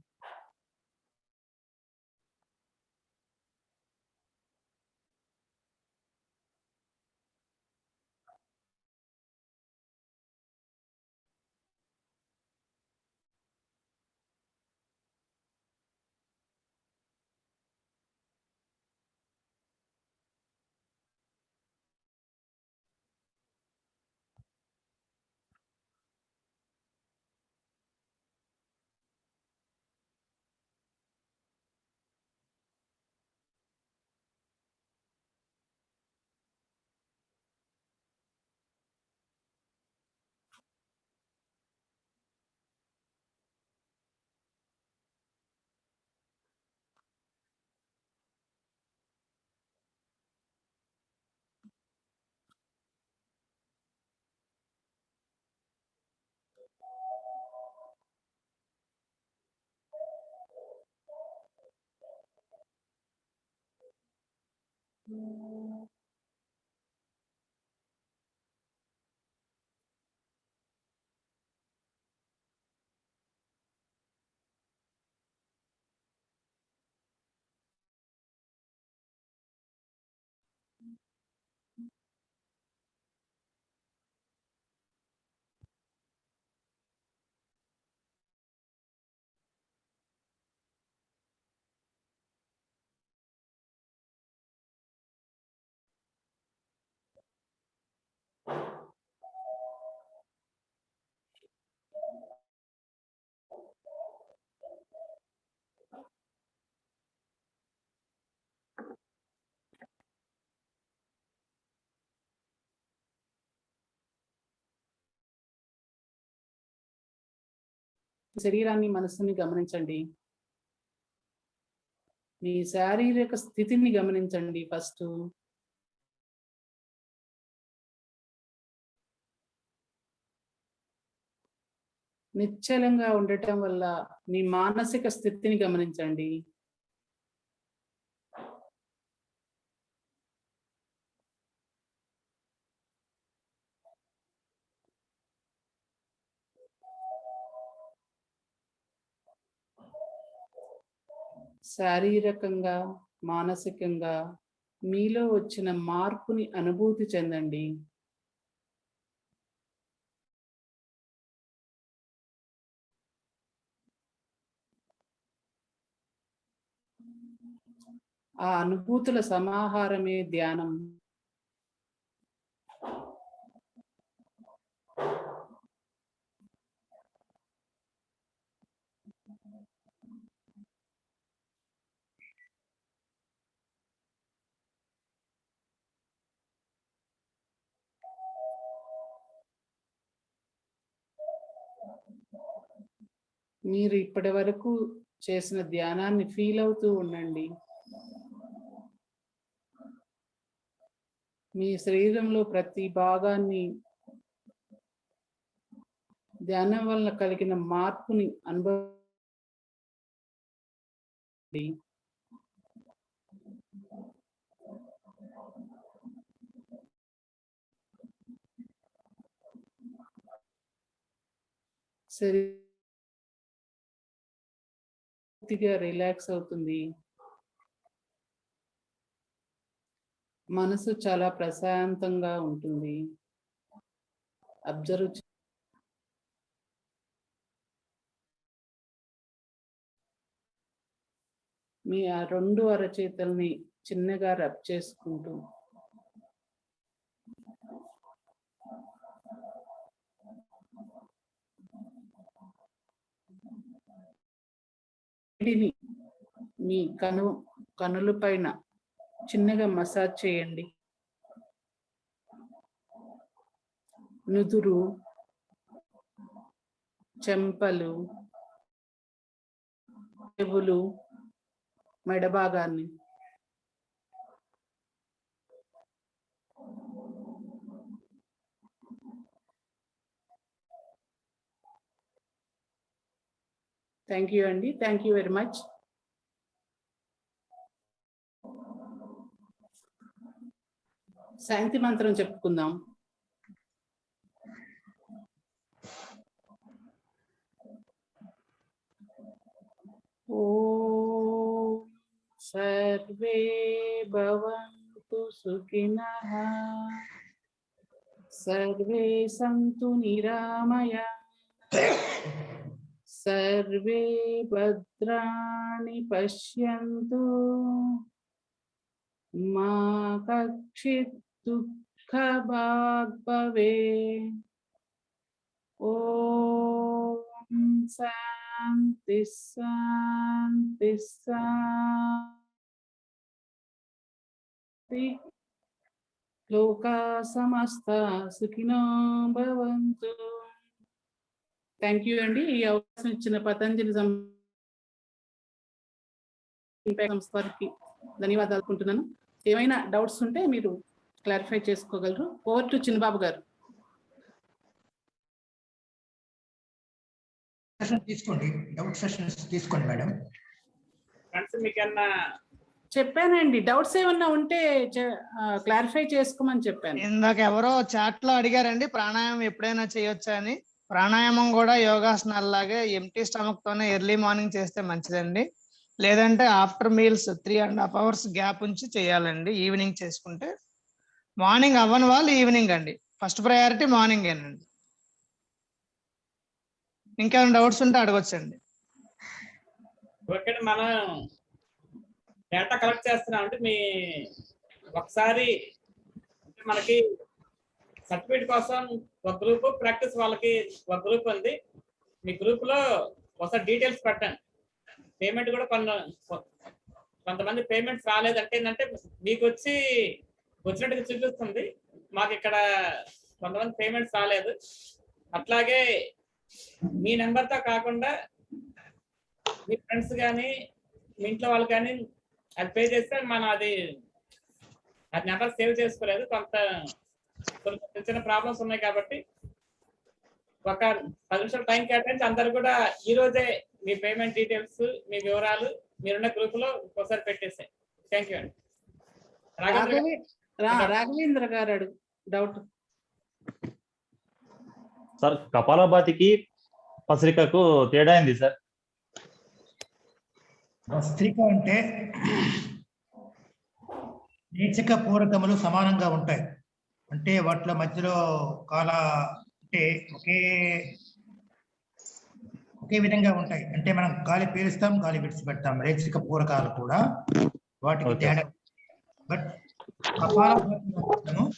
శరీరాన్ని మనస్సుని గమనించండి. మీ శారీరక స్థితిని గమనించండి. ఫస్ట్ నిశ్చలంగా ఉండటం వల్ల మీ మానసిక స్థితిని గమనించండి. శారీరకంగా మానసికంగా మీలో వచ్చిన మార్పుని అనుభూతి చెందండి. ఆ అనుభూతుల సమాహారమే ధ్యానం. మీరు ఇప్పటి వరకు చేసిన ధ్యానాన్ని ఫీల్ అవుతూ ఉండండి. మీ శరీరంలో ప్రతి భాగాన్ని ధ్యానం వలన కలిగిన మార్పుని అనుభవించండి. పూర్తిగా రిలాక్స్ అవుతుంది. మనసు చాలా ప్రశాంతంగా ఉంటుంది. అబ్జర్వ్ మీ ఆ 2 అరచేతుల్ని చిన్నగా రబ్ చేసుకుంటూ మీ కనుల పైన చిన్నగా మసాజ్ చేయండి. నుదురు, చెంపలు, చెవులు, మెడ భాగాన్ని థ్యాంక్ యూ అండి. Thank you very much. శాంతి మంత్రం చెప్పుకుందాం. ఓం సర్వే భవంతు సుఖినః సర్వే సంతు నిరామయా సర్వే భద్రాణి పశ్యంతు మా కచ్చిత్ దుఃఖభాగ్ భవేత్. ఓం శాంతి శాంతి శాంతి. లోకా సమస్తా సుఖినో భవంతు. థ్యాంక్ యూ అండి. ఈ అవకాశం ఇచ్చిన పతంజలి సంస్థకి ధన్యవాదాలు అనుకుంటున్నాను. ఏమైనా డౌట్స్ ఉంటే మీరు క్లారిఫై చేసుకోగలరు. ఓవర్ టు చిన్నబాబు గారు. తీసుకోండి, డౌట్ సెషన్స్ తీసుకోండి మేడం. ఫ్రెండ్స్ మీకన్నా చెప్పానండి, డౌట్స్ ఏమన్నా ఉంటే క్లారిఫై చేసుకోమని చెప్పాను. ఇందాక ఎవరో చాట్ లో అడిగారండి ప్రాణాయామం ఎప్పుడైనా చేయొచ్చా అని. ప్రాణాయామం కూడా యోగాసనాలాగే ఎంటీ స్టమక్ తోనే ఎర్లీ మార్నింగ్ చేస్తే మంచిదండి. లేదంటే ఆఫ్టర్ మీల్స్ 3.5 hours గ్యాప్ ఉంచి చేయాలండి. ఈవినింగ్ చేసుకుంటే మార్నింగ్ అవ్వని వాళ్ళు ఈవినింగ్ అండి. ఫస్ట్ ప్రయారిటీ మార్నింగ్ ఏనండి. ఇంకేమైనా డౌట్స్ ఉంటే అడగొచ్చండి. ఓకే, మనం డేటా కలెక్ట్ చేస్తున్నాం అంటే మీ ఒకసారి మనకి సర్టిఫికేట్ కోసం ఒక గ్రూప్, ప్రాక్టీస్ వాళ్ళకి ఒక గ్రూప్ ఉంది. మీ గ్రూప్ లో ఒకసారి డీటెయిల్స్ పెట్టండి. పేమెంట్ కూడా కొంతమంది పేమెంట్స్ రాలేదంటే ఏంటంటే మీకు వచ్చినట్టుగా చూపిస్తుంది, మాకు ఇక్కడ కొంతమంది పేమెంట్స్ రాలేదు. అట్లాగే మీ నెంబర్తో కాకుండా మీ ఫ్రెండ్స్ కానీ మీ ఇంట్లో వాళ్ళు కానీ అది పే చేస్తే మనం అది నెంబర్ సేవ్ చేసుకోలేదు. కొన్ని చిన్న ప్రాబ్లమ్స్ ఉన్నాయి కాబట్టి ఒక 10 నిమిషాలు టైం కేటాయించి అందరు కూడా ఈ రోజే మీ పేమెంట్ డీటెయిల్స్, మీ వివరాలు మీరున్న గ్రూప్ లో ఒకసారి పెట్టేసాయి. థ్యాంక్ యూ అండి. రాఘవేంద్ర గారు డౌట్. సార్, కపాలభాతికి పసరికకు తేడా ఏంది సార్? భస్త్రిక అంటే రేచక పూరకములు సమానంగా ఉంటాయి. అంటే వాటిలో మధ్యలో కాల అంటే ఒకే విధంగా ఉంటాయి. అంటే మనం గాలి పీలుస్తాం, గాలి విడిచిపెడతాం. రేచక పూరకాలు కూడా వాటికి Okay. తేడా. బట్ కపాలభాతిను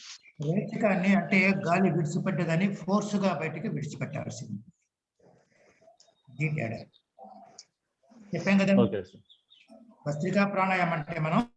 రేచకాన్ని అంటే గాలి విడిచిపెట్టదని ఫోర్స్ గా బయటికి విడిచిపెట్టాల్సింది. ఇది తేడా చెప్పాం కదా. Okay sir. భస్త్రికా ప్రాణాయామం అంటే మనం